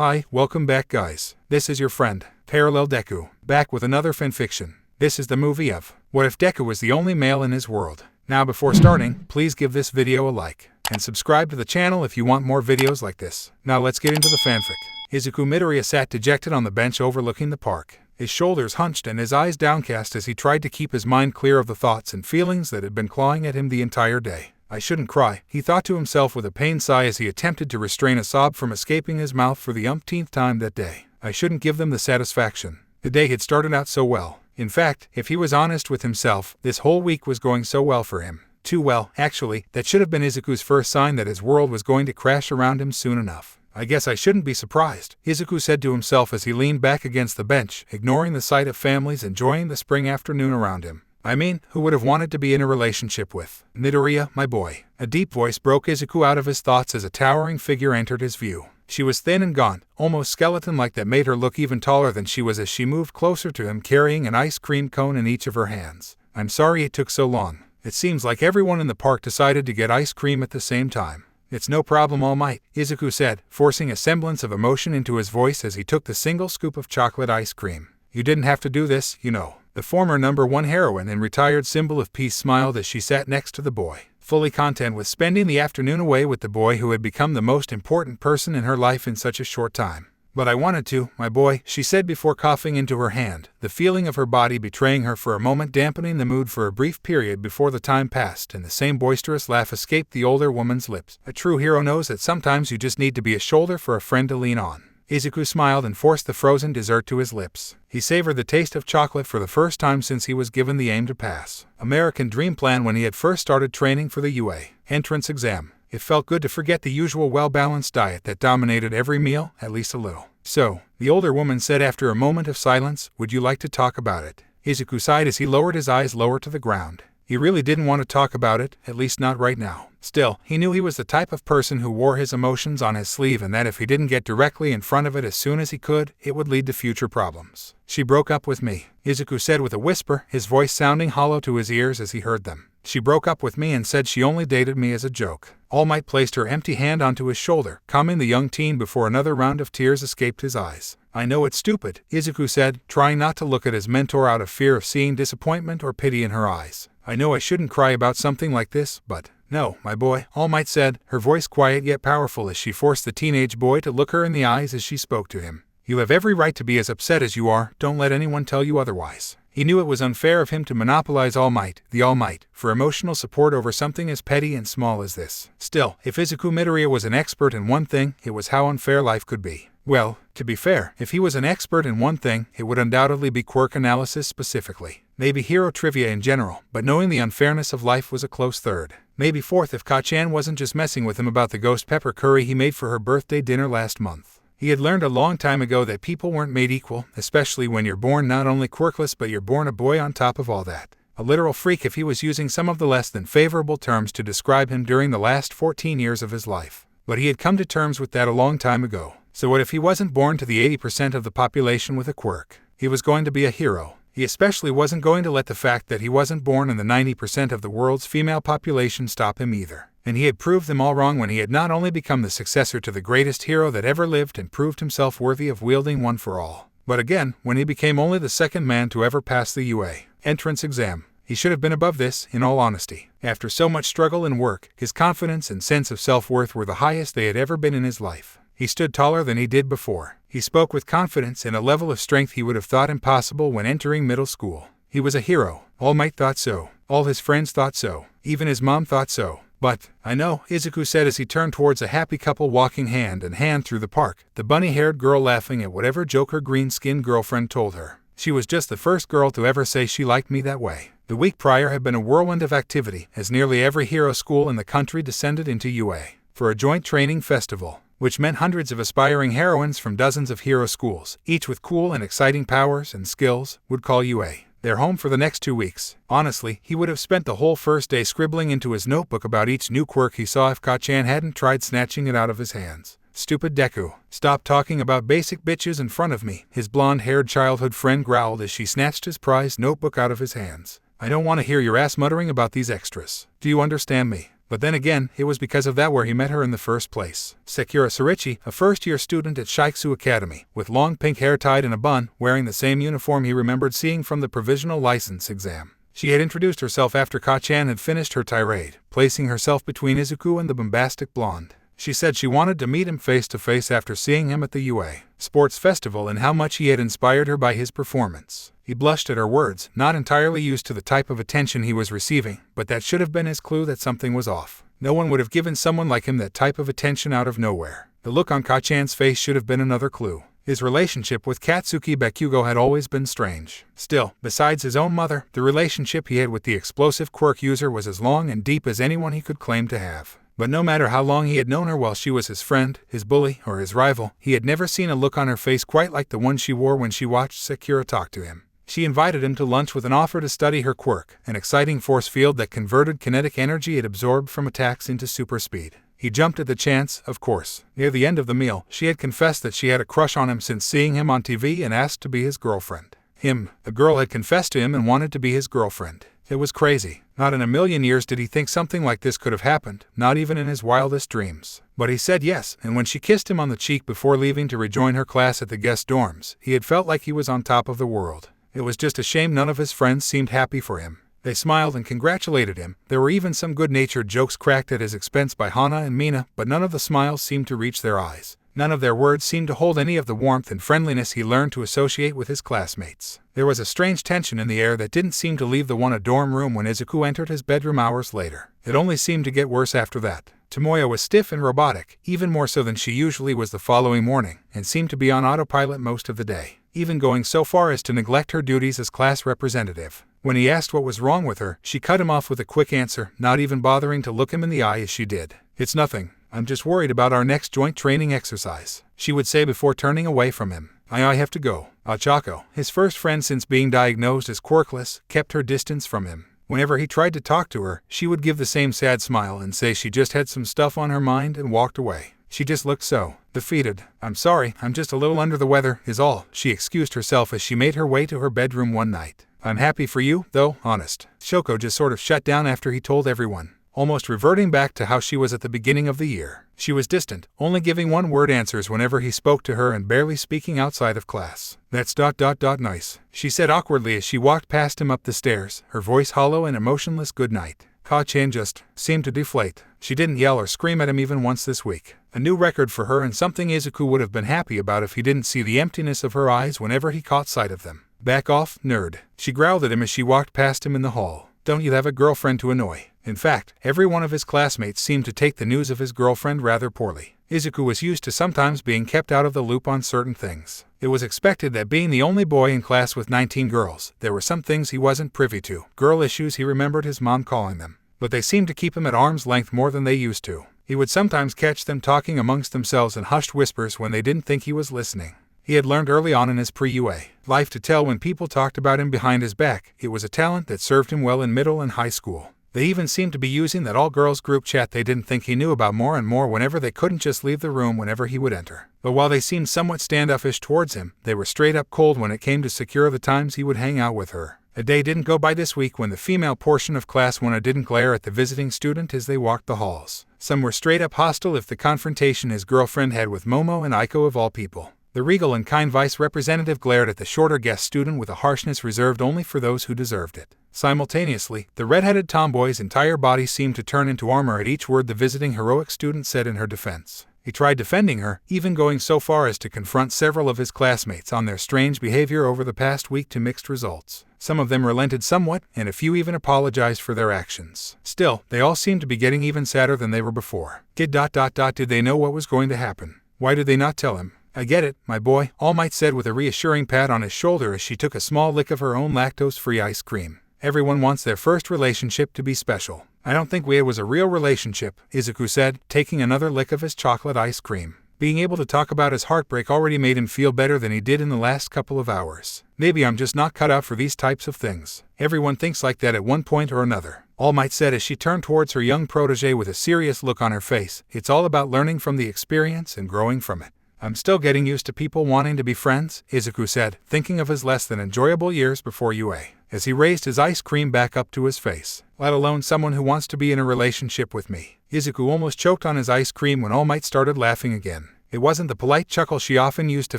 Hi, welcome back guys. This is your friend, Parallel Deku, back with another fanfiction. This is the movie of What If Deku Was the Only Male in His World. Now before starting, please give this video a like, and subscribe to the channel if you want more videos like this. Now let's get into the fanfic. Izuku Midoriya sat dejected on the bench overlooking the park, his shoulders hunched and his eyes downcast as he tried to keep his mind clear of the thoughts and feelings that had been clawing at him the entire day. I shouldn't cry, he thought to himself with a pained sigh as he attempted to restrain a sob from escaping his mouth for the umpteenth time that day. I shouldn't give them the satisfaction. The day had started out so well. In fact, if he was honest with himself, this whole week was going so well for him. Too well, actually, that should have been Izuku's first sign that his world was going to crash around him soon enough. I guess I shouldn't be surprised, Izuku said to himself as he leaned back against the bench, ignoring the sight of families enjoying the spring afternoon around him. I mean, who would have wanted to be in a relationship with Midoriya, my boy? A deep voice broke Izuku out of his thoughts as a towering figure entered his view. She was thin and gaunt, almost skeleton-like, that made her look even taller than she was as she moved closer to him carrying an ice cream cone in each of her hands. I'm sorry it took so long. It seems like everyone in the park decided to get ice cream at the same time. It's no problem, All Might, Izuku said, forcing a semblance of emotion into his voice as he took the single scoop of chocolate ice cream. You didn't have to do this, you know. The former #1 heroine and retired symbol of peace smiled as she sat next to the boy, fully content with spending the afternoon away with the boy who had become the most important person in her life in such a short time. But I wanted to, my boy, she said before coughing into her hand, the feeling of her body betraying her for a moment, dampening the mood for a brief period before the time passed and the same boisterous laugh escaped the older woman's lips. A true hero knows that sometimes you just need to be a shoulder for a friend to lean on. Izuku smiled and forced the frozen dessert to his lips. He savored the taste of chocolate for the first time since he was given the aim to pass American Dream Plan when he had first started training for the UA entrance exam. It felt good to forget the usual well-balanced diet that dominated every meal, at least a little. So, the older woman said after a moment of silence, would you like to talk about it? Izuku sighed as he lowered his eyes lower to the ground. He really didn't want to talk about it, at least not right now. Still, he knew he was the type of person who wore his emotions on his sleeve and that if he didn't get directly in front of it as soon as he could, it would lead to future problems. She broke up with me, Izuku said with a whisper, his voice sounding hollow to his ears as he heard them. She broke up with me and said she only dated me as a joke. All Might placed her empty hand onto his shoulder, calming the young teen before another round of tears escaped his eyes. I know it's stupid, Izuku said, trying not to look at his mentor out of fear of seeing disappointment or pity in her eyes. I know I shouldn't cry about something like this, but no, my boy, All Might said, her voice quiet yet powerful as she forced the teenage boy to look her in the eyes as she spoke to him. You have every right to be as upset as you are, don't let anyone tell you otherwise. He knew it was unfair of him to monopolize All Might, the All Might, for emotional support over something as petty and small as this. Still, if Izuku Midoriya was an expert in one thing, it was how unfair life could be. Well, to be fair, if he was an expert in one thing, it would undoubtedly be quirk analysis specifically. Maybe hero trivia in general, but knowing the unfairness of life was a close third. Maybe fourth if Ka-chan wasn't just messing with him about the ghost pepper curry he made for her birthday dinner last month. He had learned a long time ago that people weren't made equal, especially when you're born not only quirkless but you're born a boy on top of all that. A literal freak if he was using some of the less than favorable terms to describe him during the last 14 years of his life. But he had come to terms with that a long time ago. So what if he wasn't born to the 80% of the population with a quirk? He was going to be a hero. He especially wasn't going to let the fact that he wasn't born in the 90% of the world's female population stop him either. And he had proved them all wrong when he had not only become the successor to the greatest hero that ever lived and proved himself worthy of wielding one for all, but again, when he became only the second man to ever pass the UA entrance exam. He should have been above this, in all honesty. After so much struggle and work, his confidence and sense of self-worth were the highest they had ever been in his life. He stood taller than he did before. He spoke with confidence and a level of strength he would have thought impossible when entering middle school. He was a hero. All Might thought so. All his friends thought so. Even his mom thought so. But, I know, Izuku said as he turned towards a happy couple walking hand in hand through the park, the bunny-haired girl laughing at whatever joke her green-skinned girlfriend told her. She was just the first girl to ever say she liked me that way. The week prior had been a whirlwind of activity, as nearly every hero school in the country descended into UA for a joint training festival, which meant hundreds of aspiring heroines from dozens of hero schools, each with cool and exciting powers and skills, would call UA their home for the next 2 weeks. Honestly, he would have spent the whole first day scribbling into his notebook about each new quirk he saw if Ka-chan hadn't tried snatching it out of his hands. Stupid Deku, stop talking about basic bitches in front of me, his blonde-haired childhood friend growled as she snatched his prized notebook out of his hands. I don't want to hear your ass muttering about these extras. Do you understand me? But then again, it was because of that where he met her in the first place. Sakura Sorichi, a first-year student at Shiksu Academy, with long pink hair tied in a bun, wearing the same uniform he remembered seeing from the provisional license exam. She had introduced herself after Ka-chan had finished her tirade, placing herself between Izuku and the bombastic blonde. She said she wanted to meet him face-to-face after seeing him at the UA Sports Festival and how much he had inspired her by his performance. He blushed at her words, not entirely used to the type of attention he was receiving, but that should have been his clue that something was off. No one would have given someone like him that type of attention out of nowhere. The look on Ka-chan's face should have been another clue. His relationship with Katsuki Bakugo had always been strange. Still, besides his own mother, the relationship he had with the explosive quirk user was as long and deep as anyone he could claim to have. But no matter how long he had known her while she was his friend, his bully, or his rival, he had never seen a look on her face quite like the one she wore when she watched Sakura talk to him. She invited him to lunch with an offer to study her quirk, an exciting force field that converted kinetic energy it absorbed from attacks into super speed. He jumped at the chance, of course. Near the end of the meal, she had confessed that she had a crush on him since seeing him on TV and asked to be his girlfriend. The girl had confessed to him and wanted to be his girlfriend. It was crazy. Not in a million years did he think something like this could have happened, not even in his wildest dreams. But he said yes, and when she kissed him on the cheek before leaving to rejoin her class at the guest dorms, he had felt like he was on top of the world. It was just a shame none of his friends seemed happy for him. They smiled and congratulated him. There were even some good-natured jokes cracked at his expense by Hana and Mina, but none of the smiles seemed to reach their eyes. None of their words seemed to hold any of the warmth and friendliness he learned to associate with his classmates. There was a strange tension in the air that didn't seem to leave the one a dorm room when Izuku entered his bedroom hours later. It only seemed to get worse after that. Tomoya was stiff and robotic, even more so than she usually was the following morning, and seemed to be on autopilot most of the day, even going so far as to neglect her duties as class representative. When he asked what was wrong with her, she cut him off with a quick answer, not even bothering to look him in the eye as she did. "It's nothing. I'm just worried about our next joint training exercise," she would say before turning away from him. I have to go." Achako, his first friend since being diagnosed as quirkless, kept her distance from him. Whenever he tried to talk to her, she would give the same sad smile and say she just had some stuff on her mind and walked away. She just looked so defeated. "I'm sorry, I'm just a little under the weather, is all," she excused herself as she made her way to her bedroom one night. "I'm happy for you, though, honest." Shoko just sort of shut down after he told everyone, almost reverting back to how she was at the beginning of the year. She was distant, only giving one-word answers whenever he spoke to her and barely speaking outside of class. "That's nice," she said awkwardly as she walked past him up the stairs, her voice hollow and emotionless goodnight. Ka-chan just seemed to deflate. She didn't yell or scream at him even once this week. A new record for her and something Izuku would have been happy about if he didn't see the emptiness of her eyes whenever he caught sight of them. "Back off, nerd," she growled at him as she walked past him in the hall. "Don't you have a girlfriend to annoy?" In fact, every one of his classmates seemed to take the news of his girlfriend rather poorly. Izuku was used to sometimes being kept out of the loop on certain things. It was expected that being the only boy in class with 19 girls, there were some things he wasn't privy to. Girl issues, he remembered his mom calling them. But they seemed to keep him at arm's length more than they used to. He would sometimes catch them talking amongst themselves in hushed whispers when they didn't think he was listening. He had learned early on in his pre-UA life to tell when people talked about him behind his back. It was a talent that served him well in middle and high school. They even seemed to be using that all-girls group chat they didn't think he knew about more and more whenever they couldn't just leave the room whenever he would enter. But while they seemed somewhat standoffish towards him, they were straight-up cold when it came to secure the times he would hang out with her. A day didn't go by this week when the female portion of class 1 didn't glare at the visiting student as they walked the halls. Some were straight-up hostile if the confrontation his girlfriend had with Momo and Aiko of all people. The regal and kind vice representative glared at the shorter guest student with a harshness reserved only for those who deserved it. Simultaneously, the red-headed tomboy's entire body seemed to turn into armor at each word the visiting heroic student said in her defense. He tried defending her, even going so far as to confront several of his classmates on their strange behavior over the past week to mixed results. Some of them relented somewhat, and a few even apologized for their actions. Still, they all seemed to be getting even sadder than they were before. Did they know what was going to happen? Why did they not tell him? "I get it, my boy," All Might said with a reassuring pat on his shoulder as she took a small lick of her own lactose-free ice cream. "Everyone wants their first relationship to be special. I don't think it was a real relationship," Izuku said, taking another lick of his chocolate ice cream. Being able to talk about his heartbreak already made him feel better than he did in the last couple of hours. "Maybe I'm just not cut out for these types of things. Everyone thinks like that at one point or another," All Might said as she turned towards her young protege with a serious look on her face. "It's all about learning from the experience and growing from it." "I'm still getting used to people wanting to be friends," Izuku said, thinking of his less than enjoyable years before UA. as he raised his ice cream back up to his face. Let alone someone who wants to be in a relationship with me. Izuku almost choked on his ice cream when All Might started laughing again. It wasn't the polite chuckle she often used to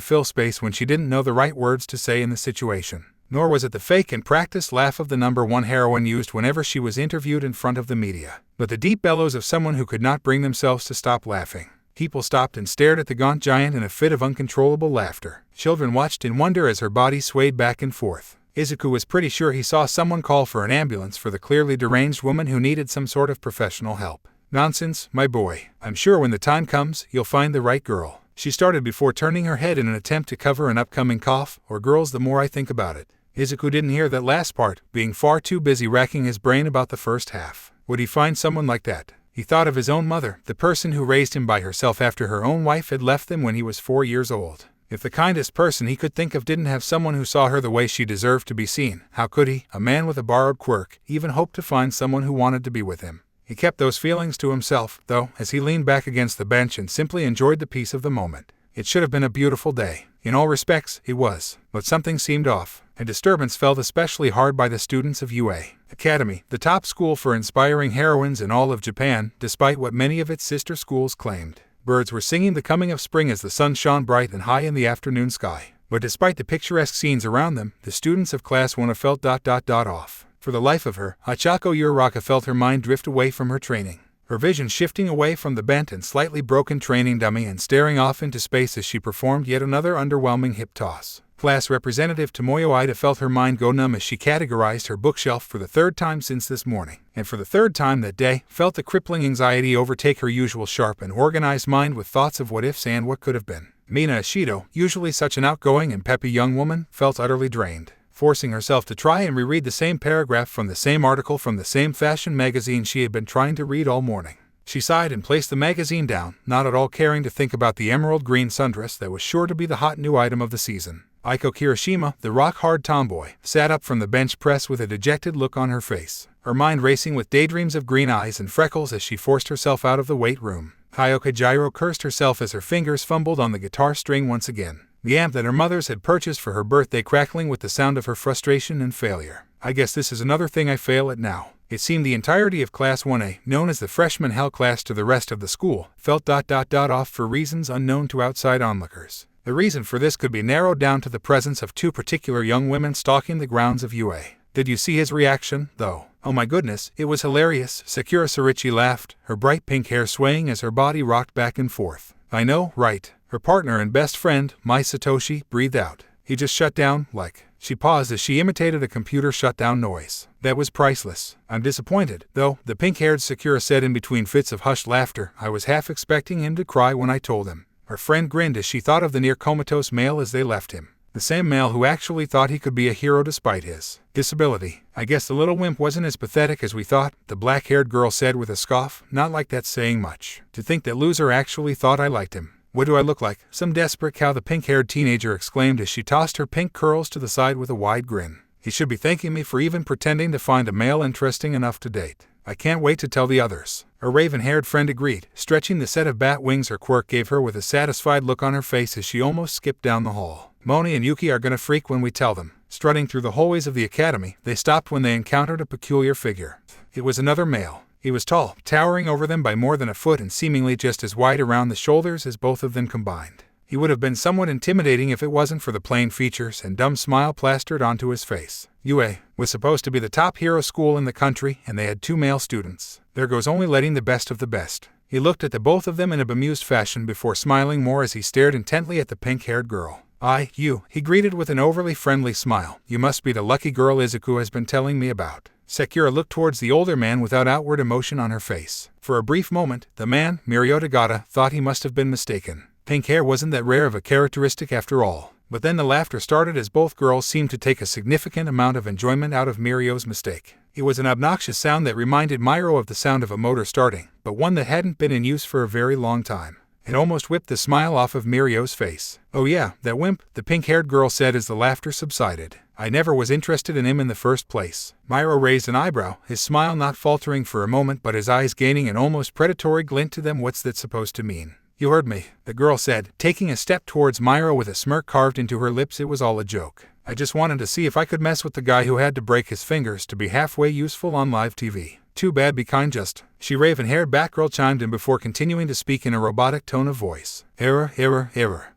fill space when she didn't know the right words to say in the situation. Nor was it the fake and practiced laugh of the #1 heroine used whenever she was interviewed in front of the media, but the deep bellows of someone who could not bring themselves to stop laughing. People stopped and stared at the gaunt giant in a fit of uncontrollable laughter. Children watched in wonder as her body swayed back and forth. Izuku was pretty sure he saw someone call for an ambulance for the clearly deranged woman who needed some sort of professional help. Nonsense, my boy. I'm sure when the time comes, you'll find the right girl. She started before turning her head in an attempt to cover an upcoming cough, or girls the more I think about it. Izuku didn't hear that last part, being far too busy racking his brain about the first half. Would he find someone like that? He thought of his own mother, the person who raised him by herself after her own wife had left them when he was 4 years old. If the kindest person he could think of didn't have someone who saw her the way she deserved to be seen, how could he, a man with a borrowed quirk, even hope to find someone who wanted to be with him? He kept those feelings to himself, though, as he leaned back against the bench and simply enjoyed the peace of the moment. It should have been a beautiful day. In all respects, it was. But something seemed off. A disturbance felt especially hard by the students of UA Academy, the top school for inspiring heroines in all of Japan, despite what many of its sister schools claimed. Birds were singing the coming of spring as the sun shone bright and high in the afternoon sky. But despite the picturesque scenes around them, the students of Class 1 felt off. For the life of her, Hachako Uraraka felt her mind drift away from her training. Her vision shifting away from the bent and slightly broken training dummy and staring off into space as she performed yet another underwhelming hip toss. Class representative Tomoyo Ida felt her mind go numb as she categorized her bookshelf for the third time since this morning, and for the third time that day, felt the crippling anxiety overtake her usual sharp and organized mind with thoughts of what ifs and what could have been. Mina Ishido, usually such an outgoing and peppy young woman, felt utterly drained. Forcing herself to try and reread the same paragraph from the same article from the same fashion magazine she had been trying to read all morning. She sighed and placed the magazine down, not at all caring to think about the emerald green sundress that was sure to be the hot new item of the season. Aiko Kirishima, the rock-hard tomboy, sat up from the bench press with a dejected look on her face, her mind racing with daydreams of green eyes and freckles as she forced herself out of the weight room. Hyoka Gyro cursed herself as her fingers fumbled on the guitar string once again, the amp that her mother's had purchased for her birthday crackling with the sound of her frustration and failure. I guess this is another thing I fail at now. It seemed the entirety of Class 1A, known as the freshman hell class to the rest of the school, felt off for reasons unknown to outside onlookers. The reason for this could be narrowed down to the presence of two particular young women stalking the grounds of UA. Did you see his reaction, though? Oh my goodness, it was hilarious, Sakura Sorichi laughed, her bright pink hair swaying as her body rocked back and forth. I know, right? Her partner and best friend, Mai Satoshi, breathed out. He just shut down, like. She paused as she imitated a computer shutdown noise. That was priceless. I'm disappointed, though, the pink-haired Sakura said in between fits of hushed laughter. I was half expecting him to cry when I told him. Her friend grinned as she thought of the near-comatose male as they left him. The same male who actually thought he could be a hero despite his disability. I guess the little wimp wasn't as pathetic as we thought, the black-haired girl said with a scoff, not like that's saying much. To think that loser actually thought I liked him. What do I look like? Some desperate cow, the pink-haired teenager exclaimed as she tossed her pink curls to the side with a wide grin. He should be thanking me for even pretending to find a male interesting enough to date. I can't wait to tell the others. Her raven-haired friend agreed, stretching the set of bat wings her quirk gave her with a satisfied look on her face as she almost skipped down the hall. Moni and Yuki are gonna freak when we tell them. Strutting through the hallways of the academy, they stopped when they encountered a peculiar figure. It was another male. He was tall, towering over them by more than a foot and seemingly just as wide around the shoulders as both of them combined. He would have been somewhat intimidating if it wasn't for the plain features and dumb smile plastered onto his face. UA was supposed to be the top hero school in the country, and they had 2 male students. There goes only letting the best of the best. He looked at the both of them in a bemused fashion before smiling more as he stared intently at the pink-haired girl. You, he greeted with an overly friendly smile. You must be the lucky girl Izuku has been telling me about. Sakura looked towards the older man without outward emotion on her face. For a brief moment, the man, Mirio Tagata, thought he must have been mistaken. Pink hair wasn't that rare of a characteristic after all. But then the laughter started as both girls seemed to take a significant amount of enjoyment out of Mirio's mistake. It was an obnoxious sound that reminded Mirio of the sound of a motor starting, but one that hadn't been in use for a very long time. It almost whipped the smile off of Mirio's face. Oh yeah, that wimp, the pink-haired girl said as the laughter subsided. I never was interested in him in the first place. Mirio raised an eyebrow, his smile not faltering for a moment but his eyes gaining an almost predatory glint to them. What's that supposed to mean? You heard me, the girl said, taking a step towards Mirio with a smirk carved into her lips. It was all a joke. I just wanted to see if I could mess with the guy who had to break his fingers to be halfway useful on live TV. Too bad, be kind just. She raven-haired Batgirl chimed in before continuing to speak in a robotic tone of voice. Error.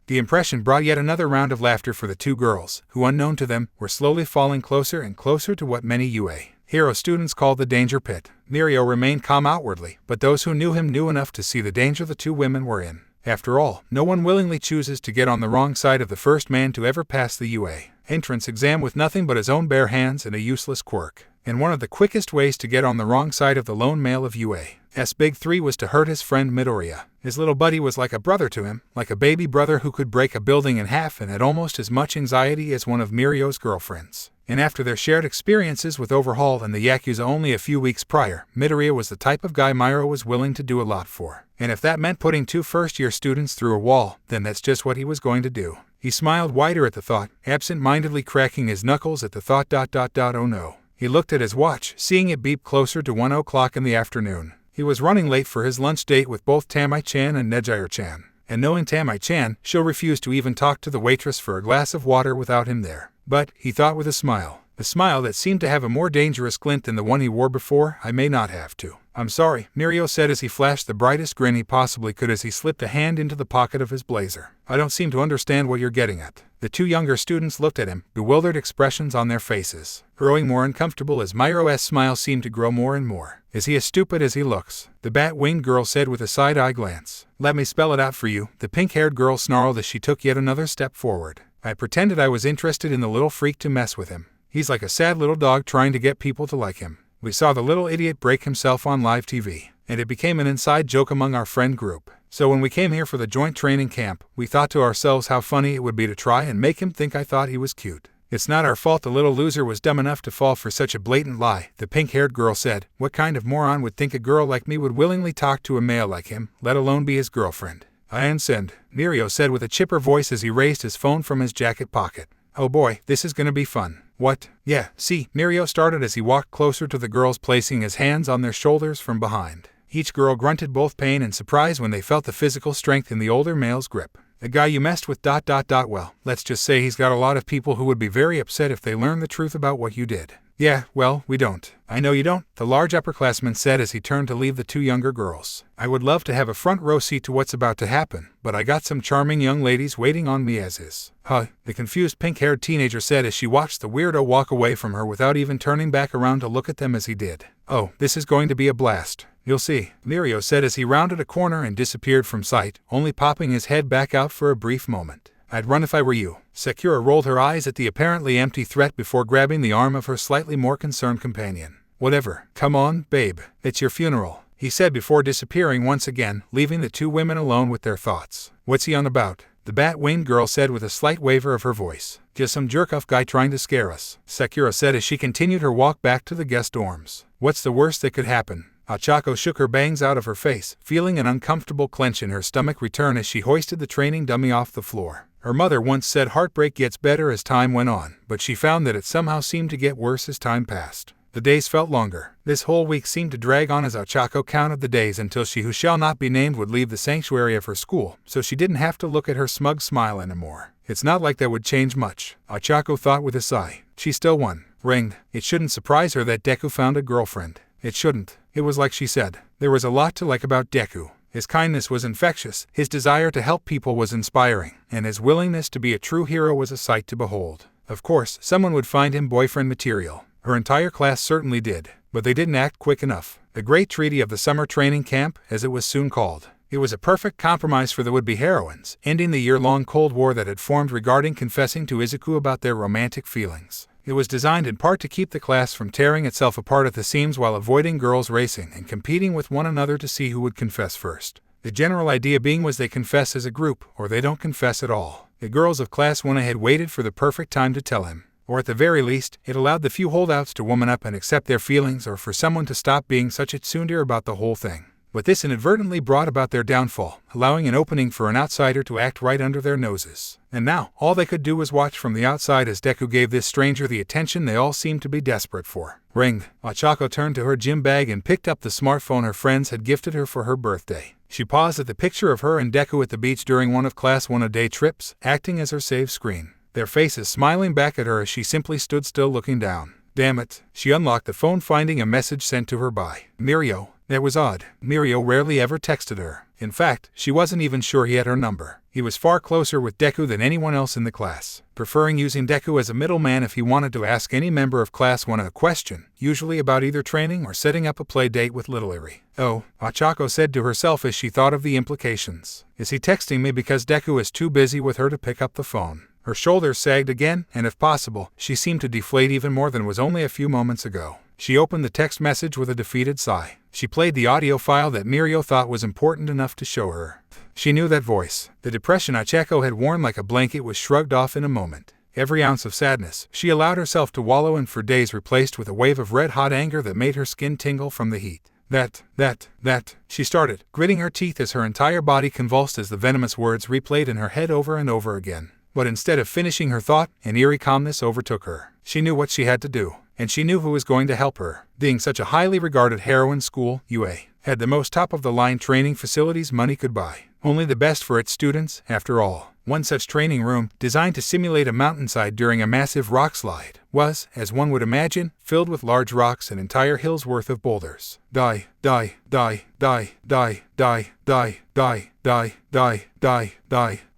The impression brought yet another round of laughter for the two girls, who unknown to them, were slowly falling closer and closer to what many UA hero students called the danger pit. Mirio remained calm outwardly, but those who knew him knew enough to see the danger the two women were in. After all, no one willingly chooses to get on the wrong side of the first man to ever pass the UA entrance exam with nothing but his own bare hands and a useless quirk. And one of the quickest ways to get on the wrong side of the lone male of UA's big three was to hurt his friend Midoriya. His little buddy was like a brother to him, like a baby brother who could break a building in half and had almost as much anxiety as one of Mirio's girlfriends. And after their shared experiences with Overhaul and the Yakuza only a few weeks prior, Midoriya was the type of guy Mirio was willing to do a lot for. And if that meant putting two first-year students through a wall, then that's just what he was going to do. He smiled wider at the thought, absent-mindedly cracking his knuckles at the thought. Oh no. He looked at his watch, seeing it beep closer to 1 o'clock in the afternoon. He was running late for his lunch date with both Tamai-chan and Nejire-chan. And knowing Tamai-chan, she'll refuse to even talk to the waitress for a glass of water without him there. But, he thought with a smile that seemed to have a more dangerous glint than the one he wore before, I may not have to. I'm sorry, Mirio said as he flashed the brightest grin he possibly could as he slipped a hand into the pocket of his blazer. I don't seem to understand what you're getting at. The two younger students looked at him, bewildered expressions on their faces, growing more uncomfortable as Miro's smile seemed to grow more and more. Is he as stupid as he looks? The bat-winged girl said with a side-eye glance. Let me spell it out for you, the pink-haired girl snarled as she took yet another step forward. I pretended I was interested in the little freak to mess with him. He's like a sad little dog trying to get people to like him. We saw the little idiot break himself on live TV, and it became an inside joke among our friend group. So when we came here for the joint training camp, we thought to ourselves how funny it would be to try and make him think I thought he was cute. It's not our fault the little loser was dumb enough to fall for such a blatant lie, the pink-haired girl said. What kind of moron would think a girl like me would willingly talk to a male like him, let alone be his girlfriend? I understand, Mirio said with a chipper voice as he raised his phone from his jacket pocket. Oh boy, this is gonna be fun. What? Yeah, see, Mirio started as he walked closer to the girls, placing his hands on their shoulders from behind. Each girl grunted both pain and surprise when they felt the physical strength in the older male's grip. The guy you messed with ... Well, let's just say he's got a lot of people who would be very upset if they learned the truth about what you did. Yeah, well, we don't. I know you don't, the large upperclassman said as he turned to leave the two younger girls. I would love to have a front row seat to what's about to happen, but I got some charming young ladies waiting on me as is. Huh, the confused pink-haired teenager said as she watched the weirdo walk away from her without even turning back around to look at them as he did. Oh, this is going to be a blast. You'll see, Mirio said as he rounded a corner and disappeared from sight, only popping his head back out for a brief moment. I'd run if I were you. Sakura rolled her eyes at the apparently empty threat before grabbing the arm of her slightly more concerned companion. Whatever. Come on, babe. It's your funeral, he said before disappearing once again, leaving the two women alone with their thoughts. What's he on about? The bat-winged girl said with a slight waver of her voice. Just some jerk-off guy trying to scare us, Sakura said as she continued her walk back to the guest dorms. What's the worst that could happen? Ochako shook her bangs out of her face, feeling an uncomfortable clench in her stomach return as she hoisted the training dummy off the floor. Her mother once said heartbreak gets better as time went on, but she found that it somehow seemed to get worse as time passed. The days felt longer. This whole week seemed to drag on as Ochako counted the days until she who shall not be named would leave the sanctuary of her school, so she didn't have to look at her smug smile anymore. It's not like that would change much, Ochako thought with a sigh. She still won. Ringed. It shouldn't surprise her that Deku found a girlfriend. It shouldn't. It was like she said. There was a lot to like about Deku. His kindness was infectious, his desire to help people was inspiring, and his willingness to be a true hero was a sight to behold. Of course, someone would find him boyfriend material. Her entire class certainly did, but they didn't act quick enough. The Great Treaty of the Summer Training Camp, as it was soon called. It was a perfect compromise for the would-be heroines, ending the year-long Cold War that had formed regarding confessing to Izuku about their romantic feelings. It was designed in part to keep the class from tearing itself apart at the seams while avoiding girls racing and competing with one another to see who would confess first. The general idea being was they confess as a group, or they don't confess at all. The girls of Class 1A had waited for the perfect time to tell him. Or at the very least, it allowed the few holdouts to woman up and accept their feelings or for someone to stop being such a tsundere about the whole thing. But this inadvertently brought about their downfall, allowing an opening for an outsider to act right under their noses. And now, all they could do was watch from the outside as Deku gave this stranger the attention they all seemed to be desperate for. Ringed. Ochako turned to her gym bag and picked up the smartphone her friends had gifted her for her birthday. She paused at the picture of her and Deku at the beach during one of Class 1A day trips, acting as her save screen. their faces smiling back at her as she simply stood still looking down. Damn it. She unlocked the phone, finding a message sent to her by Mirio. That was odd. Mirio rarely ever texted her. In fact, she wasn't even sure he had her number. He was far closer with Deku than anyone else in the class, preferring using Deku as a middleman if he wanted to ask any member of class one a question, usually about either training or setting up a play date with Little Eri. Oh, Ochako said to herself as she thought of the implications. Is he texting me because Deku is too busy with her to pick up the phone? Her shoulders sagged again, and if possible, she seemed to deflate even more than was only a few moments ago. She opened the text message with a defeated sigh. She played the audio file that Mirio thought was important enough to show her. She knew that voice. The depression Ochako had worn like a blanket was shrugged off in a moment. Every ounce of sadness she allowed herself to wallow in for days replaced with a wave of red-hot anger that made her skin tingle from the heat. That, she started, gritting her teeth as her entire body convulsed as the venomous words replayed in her head over and over again. But instead of finishing her thought, an eerie calmness overtook her. She knew what she had to do, and she knew who was going to help her. Being such a highly regarded heroine school, UA had the most top-of-the-line training facilities money could buy. Only the best for its students, after all. One such training room, designed to simulate a mountainside during a massive rock slide, was, as one would imagine, filled with large rocks and entire hills worth of boulders. Die,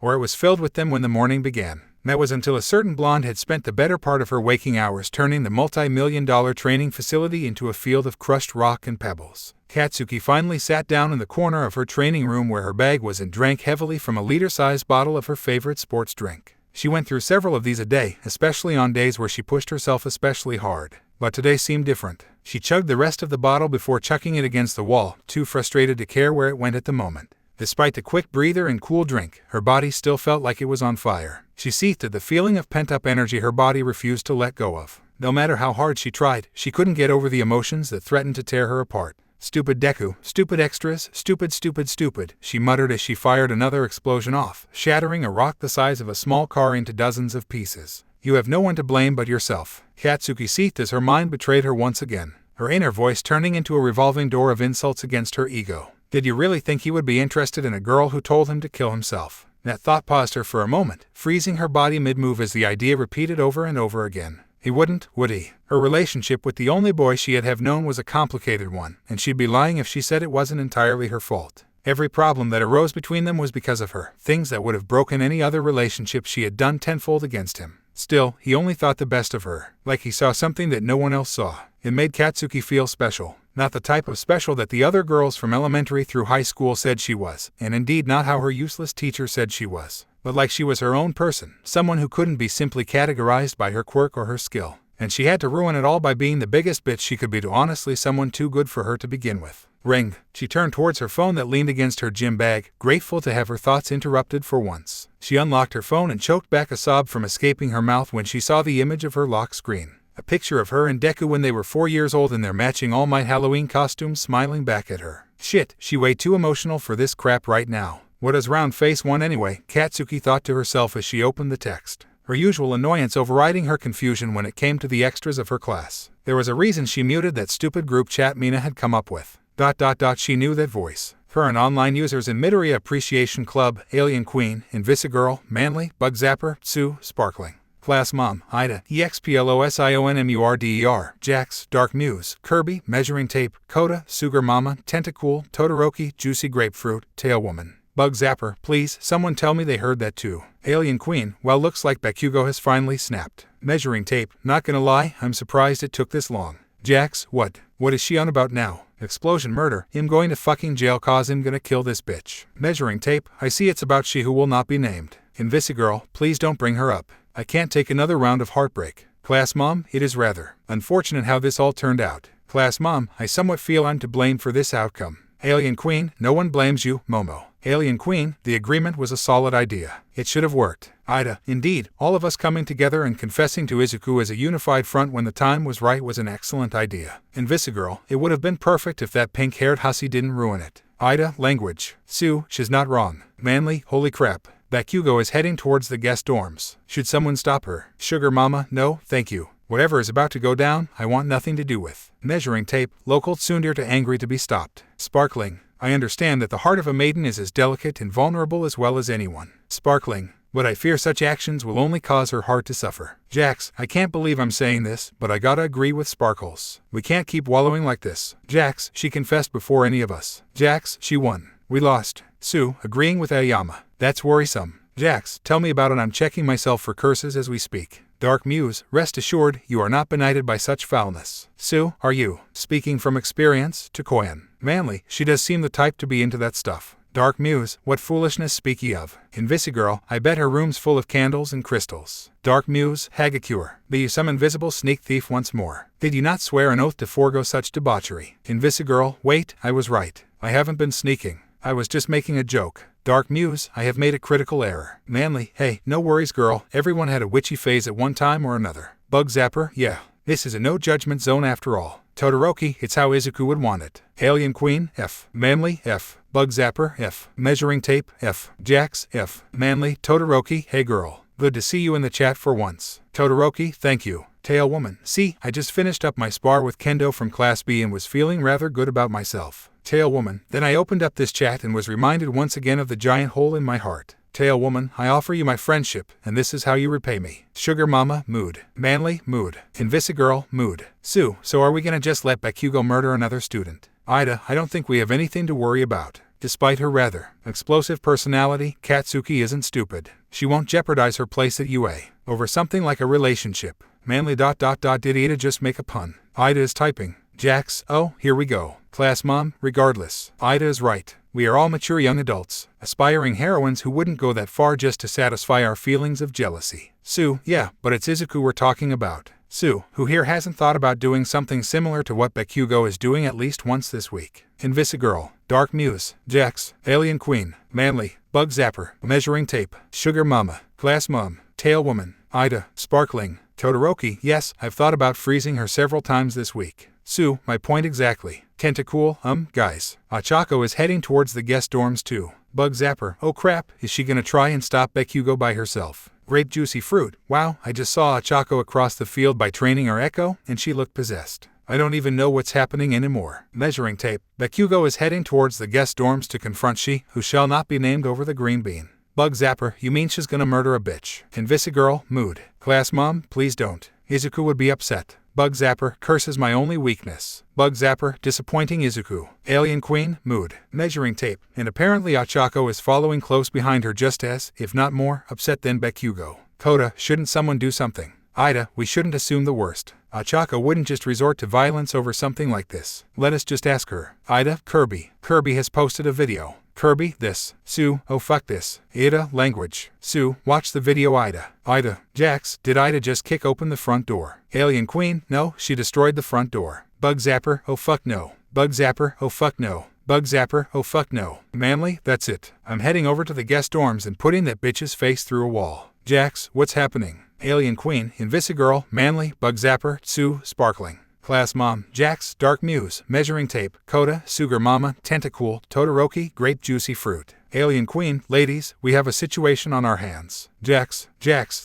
or it was filled with them when the morning began. That was until a certain blonde had spent the better part of her waking hours turning the multi-million-dollar training facility into a field of crushed rock and pebbles. Katsuki finally sat down in the corner of her training room where her bag was and drank heavily from a liter-sized bottle of her favorite sports drink. She went through several of these a day, especially on days where she pushed herself especially hard. But today seemed different. She chugged the rest of the bottle before chucking it against the wall, too frustrated to care where it went at the moment. Despite the quick breather and cool drink, her body still felt like it was on fire. She seethed at the feeling of pent-up energy her body refused to let go of. No matter how hard she tried, she couldn't get over the emotions that threatened to tear her apart. Stupid Deku, stupid extras, stupid, she muttered as she fired another explosion off, shattering a rock the size of a small car into dozens of pieces. You have no one to blame but yourself. Katsuki seethed as her mind betrayed her once again, her inner voice turning into a revolving door of insults against her ego. Did you really think he would be interested in a girl who told him to kill himself? That thought paused her for a moment, freezing her body mid-move as the idea repeated over and over again. He wouldn't, would he? Her relationship with the only boy she had have known was a complicated one, and she'd be lying if she said it wasn't entirely her fault. Every problem that arose between them was because of her, things that would have broken any other relationship she had done tenfold against him. Still, he only thought the best of her, like he saw something that no one else saw. It made Katsuki feel special. Not the type of special that the other girls from elementary through high school said she was, and indeed not how her useless teacher said she was, but like she was her own person, someone who couldn't be simply categorized by her quirk or her skill. And she had to ruin it all by being the biggest bitch she could be to honestly someone too good for her to begin with. Ring. She turned towards her phone that leaned against her gym bag, grateful to have her thoughts interrupted for once. She unlocked her phone and choked back a sob from escaping her mouth when she saw the image of her lock screen. A picture of her and Deku when they were 4 years old in their matching all-might Halloween costumes smiling back at her. Shit, she way too emotional for this crap right now. What does round face want anyway? Katsuki thought to herself as she opened the text. Her usual annoyance overriding her confusion when it came to the extras of her class. There was a reason she muted that stupid group chat Mina had come up with. She knew that voice. Current online users in Midoriya Appreciation Club, Alien Queen, Invisigirl, Manly, Bug Zapper, Sue, Sparkling. Class Mom, Ida, EXPLOSIONMURDER, Jax, Dark Muse, Kirby, Measuring Tape, Koda, Sugar Mama, Tentacool, Todoroki, Juicy Grapefruit, Tailwoman. Bug Zapper, please, someone tell me they heard that too. Alien Queen, well looks like Bakugo has finally snapped. Measuring Tape, not gonna lie, I'm surprised it took this long. Jax, what is she on about now? Explosion murder, him going to fucking jail cause him gonna kill this bitch. Measuring Tape, I see it's about she who will not be named. Invisigirl, please don't bring her up. I can't take another round of heartbreak. Class Mom, it is rather unfortunate how this all turned out. Class Mom, I somewhat feel I'm to blame for this outcome. Alien Queen, no one blames you, Momo. Alien Queen, the agreement was a solid idea. It should have worked. Ida, indeed, all of us coming together and confessing to Izuku as a unified front when the time was right was an excellent idea. Invisigirl, it would have been perfect if that pink-haired hussy didn't ruin it. Ida, language. Sue, she's not wrong. Manly, holy crap. Bakugo is heading towards the guest dorms. Should someone stop her? Sugar Mama, no, thank you. Whatever is about to go down, I want nothing to do with. Measuring Tape, local tsundere to angry to be stopped. Sparkling, I understand that the heart of a maiden is as delicate and vulnerable as well as anyone. Sparkling, but I fear such actions will only cause her heart to suffer. Jax, I can't believe I'm saying this, but I gotta agree with Sparkles. We can't keep wallowing like this. Jax, she confessed before any of us. Jax, she won. We lost. Sue, agreeing with Aoyama. That's worrisome. Jax, tell me about it. I'm checking myself for curses as we speak. Dark Muse, rest assured, you are not benighted by such foulness. Sue, are you? Speaking from experience, to Koyan. Manly, she does seem the type to be into that stuff. Dark Muse, what foolishness speak ye of? Invisigirl, I bet her room's full of candles and crystals. Dark Muse, Hagakure, be you some invisible sneak thief once more? Did you not swear an oath to forego such debauchery? Invisigirl, wait, I was right. I haven't been sneaking. I was just making a joke. Dark Muse, I have made a critical error. Manly, hey, no worries girl, everyone had a witchy phase at one time or another. Bug Zapper, yeah. This is a no judgment zone after all. Todoroki, it's how Izuku would want it. Alien Queen, F. Manly, F. Bug Zapper, F. Measuring Tape, F. Jax, F. Manly, Todoroki, hey girl. Good to see you in the chat for once. Todoroki, thank you. Tail Woman, see, I just finished up my spar with Kendo from Class B and was feeling rather good about myself. Tail Woman, then I opened up this chat and was reminded once again of the giant hole in my heart. Tail Woman, I offer you my friendship, and this is how you repay me. Sugar Mama, mood. Manly, mood. Invisigirl, mood. Sue, so are we gonna just let Bakugo murder another student? Ida, I don't think we have anything to worry about. Despite her rather explosive personality, Katsuki isn't stupid. She won't jeopardize her place at UA over something like a relationship. Manly ... Did Ida just make a pun? Ida is typing. Jax, oh, here we go. Class mom, regardless. Ida is right. We are all mature young adults, aspiring heroines who wouldn't go that far just to satisfy our feelings of jealousy. Sue, yeah, but it's Izuku we're talking about. Sue, who here hasn't thought about doing something similar to what Bakugo is doing at least once this week. Invisigirl, Dark Muse, Jax, Alien Queen, Manly, Bug Zapper, Measuring Tape, Sugar Mama, Class Mom, Tail Woman, Ida, Sparkling, Todoroki, yes, I've thought about freezing her several times this week. Sue, my point exactly. Tentacool, guys. Achako is heading towards the guest dorms too. Bug Zapper, oh crap, is she gonna try and stop Bakugo by herself? Grape Juicy Fruit, wow, I just saw Achako across the field by training our Echo, and she looked possessed. I don't even know what's happening anymore. Measuring Tape, Bakugo is heading towards the guest dorms to confront she, who shall not be named over the green bean. Bug Zapper, you mean she's gonna murder a bitch? Invisigirl, mood. Class mom, please don't. Izuku would be upset. Bug Zapper, curse is my only weakness. Bug Zapper, disappointing Izuku. Alien Queen, mood. Measuring Tape, and apparently Achako is following close behind her just as, if not more, upset than Bakugo. Koda, shouldn't someone do something? Ida, we shouldn't assume the worst. Achako wouldn't just resort to violence over something like this. Let us just ask her. Ida, Kirby. Kirby has posted a video. Kirby, this. Sue, oh fuck this. Ida, language. Sue, watch the video. Ida. Ida, Jax, did Ida just kick open the front door? Alien Queen, no, she destroyed the front door. Bug Zapper, oh fuck no. Bug Zapper, oh fuck no. Bug Zapper, oh fuck no. Manly, that's it. I'm heading over to the guest dorms and putting that bitch's face through a wall. Jax, what's happening? Alien Queen, Invisigirl, Manly, Bug Zapper, Sue, Sparkling. Class Mom, Jax, Dark Muse, Measuring Tape, Koda, Sugar Mama, Tentacool, Todoroki, Grape Juicy Fruit. Alien Queen, ladies, we have a situation on our hands. Jax,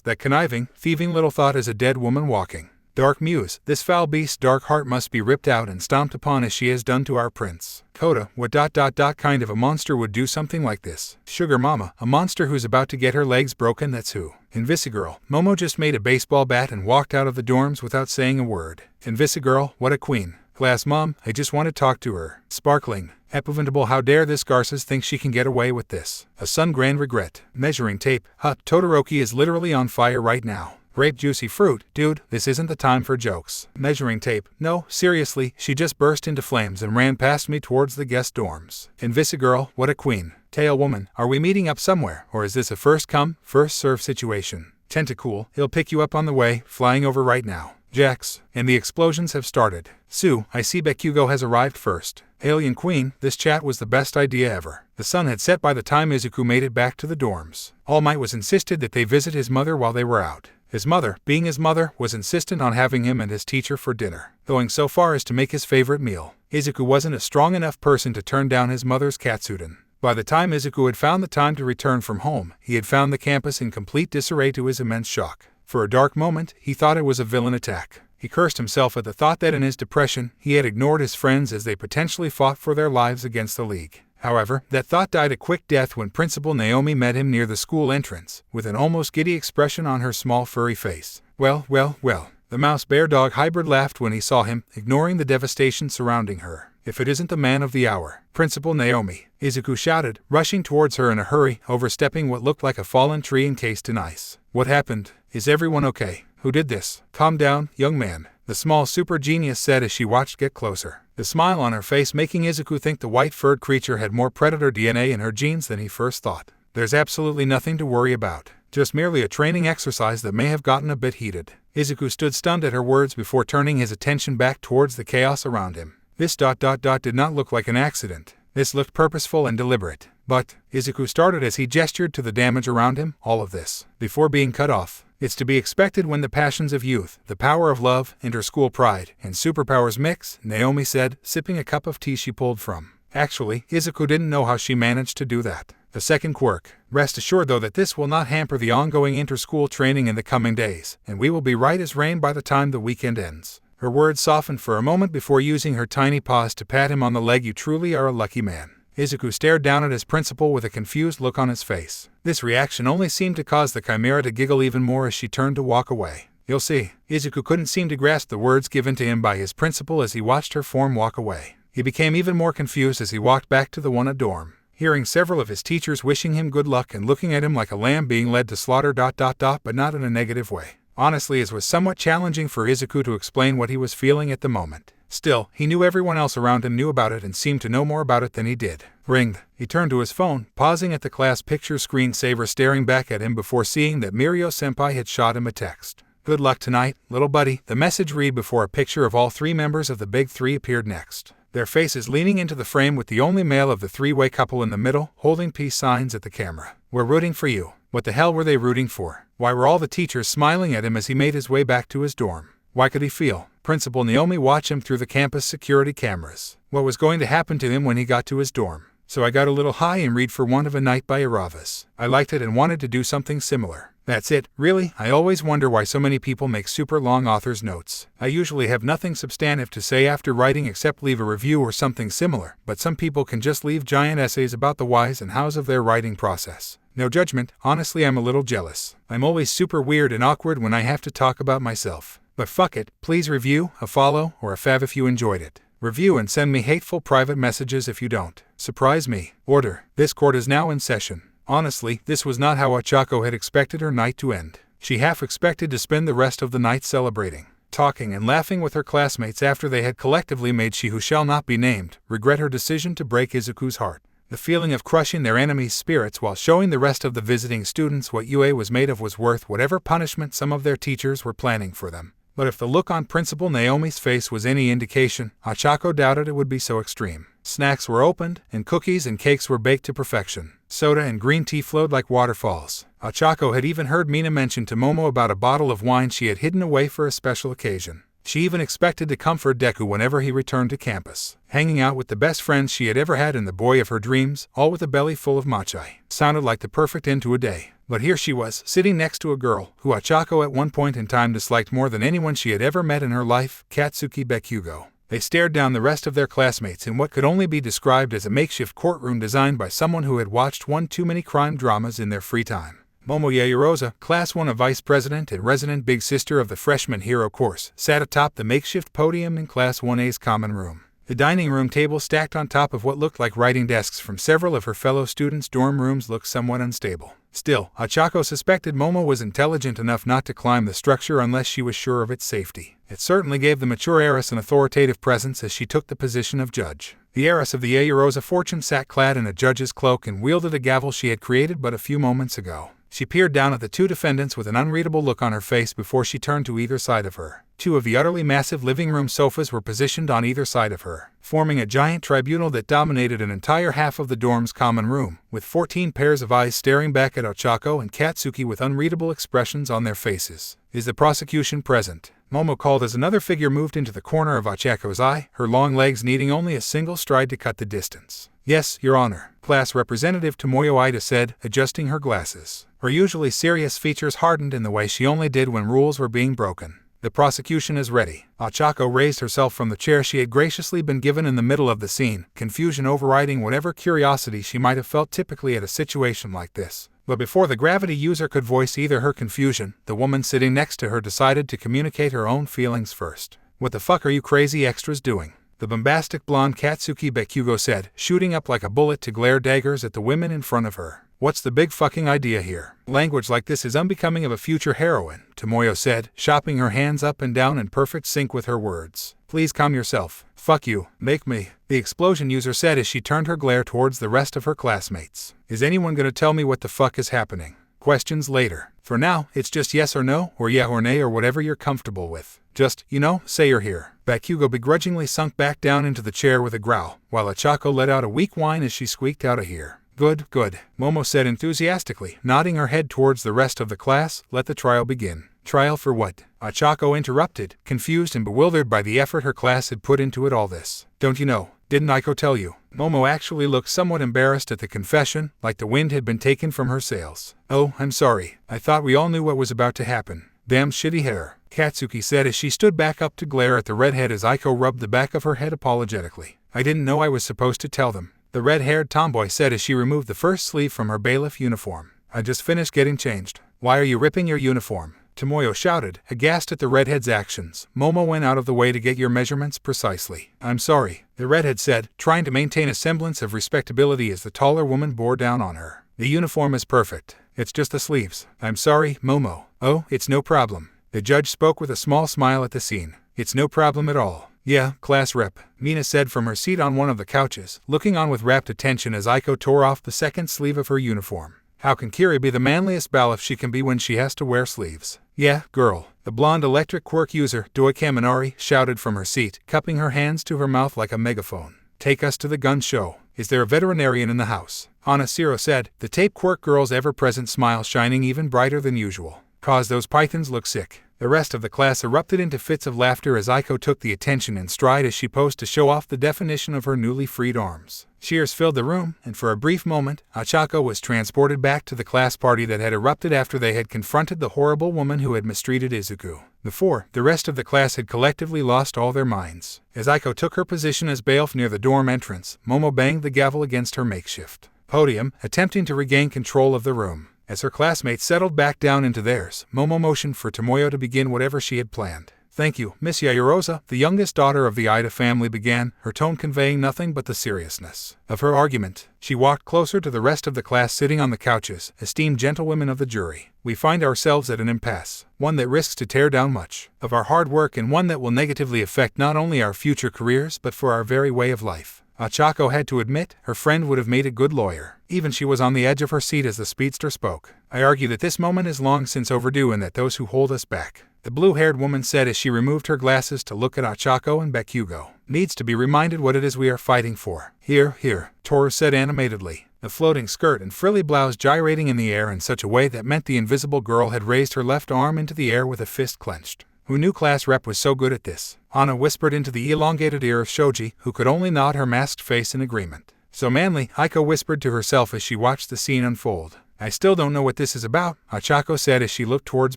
that conniving, thieving little thought is a dead woman walking. Dark Muse, this foul beast's dark heart must be ripped out and stomped upon as she has done to our prince. Koda, what ... kind of a monster would do something like this? Sugar Mama, a monster who's about to get her legs broken, that's who. Invisigirl, Momo just made a baseball bat and walked out of the dorms without saying a word. Invisigirl, what a queen. Class Mom, I just want to talk to her. Sparkling, epuventable, how dare this Garces think she can get away with this? A son grand regret. Measuring Tape, Todoroki is literally on fire right now. Grape Juicy Fruit, dude, this isn't the time for jokes. Measuring Tape, no, seriously, she just burst into flames and ran past me towards the guest dorms. Invisigirl, what a queen. Tail Woman, are we meeting up somewhere, or is this a first come, first serve situation? Tentacool, he'll pick you up on the way, flying over right now. Jax, and the explosions have started. Sue, I see Bakugo has arrived first. Alien Queen, this chat was the best idea ever. The sun had set by the time Izuku made it back to the dorms. All Might was insisted that they visit his mother while they were out. His mother, being his mother, was insistent on having him and his teacher for dinner, going so far as to make his favorite meal. Izuku wasn't a strong enough person to turn down his mother's katsudon. By the time Izuku had found the time to return from home, he had found the campus in complete disarray to his immense shock. For a dark moment, he thought it was a villain attack. He cursed himself at the thought that in his depression, he had ignored his friends as they potentially fought for their lives against the League. However, that thought died a quick death when Principal Naomi met him near the school entrance, with an almost giddy expression on her small furry face. Well, well, well. The mouse-bear-dog hybrid laughed when he saw him, ignoring the devastation surrounding her. If it isn't the man of the hour, Principal Naomi, Izuku shouted, rushing towards her in a hurry, overstepping what looked like a fallen tree encased in ice. What happened? Is everyone okay? Who did this? Calm down, young man, the small super genius said as she watched get closer. The smile on her face making Izuku think the white-furred creature had more predator DNA in her genes than he first thought. There's absolutely nothing to worry about. Just merely a training exercise that may have gotten a bit heated. Izuku stood stunned at her words before turning his attention back towards the chaos around him. This ... did not look like an accident. This looked purposeful and deliberate. But, Izuku started as he gestured to the damage around him, all of this, before being cut off. It's to be expected when the passions of youth, the power of love, inter-school pride, and superpowers mix, Naomi said, sipping a cup of tea she pulled from. Actually, Izuku didn't know how she managed to do that. The second quirk. Rest assured though that this will not hamper the ongoing inter-school training in the coming days, and we will be right as rain by the time the weekend ends. Her words softened for a moment before using her tiny paws to pat him on the leg. You truly are a lucky man. Izuku stared down at his principal with a confused look on his face. This reaction only seemed to cause the chimera to giggle even more as she turned to walk away. You'll see. Izuku couldn't seem to grasp the words given to him by his principal as he watched her form walk away. He became even more confused as he walked back to the one dorm. Hearing several of his teachers wishing him good luck and looking at him like a lamb being led to slaughter ... but not in a negative way. Honestly, it was somewhat challenging for Izuku to explain what he was feeling at the moment. Still, he knew everyone else around him knew about it and seemed to know more about it than he did. Ringed. He turned to his phone, pausing at the class picture screensaver staring back at him before seeing that Mirio-senpai had shot him a text. Good luck tonight, little buddy, the message read before a picture of all three members of the Big Three appeared next. Their faces leaning into the frame with the only male of the three-way couple in the middle, holding peace signs at the camera. We're rooting for you. What the hell were they rooting for? Why were all the teachers smiling at him as he made his way back to his dorm? Why could he feel Principal Naomi watch him through the campus security cameras? What was going to happen to him when he got to his dorm? So I got a little high and read For Want of a Night by Aravis. I liked it and wanted to do something similar. That's it, really. I always wonder why so many people make super long author's notes. I usually have nothing substantive to say after writing except leave a review or something similar, but some people can just leave giant essays about the whys and hows of their writing process. No judgment, honestly I'm a little jealous. I'm always super weird and awkward when I have to talk about myself. But fuck it, please review, a follow, or a fav if you enjoyed it. Review and send me hateful private messages if you don't. Surprise me. Order. This court is now in session. Honestly, this was not how Ochako had expected her night to end. She half expected to spend the rest of the night celebrating, talking and laughing with her classmates after they had collectively made she who shall not be named regret her decision to break Izuku's heart. The feeling of crushing their enemies' spirits while showing the rest of the visiting students what UA was made of was worth whatever punishment some of their teachers were planning for them. But if the look on Principal Naomi's face was any indication, Ochako doubted it would be so extreme. Snacks were opened, and cookies and cakes were baked to perfection. Soda and green tea flowed like waterfalls. Ochako had even heard Mina mention to Momo about a bottle of wine she had hidden away for a special occasion. She even expected to comfort Deku whenever he returned to campus. Hanging out with the best friends she had ever had and the boy of her dreams, all with a belly full of matcha, sounded like the perfect end to a day. But here she was, sitting next to a girl who Ochako at one point in time disliked more than anyone she had ever met in her life, Katsuki Bakugo. They stared down the rest of their classmates in what could only be described as a makeshift courtroom designed by someone who had watched one too many crime dramas in their free time. Momo Yaoyorosa, Class 1 a vice president and resident big sister of the freshman hero course, sat atop the makeshift podium in Class 1A's common room. The dining room table stacked on top of what looked like writing desks from several of her fellow students' dorm rooms looked somewhat unstable. Still, Ochako suspected Momo was intelligent enough not to climb the structure unless she was sure of its safety. It certainly gave the mature heiress an authoritative presence as she took the position of judge. The heiress of the Yaoyorosa fortune sat clad in a judge's cloak and wielded a gavel she had created but a few moments ago. She peered down at the two defendants with an unreadable look on her face before she turned to either side of her. Two of the utterly massive living room sofas were positioned on either side of her, forming a giant tribunal that dominated an entire half of the dorm's common room, with 14 pairs of eyes staring back at Ochako and Katsuki with unreadable expressions on their faces. Is the prosecution present? Momo called as another figure moved into the corner of Ochako's eye, her long legs needing only a single stride to cut the distance. Yes, Your Honor, Class Representative Tomoyo Ida said, adjusting her glasses. Her usually serious features hardened in the way she only did when rules were being broken. The prosecution is ready. Achako raised herself from the chair she had graciously been given in the middle of the scene, confusion overriding whatever curiosity she might have felt typically at a situation like this. But before the gravity user could voice either her confusion, the woman sitting next to her decided to communicate her own feelings first. "What the fuck are you crazy extras doing?" the bombastic blonde Katsuki Bakugo said, shooting up like a bullet to glare daggers at the women in front of her. "What's the big fucking idea here? Language like this is unbecoming of a future heroine," Tomoyo said, chopping her hands up and down in perfect sync with her words. "Please calm yourself. Fuck you, make me," the explosion user said as she turned her glare towards the rest of her classmates. "Is anyone gonna tell me what the fuck is happening? Questions later. For now, it's just yes or no, or yeah or nay, or whatever you're comfortable with. Just, say you're here." Bakugo begrudgingly sunk back down into the chair with a growl, while Achako let out a weak whine as she squeaked out a "here." "Good, good," Momo said enthusiastically, nodding her head towards the rest of the class. "Let the trial begin." "Trial for what?" Achako interrupted, confused and bewildered by the effort her class had put into it all this. "Don't you know? Didn't Aiko tell you?" Momo actually looked somewhat embarrassed at the confession, like the wind had been taken from her sails. "Oh, I'm sorry. I thought we all knew what was about to happen. Damn shitty hair," Katsuki said as she stood back up to glare at the redhead as Aiko rubbed the back of her head apologetically. "I didn't know I was supposed to tell them," the red-haired tomboy said as she removed the first sleeve from her bailiff uniform. "I just finished getting changed." "Why are you ripping your uniform?" Tomoyo shouted, aghast at the redhead's actions. "Momo went out of the way to get your measurements precisely." "I'm sorry," the redhead said, trying to maintain a semblance of respectability as the taller woman bore down on her. "The uniform is perfect. It's just the sleeves." "I'm sorry, Momo." "Oh, it's no problem." The judge spoke with a small smile at the scene. "It's no problem at all." "Yeah, class rep," Mina said from her seat on one of the couches, looking on with rapt attention as Aiko tore off the second sleeve of her uniform. How can Kiri be the manliest bal if she can be when she has to wear sleeves? "Yeah, girl," the blonde electric quirk user, Doi Kaminari, shouted from her seat, cupping her hands to her mouth like a megaphone. "Take us to the gun show. Is there a veterinarian in the house?" Anasiro said, the tape quirk girl's ever-present smile shining even brighter than usual. "Cause those pythons look sick." The rest of the class erupted into fits of laughter as Aiko took the attention in stride as she posed to show off the definition of her newly freed arms. Cheers filled the room, and for a brief moment, Achako was transported back to the class party that had erupted after they had confronted the horrible woman who had mistreated Izuku. Before, the rest of the class had collectively lost all their minds. As Aiko took her position as bailiff near the dorm entrance, Momo banged the gavel against her makeshift podium, attempting to regain control of the room. As her classmates settled back down into theirs, Momo motioned for Tomoyo to begin whatever she had planned. "Thank you, Miss Yaoyorosa," the youngest daughter of the Ida family began, her tone conveying nothing but the seriousness of her argument. She walked closer to the rest of the class sitting on the couches, esteemed gentlewomen of the jury. "We find ourselves at an impasse, one that risks to tear down much of our hard work and one that will negatively affect not only our future careers but for our very way of life." Achako had to admit, her friend would have made a good lawyer. Even she was on the edge of her seat as the speedster spoke. "I argue that this moment is long since overdue and that those who hold us back," the blue-haired woman said as she removed her glasses to look at Achako and Bakugo, "needs to be reminded what it is we are fighting for." "Here, here," Toru said animatedly, the floating skirt and frilly blouse gyrating in the air in such a way that meant the invisible girl had raised her left arm into the air with a fist clenched. "Who knew class rep was so good at this?" Anna whispered into the elongated ear of Shoji, who could only nod her masked face in agreement. "So manly," Aiko whispered to herself as she watched the scene unfold. "I still don't know what this is about," Achako said as she looked towards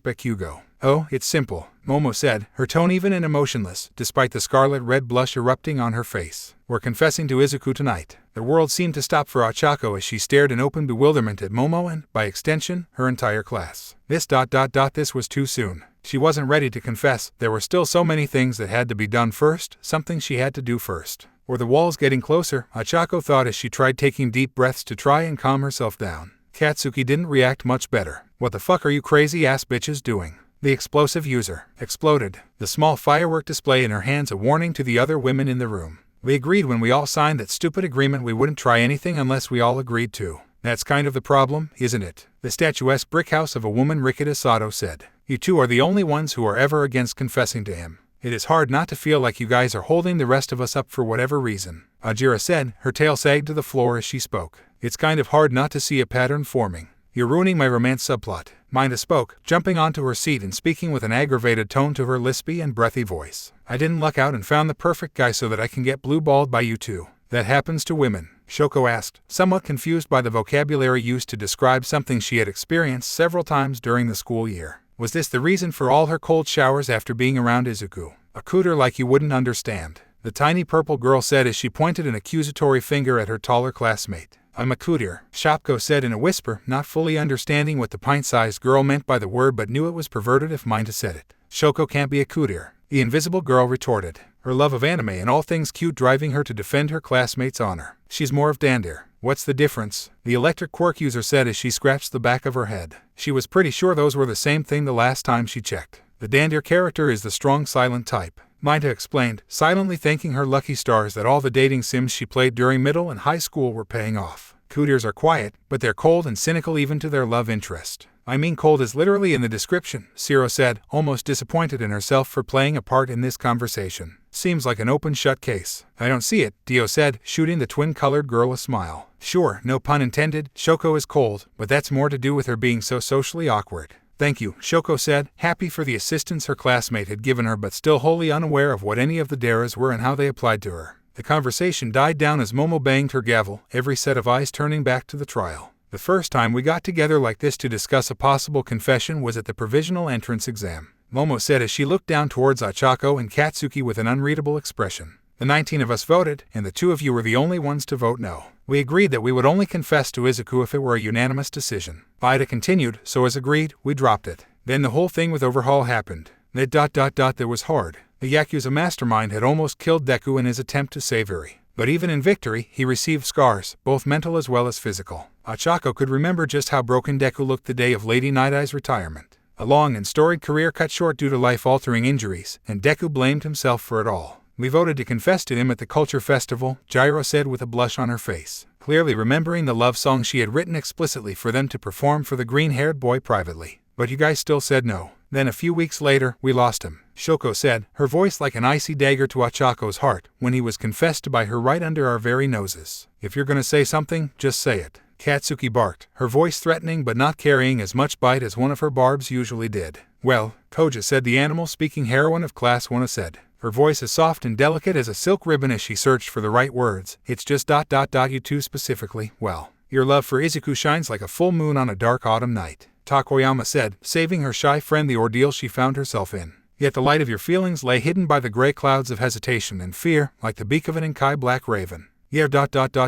Bakugo. "Oh, it's simple," Momo said, her tone even and emotionless, despite the scarlet-red blush erupting on her face. "We're confessing to Izuku tonight." The world seemed to stop for Achako as she stared in open bewilderment at Momo and, by extension, her entire class. This was too soon. She wasn't ready to confess. There were still so many things that had to be done first, something she had to do first. Were the walls getting closer? Achako thought as she tried taking deep breaths to try and calm herself down. Katsuki didn't react much better. "What the fuck are you crazy-ass bitches doing?" The explosive user exploded, the small firework display in her hands a warning to the other women in the room. "We agreed when we all signed that stupid agreement we wouldn't try anything unless we all agreed to. That's kind of the problem, isn't it?" The statuesque brick house of a woman Rikita Sato said. "You two are the only ones who are ever against confessing to him. It is hard not to feel like you guys are holding the rest of us up for whatever reason," Ajira said, her tail sagged to the floor as she spoke. "It's kind of hard not to see a pattern forming. You're ruining my romance subplot." Minda spoke, jumping onto her seat and speaking with an aggravated tone to her lispy and breathy voice. "I didn't luck out and found the perfect guy so that I can get blue-balled by you two. That happens to women," Shoko asked, somewhat confused by the vocabulary used to describe something she had experienced several times during the school year. Was this the reason for all her cold showers after being around Izuku? A cooter like you wouldn't understand, the tiny purple girl said as she pointed an accusatory finger at her taller classmate. I'm a cooter, Shopko said in a whisper, not fully understanding what the pint-sized girl meant by the word but knew it was perverted if Minta said it. Shoko can't be a cooter, the invisible girl retorted, her love of anime and all things cute driving her to defend her classmate's honor. She's more of Dander. What's the difference? The electric quirk user said as she scratched the back of her head. She was pretty sure those were the same thing the last time she checked. The Dander character is the strong silent type, Minta explained, silently thanking her lucky stars that all the dating sims she played during middle and high school were paying off. Cooters are quiet, but they're cold and cynical even to their love interest. I mean cold is literally in the description, Shiro said, almost disappointed in herself for playing a part in this conversation. Seems like an open-shut case. I don't see it, Dio said, shooting the twin-colored girl a smile. Sure, no pun intended, Shoko is cold, but that's more to do with her being so socially awkward. Thank you, Shoko said, happy for the assistance her classmate had given her but still wholly unaware of what any of the daras were and how they applied to her. The conversation died down as Momo banged her gavel, every set of eyes turning back to the trial. The first time we got together like this to discuss a possible confession was at the provisional entrance exam, Momo said as she looked down towards Achako and Katsuki with an unreadable expression. The 19 of us voted, and the 2 of you were the only ones to vote no. We agreed that we would only confess to Izuku if it were a unanimous decision. Ida continued, so as agreed, we dropped it. Then the whole thing with Overhaul happened. That was hard. The Yakuza mastermind had almost killed Deku in his attempt to save Eri. But even in victory, he received scars, both mental as well as physical. Achako could remember just how broken Deku looked the day of Lady Night Eye's retirement. A long and storied career cut short due to life-altering injuries, and Deku blamed himself for it all. We voted to confess to him at the Culture Festival, Gyro said with a blush on her face, clearly remembering the love song she had written explicitly for them to perform for the green-haired boy privately. But you guys still said no. Then a few weeks later, we lost him, Shoko said, her voice like an icy dagger to Achako's heart, when he was confessed to by her right under our very noses. If you're gonna say something, just say it. Katsuki barked, her voice threatening but not carrying as much bite as one of her barbs usually did. Well, Koja said, the animal-speaking heroine of Class 1 said, her voice as soft and delicate as a silk ribbon as she searched for the right words. It's just ... you two specifically, well, your love for Izuku shines like a full moon on a dark autumn night, Takoyama said, saving her shy friend the ordeal she found herself in. Yet the light of your feelings lay hidden by the gray clouds of hesitation and fear, like the beak of an Inkai black raven. Yeah,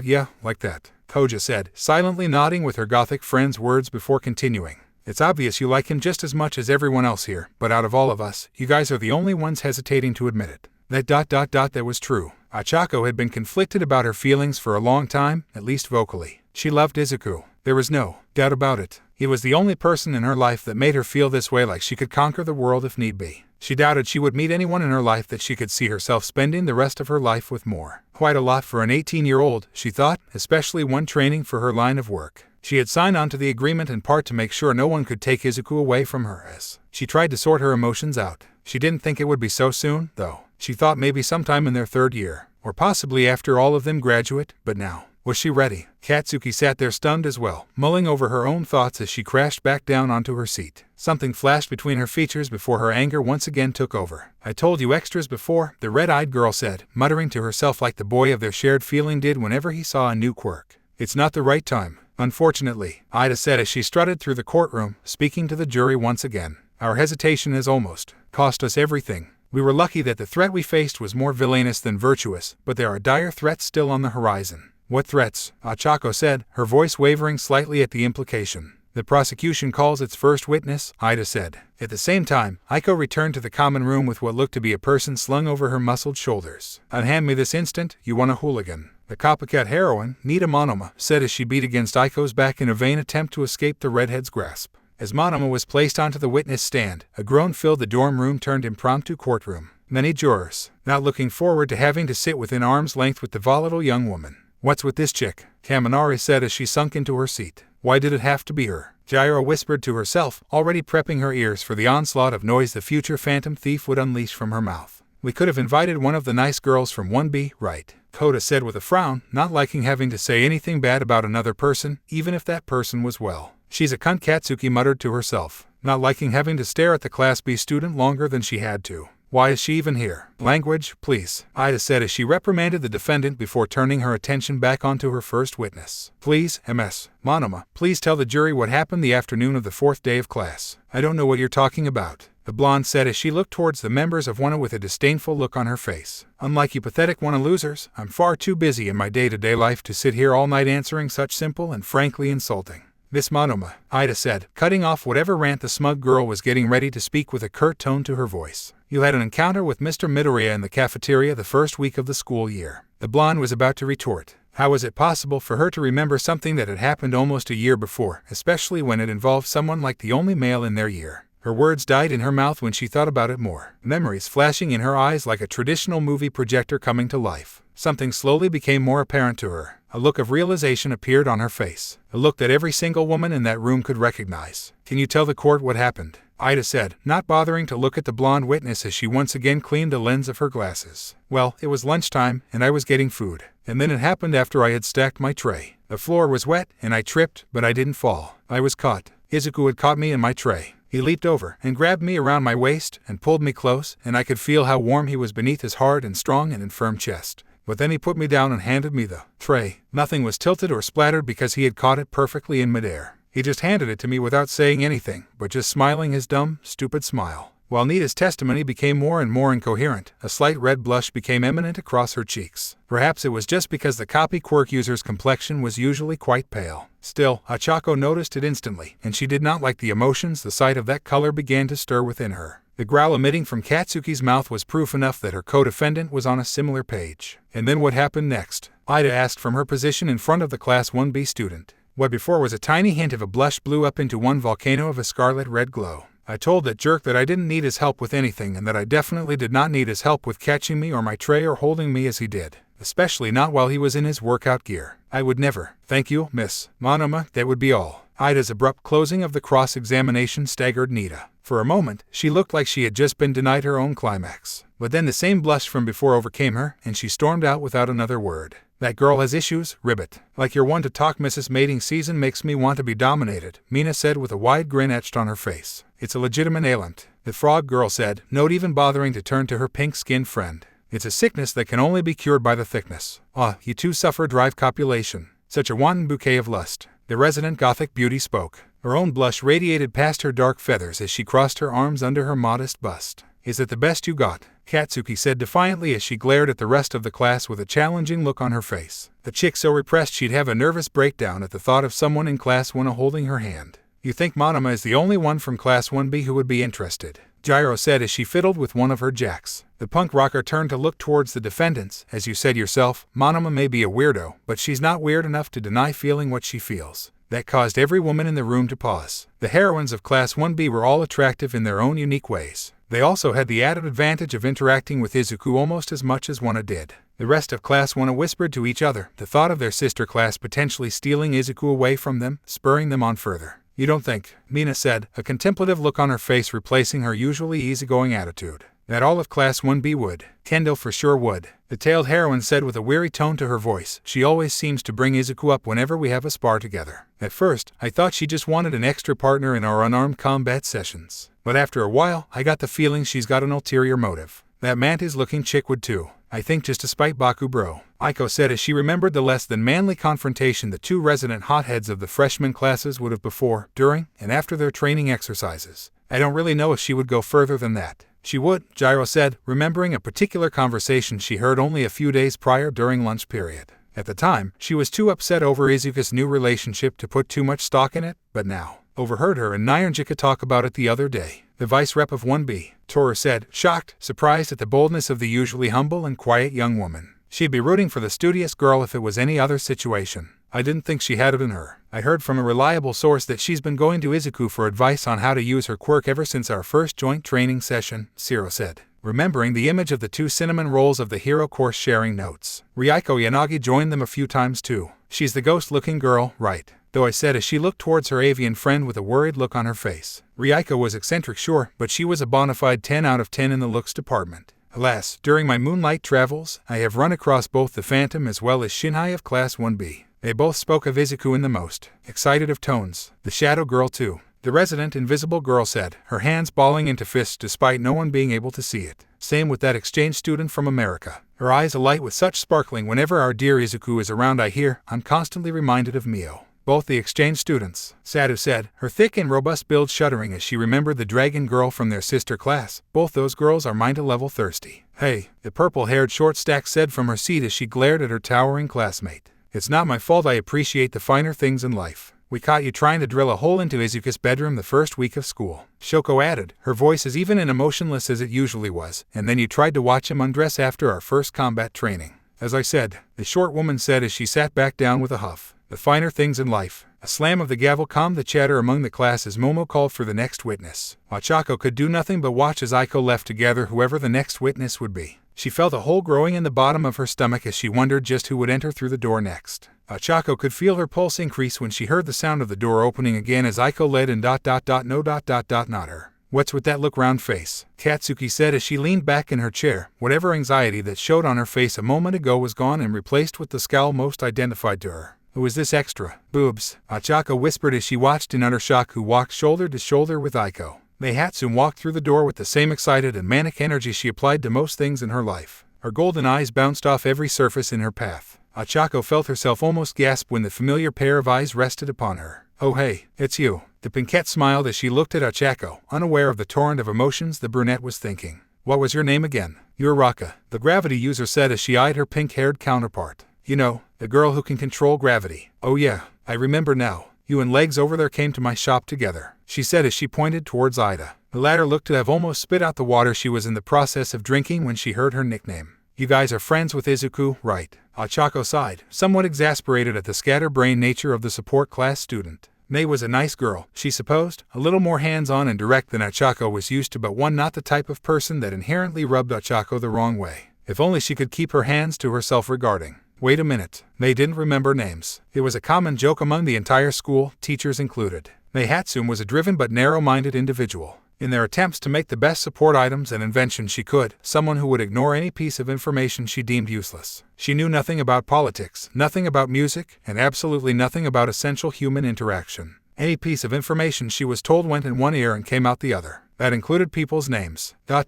yeah, like that, Koja said, silently nodding with her gothic friend's words before continuing. It's obvious you like him just as much as everyone else here, but out of all of us, you guys are the only ones hesitating to admit it. That was true. Achako had been conflicted about her feelings for a long time, at least vocally. She loved Izuku. There was no doubt about it. He was the only person in her life that made her feel this way, like she could conquer the world if need be. She doubted she would meet anyone in her life that she could see herself spending the rest of her life with more. Quite a lot for an 18-year-old, she thought, especially one training for her line of work. She had signed on to the agreement in part to make sure no one could take Izuku away from her as she tried to sort her emotions out. She didn't think it would be so soon, though. She thought maybe sometime in their 3rd year, or possibly after all of them graduate, but now, was she ready? Katsuki sat there stunned as well, mulling over her own thoughts as she crashed back down onto her seat. Something flashed between her features before her anger once again took over. I told you extras before, the red-eyed girl said, muttering to herself like the boy of their shared feeling did whenever he saw a new quirk. It's not the right time. Unfortunately, Ida said as she strutted through the courtroom, speaking to the jury once again. Our hesitation has almost cost us everything. We were lucky that the threat we faced was more villainous than virtuous, but there are dire threats still on the horizon. What threats? Achako said, her voice wavering slightly at the implication. The prosecution calls its first witness, Ida said. At the same time, Aiko returned to the common room with what looked to be a person slung over her muscled shoulders. Unhand me this instant, you want a hooligan. The copycat heroine, Nita Monoma, said as she beat against Aiko's back in a vain attempt to escape the redhead's grasp. As Monoma was placed onto the witness stand, a groan filled the dorm room turned impromptu courtroom. Many jurors, not looking forward to having to sit within arm's length with the volatile young woman. What's with this chick? Kaminari said as she sunk into her seat. Why did it have to be her? Gyro whispered to herself, already prepping her ears for the onslaught of noise the future phantom thief would unleash from her mouth. We could have invited one of the nice girls from 1B, right? Koda said with a frown, not liking having to say anything bad about another person, even if that person was well. She's a cunt, Katsuki muttered to herself, not liking having to stare at the Class B student longer than she had to. Why is she even here? Language, please, Ida said as she reprimanded the defendant before turning her attention back onto her first witness. Please, Ms. Monoma, please tell the jury what happened the afternoon of the 4th day of class. I don't know what you're talking about, the blonde said as she looked towards the members of WANA with a disdainful look on her face. Unlike you pathetic WANA losers, I'm far too busy in my day-to-day life to sit here all night answering such simple and frankly insulting. Miss Monoma, Ida said, cutting off whatever rant the smug girl was getting ready to speak with a curt tone to her voice. You had an encounter with Mr. Midoriya in the cafeteria the first week of the school year. The blonde was about to retort. How was it possible for her to remember something that had happened almost a year before, especially when it involved someone like the only male in their year? Her words died in her mouth when she thought about it more, memories flashing in her eyes like a traditional movie projector coming to life. Something slowly became more apparent to her. A look of realization appeared on her face, a look that every single woman in that room could recognize. Can you tell the court what happened? Ida said, not bothering to look at the blonde witness as she once again cleaned the lens of her glasses. Well, it was lunchtime, and I was getting food. And then it happened after I had stacked my tray. The floor was wet, and I tripped, but I didn't fall. I was caught. Izuku had caught me in my tray. He leaped over and grabbed me around my waist and pulled me close, and I could feel how warm he was beneath his hard and strong and infirm chest. But then he put me down and handed me the tray. Nothing was tilted or splattered because he had caught it perfectly in midair. He just handed it to me without saying anything, but just smiling his dumb, stupid smile. While Nita's testimony became more and more incoherent, a slight red blush became eminent across her cheeks. Perhaps it was just because the copy quirk user's complexion was usually quite pale. Still, Hachako noticed it instantly, and she did not like the emotions the sight of that color began to stir within her. The growl emitting from Katsuki's mouth was proof enough that her co-defendant was on a similar page. And then what happened next? Ida asked from her position in front of the Class 1B student. What before was a tiny hint of a blush blew up into one volcano of a scarlet red glow. I told that jerk that I didn't need his help with anything and that I definitely did not need his help with catching me or my tray or holding me as he did. Especially not while he was in his workout gear. I would never. Thank you, Miss Monoma, that would be all. Ida's abrupt closing of the cross-examination staggered Nita. For a moment, she looked like she had just been denied her own climax. But then the same blush from before overcame her, and she stormed out without another word. That girl has issues, ribbit. Like you're one to talk. Mrs. Mating season makes me want to be dominated, Mina said with a wide grin etched on her face. It's a legitimate ailment, the frog girl said, not even bothering to turn to her pink-skinned friend. It's a sickness that can only be cured by the thickness. Ah, you two suffer drive copulation. Such a wanton bouquet of lust. The resident gothic beauty spoke. Her own blush radiated past her dark feathers as she crossed her arms under her modest bust. Is it the best you got? Katsuki said defiantly as she glared at the rest of the class with a challenging look on her face. The chick so repressed she'd have a nervous breakdown at the thought of someone in Class 1 holding her hand. You think Monoma is the only one from Class 1B who would be interested? Gyro said as she fiddled with one of her jacks. The punk rocker turned to look towards the defendants. As you said yourself, Monoma may be a weirdo, but she's not weird enough to deny feeling what she feels. That caused every woman in the room to pause. The heroines of Class 1B were all attractive in their own unique ways. They also had the added advantage of interacting with Izuku almost as much as WANA did. The rest of Class 1 whispered to each other, the thought of their sister class potentially stealing Izuku away from them, spurring them on further. You don't think, Mina said, a contemplative look on her face replacing her usually easygoing attitude, that all of Class 1B would? Kendo for sure would. The tailed heroine said with a weary tone to her voice. She always seems to bring Izuku up whenever we have a spar together. At first, I thought she just wanted an extra partner in our unarmed combat sessions. But after a while, I got the feeling she's got an ulterior motive. That mantis-looking chick would too. I think just to spite Baku bro, Aiko said as she remembered the less than manly confrontation the two resident hotheads of the freshman classes would have before, during, and after their training exercises. I don't really know if she would go further than that. She would, Gyro said, remembering a particular conversation she heard only a few days prior during lunch period. At the time, she was too upset over Izuku's new relationship to put too much stock in it, but now, overheard her and Nyanjika talk about it the other day. The vice rep of 1B, Toru said, shocked, surprised at the boldness of the usually humble and quiet young woman. She'd be rooting for the studious girl if it was any other situation. I didn't think she had it in her. I heard from a reliable source that she's been going to Izuku for advice on how to use her quirk ever since our first joint training session, Shiro said, remembering the image of the two cinnamon rolls of the hero course sharing notes. Ryuko Yanagi joined them a few times too. She's the ghost-looking girl, right? Though I said as she looked towards her avian friend with a worried look on her face. Ryuko was eccentric sure, but she was a bona fide 10 out of 10 in the looks department. Alas, during my moonlight travels, I have run across both the Phantom as well as Shinhai of Class 1B. They both spoke of Izuku in the most excited of tones. The Shadow Girl too. the resident invisible girl said, her hands balling into fists despite no one being able to see it. Same with that exchange student from America. Her eyes alight with such sparkling whenever our dear Izuku is around. I'm constantly reminded of Mio. Both the exchange students, Sadu said, her thick and robust build shuddering as she remembered the dragon girl from their sister class. Both those girls are mind-level thirsty. Hey, the purple-haired short stack said from her seat as she glared at her towering classmate. It's not my fault. I appreciate the finer things in life. We caught you trying to drill a hole into Izuku's bedroom the first week of school. Shoko added, her voice as even and emotionless as it usually was, and then you tried to watch him undress after our first combat training. As I said, the short woman said as she sat back down with a huff. The finer things in life. A slam of the gavel calmed the chatter among the class as Momo called for the next witness. Ochako could do nothing but watch as Aiko left to gather whoever the next witness would be. She felt a hole growing in the bottom of her stomach as she wondered just who would enter through the door next. Ochako could feel her pulse increase when she heard the sound of the door opening again as Aiko led and not her. What's with that look round face? Katsuki said as she leaned back in her chair. Whatever anxiety that showed on her face a moment ago was gone and replaced with the scowl most identified to her. Who is this extra? Boobs, Ochako whispered as she watched in utter shock who walked shoulder to shoulder with Aiko. Mei Hatsume walked through the door with the same excited and manic energy she applied to most things in her life. Her golden eyes bounced off every surface in her path. Ochako felt herself almost gasp when the familiar pair of eyes rested upon her. Oh hey, it's you. The pinkette smiled as she looked at Ochako, unaware of the torrent of emotions the brunette was thinking. What was your name again? You're Raka, the gravity user said as she eyed her pink-haired counterpart. You know, the girl who can control gravity. Oh yeah, I remember now. You and Legs over there came to my shop together, she said as she pointed towards Ida. The latter looked to have almost spit out the water she was in the process of drinking when she heard her nickname. You guys are friends with Izuku, right? Ochako sighed, somewhat exasperated at the scatterbrained nature of the support class student. Mei was a nice girl, she supposed, a little more hands-on and direct than Ochako was used to, but one not the type of person that inherently rubbed Ochako the wrong way. If only she could keep her hands to herself regarding. Wait a minute. Mei didn't remember names. It was a common joke among the entire school, teachers included. Mei Hatsume was a driven but narrow-minded individual. In their attempts to make the best support items and inventions she could, someone who would ignore any piece of information she deemed useless. She knew nothing about politics, nothing about music, and absolutely nothing about essential human interaction. Any piece of information she was told went in one ear and came out the other. That included people's names. But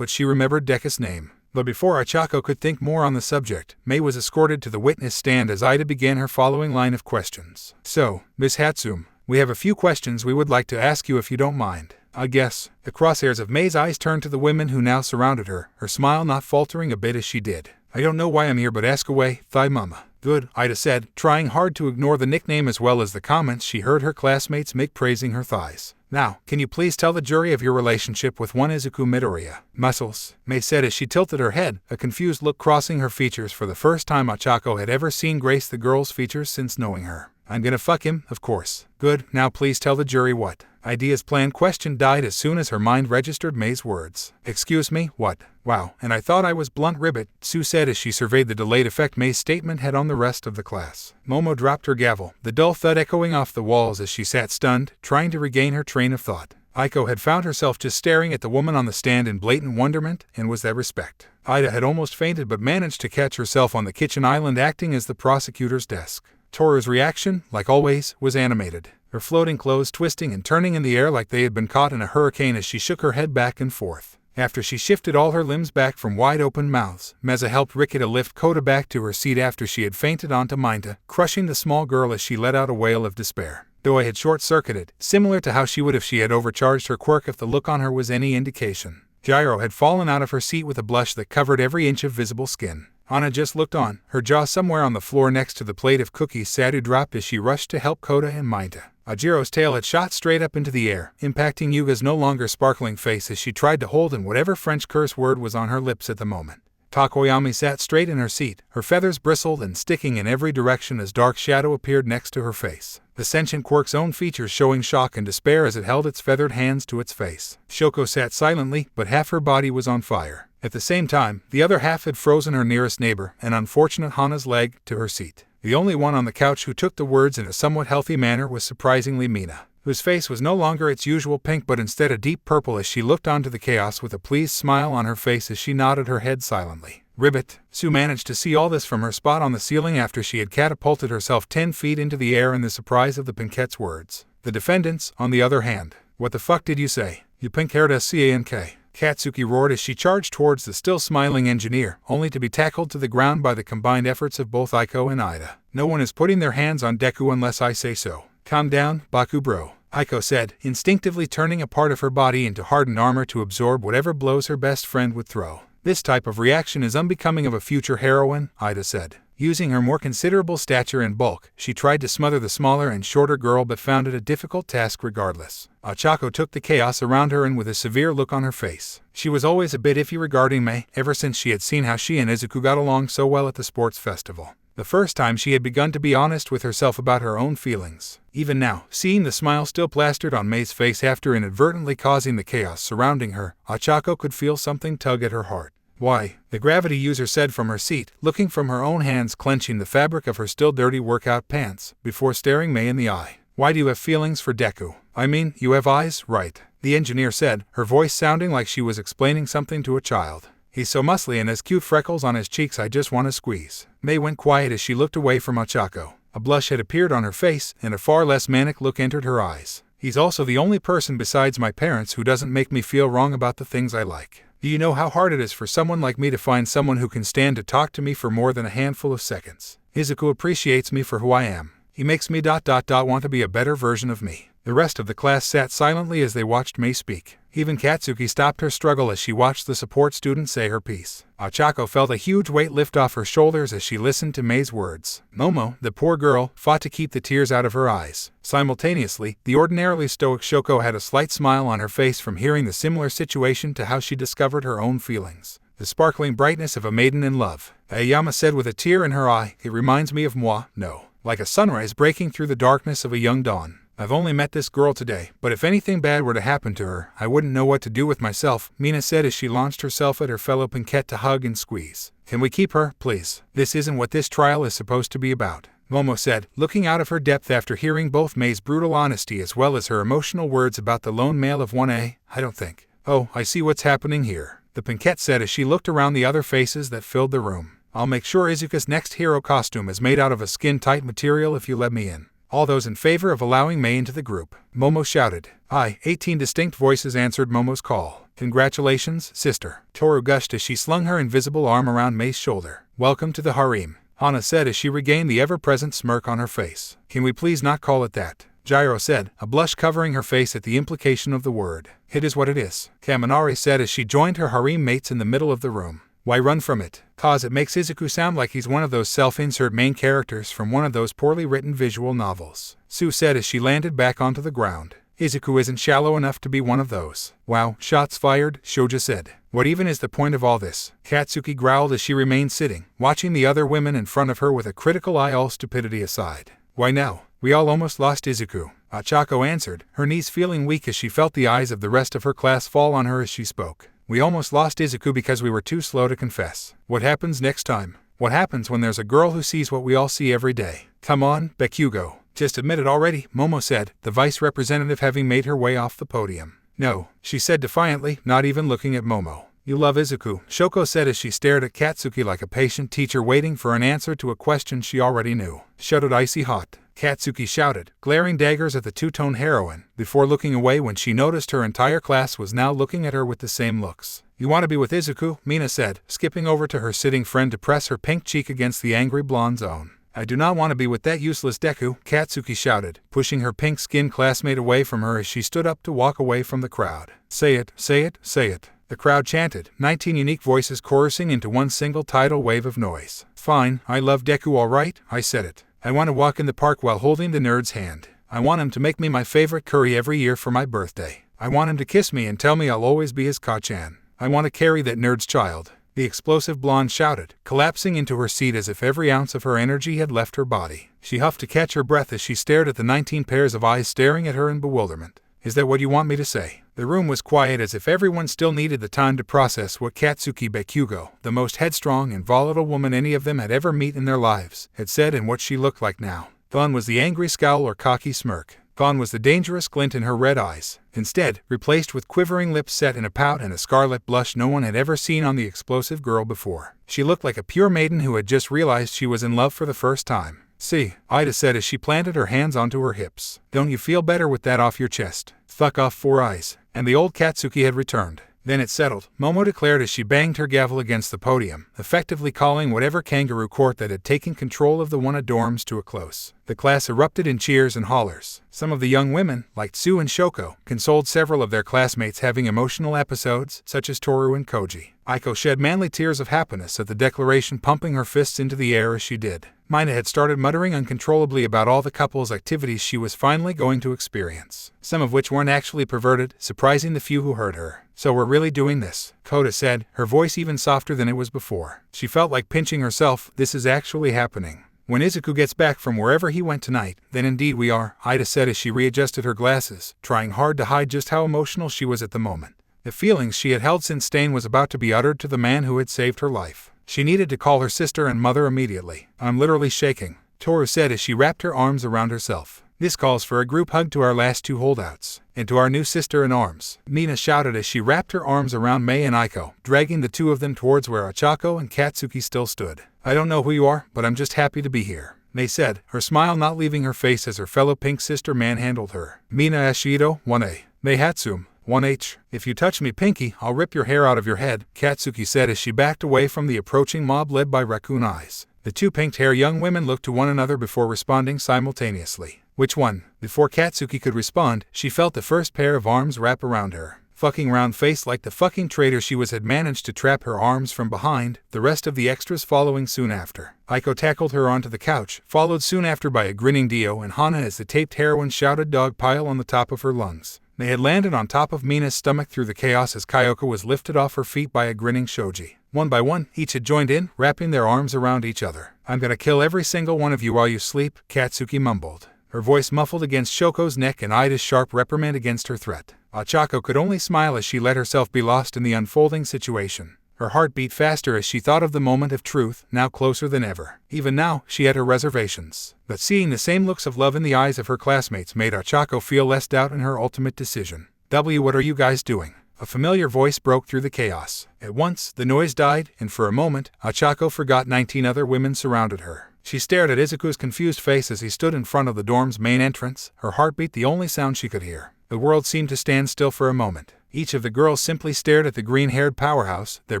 she remembered Deku's name. But before Ochako could think more on the subject, Mei was escorted to the witness stand as Ida began her following line of questions. So, Ms. Hatsume, we have a few questions we would like to ask you if you don't mind. I guess. The crosshairs of Mei's eyes turned to the women who now surrounded her, her smile not faltering a bit as she did. I don't know why I'm here, but ask away, Thigh Mama. Good, Ida said, trying hard to ignore the nickname as well as the comments she heard her classmates make praising her thighs. Now, can you please tell the jury of your relationship with one Izuku Midoriya? Muscles, Mei said as she tilted her head, a confused look crossing her features for the first time Ochako had ever seen grace the girl's features since knowing her. I'm gonna fuck him, of course. Good, now please tell the jury what. Ida's planned question died as soon as her mind registered Mei's words. Excuse me, what? Wow, and I thought I was blunt ribbit, Sue said as she surveyed the delayed effect Mei's statement had on the rest of the class. Momo dropped her gavel, the dull thud echoing off the walls as she sat stunned, trying to regain her train of thought. Aiko had found herself just staring at the woman on the stand in blatant wonderment, and was that respect. Ida had almost fainted but managed to catch herself on the kitchen island acting as the prosecutor's desk. Toru's reaction, like always, was animated, her floating clothes twisting and turning in the air like they had been caught in a hurricane as she shook her head back and forth. After she shifted all her limbs back from wide-open mouths, Meza helped Rikita lift Kota back to her seat after she had fainted onto Minta, crushing the small girl as she let out a wail of despair. Though I had short-circuited, similar to how she would if she had overcharged her quirk if the look on her was any indication. Gyro had fallen out of her seat with a blush that covered every inch of visible skin. Anna just looked on, her jaw somewhere on the floor next to the plate of cookies Sadu dropped as she rushed to help Kota and Minta. Ajiro's tail had shot straight up into the air, impacting Yuga's no longer sparkling face as she tried to hold in whatever French curse word was on her lips at the moment. Takoyami sat straight in her seat, her feathers bristled and sticking in every direction as dark shadow appeared next to her face. The sentient quirk's own features showing shock and despair as it held its feathered hands to its face. Shoko sat silently, but half her body was on fire. At the same time, the other half had frozen her nearest neighbor, an unfortunate Hana's leg, to her seat. The only one on the couch who took the words in a somewhat healthy manner was surprisingly Mina, whose face was no longer its usual pink but instead a deep purple as she looked onto the chaos with a pleased smile on her face as she nodded her head silently. Ribbit. Sue managed to see all this from her spot on the ceiling after she had catapulted herself 10 feet into the air in the surprise of the Pinkette's words. The defendants, on the other hand. What the fuck did you say? You pink-haired SCANK. Katsuki roared as she charged towards the still smiling engineer, only to be tackled to the ground by the combined efforts of both Aiko and Ida. No one is putting their hands on Deku unless I say so. Calm down, Baku bro, Aiko said, instinctively turning a part of her body into hardened armor to absorb whatever blows her best friend would throw. This type of reaction is unbecoming of a future heroine, Ida said. Using her more considerable stature and bulk, she tried to smother the smaller and shorter girl but found it a difficult task regardless. Ochako took the chaos around her and with a severe look on her face. She was always a bit iffy regarding Mei, ever since she had seen how she and Izuku got along so well at the sports festival. The first time she had begun to be honest with herself about her own feelings. Even now, seeing the smile still plastered on Mei's face after inadvertently causing the chaos surrounding her, Ochako could feel something tug at her heart. Why? The gravity user said from her seat, looking from her own hands clenching the fabric of her still dirty workout pants, before staring Mei in the eye. Why do you have feelings for Deku? I mean, you have eyes, right? The engineer said, her voice sounding like she was explaining something to a child. He's so muscly and has cute freckles on his cheeks I just want to squeeze. Mei went quiet as she looked away from Ochako. A blush had appeared on her face, and a far less manic look entered her eyes. He's also the only person besides my parents who doesn't make me feel wrong about the things I like. Do you know how hard it is for someone like me to find someone who can stand to talk to me for more than a handful of seconds? Izuku appreciates me for who I am. He makes me ... want to be a better version of me. The rest of the class sat silently as they watched Mei speak. Even Katsuki stopped her struggle as she watched the support student say her piece. Ochako felt a huge weight lift off her shoulders as she listened to Mei's words. Momo, the poor girl, fought to keep the tears out of her eyes. Simultaneously, the ordinarily stoic Shoko had a slight smile on her face from hearing the similar situation to how she discovered her own feelings. The sparkling brightness of a maiden in love. Aoyama said with a tear in her eye, it reminds me of moi, no. Like a sunrise breaking through the darkness of a young dawn. I've only met this girl today, but if anything bad were to happen to her, I wouldn't know what to do with myself, Mina said as she launched herself at her fellow Pinkette to hug and squeeze. Can we keep her, please? This isn't what this trial is supposed to be about, Momo said, looking out of her depth after hearing both Mei's brutal honesty as well as her emotional words about the lone male of 1A, I don't think. Oh, I see what's happening here, the Pinkette said as she looked around the other faces that filled the room. I'll make sure Izuku's next hero costume is made out of a skin-tight material if you let me in. All those in favor of allowing Mei into the group, Momo shouted. Aye, 18 distinct voices answered Momo's call. Congratulations, sister. Toru gushed as she slung her invisible arm around Mei's shoulder. Welcome to the harem, Hana said as she regained the ever-present smirk on her face. Can we please not call it that? Gyro said, a blush covering her face at the implication of the word. It is what it is, Kaminari said as she joined her harem mates in the middle of the room. Why run from it? Cause it makes Izuku sound like he's one of those self-insert main characters from one of those poorly written visual novels, Sue said as she landed back onto the ground. Izuku isn't shallow enough to be one of those. Wow, shots fired, Shoja said. What even is the point of all this? Katsuki growled as she remained sitting, watching the other women in front of her with a critical eye, all stupidity aside. Why now? We all almost lost Izuku, Ochako answered, her knees feeling weak as she felt the eyes of the rest of her class fall on her as she spoke. We almost lost Izuku because we were too slow to confess. What happens next time? What happens when there's a girl who sees what we all see every day? Come on, Bakugo. Just admit it already, Momo said, the vice representative having made her way off the podium. No, she said defiantly, not even looking at Momo. You love Izuku, Shoko said as she stared at Katsuki like a patient teacher waiting for an answer to a question she already knew. Shuddered icy hot. Katsuki shouted, glaring daggers at the two-tone heroine, before looking away when she noticed her entire class was now looking at her with the same looks. You want to be with Izuku, Mina said, skipping over to her sitting friend to press her pink cheek against the angry blonde's own. I do not want to be with that useless Deku, Katsuki shouted, pushing her pink-skinned classmate away from her as she stood up to walk away from the crowd. Say it, say it, say it. The crowd chanted, 19 unique voices chorusing into one single tidal wave of noise. Fine, I love Deku alright, I said it. I want to walk in the park while holding the nerd's hand. I want him to make me my favorite curry every year for my birthday. I want him to kiss me and tell me I'll always be his Ka-chan. I want to carry that nerd's child. The explosive blonde shouted, collapsing into her seat as if every ounce of her energy had left her body. She huffed to catch her breath as she stared at the 19 pairs of eyes staring at her in bewilderment. Is that what you want me to say? The room was quiet as if everyone still needed the time to process what Katsuki Bakugo, the most headstrong and volatile woman any of them had ever met in their lives, had said and what she looked like now. Gone was the angry scowl or cocky smirk. Gone was the dangerous glint in her red eyes. Instead, replaced with quivering lips set in a pout and a scarlet blush no one had ever seen on the explosive girl before. She looked like a pure maiden who had just realized she was in love for the first time. See, Ida said as she planted her hands onto her hips. Don't you feel better with that off your chest? Fuck off, Four Eyes. And the old Katsuki had returned. Then it settled, Momo declared as she banged her gavel against the podium, effectively calling whatever kangaroo court that had taken control of the Wana dorms to a close. The class erupted in cheers and hollers. Some of the young women, like Tsu and Shoko, consoled several of their classmates having emotional episodes, such as Toru and Koji. Aiko shed manly tears of happiness at the declaration, pumping her fists into the air as she did. Mina had started muttering uncontrollably about all the couple's activities she was finally going to experience, some of which weren't actually perverted, surprising the few who heard her. So we're really doing this, Koda said, her voice even softer than it was before. She felt like pinching herself. This is actually happening. When Izuku gets back from wherever he went tonight, then indeed we are, Ida said as she readjusted her glasses, trying hard to hide just how emotional she was at the moment. The feelings she had held since Stain was about to be uttered to the man who had saved her life. She needed to call her sister and mother immediately. I'm literally shaking, Toru said as she wrapped her arms around herself. This calls for a group hug to our last two holdouts, and to our new sister in arms, Mina shouted as she wrapped her arms around Mei and Aiko, dragging the two of them towards where Ochako and Katsuki still stood. I don't know who you are, but I'm just happy to be here, Mei said, her smile not leaving her face as her fellow pink sister manhandled her. Mina Ashido, 1A. Mei Hatsume, 1H. If you touch me, Pinky, I'll rip your hair out of your head, Katsuki said as she backed away from the approaching mob led by Raccoon Eyes. The two pink-haired young women looked to one another before responding simultaneously. Which one? Before Katsuki could respond, she felt the first pair of arms wrap around her. Fucking round face like the fucking traitor she was had managed to trap her arms from behind, the rest of the extras following soon after. Aiko tackled her onto the couch, followed soon after by a grinning Dio and Hana as the taped heroine shouted dog pile on the top of her lungs. They had landed on top of Mina's stomach through the chaos as Kyoka was lifted off her feet by a grinning Shoji. One by one, each had joined in, wrapping their arms around each other. I'm gonna kill every single one of you while you sleep, Katsuki mumbled, her voice muffled against Shoko's neck and Ida's sharp reprimand against her threat. Ochako could only smile as she let herself be lost in the unfolding situation. Her heart beat faster as she thought of the moment of truth, now closer than ever. Even now, she had her reservations. But seeing the same looks of love in the eyes of her classmates made Ochako feel less doubt in her ultimate decision. What are you guys doing? A familiar voice broke through the chaos. At once, the noise died, and for a moment, Ochako forgot 19 other women surrounded her. She stared at Izuku's confused face as he stood in front of the dorm's main entrance, her heartbeat the only sound she could hear. The world seemed to stand still for a moment. Each of the girls simply stared at the green-haired powerhouse, their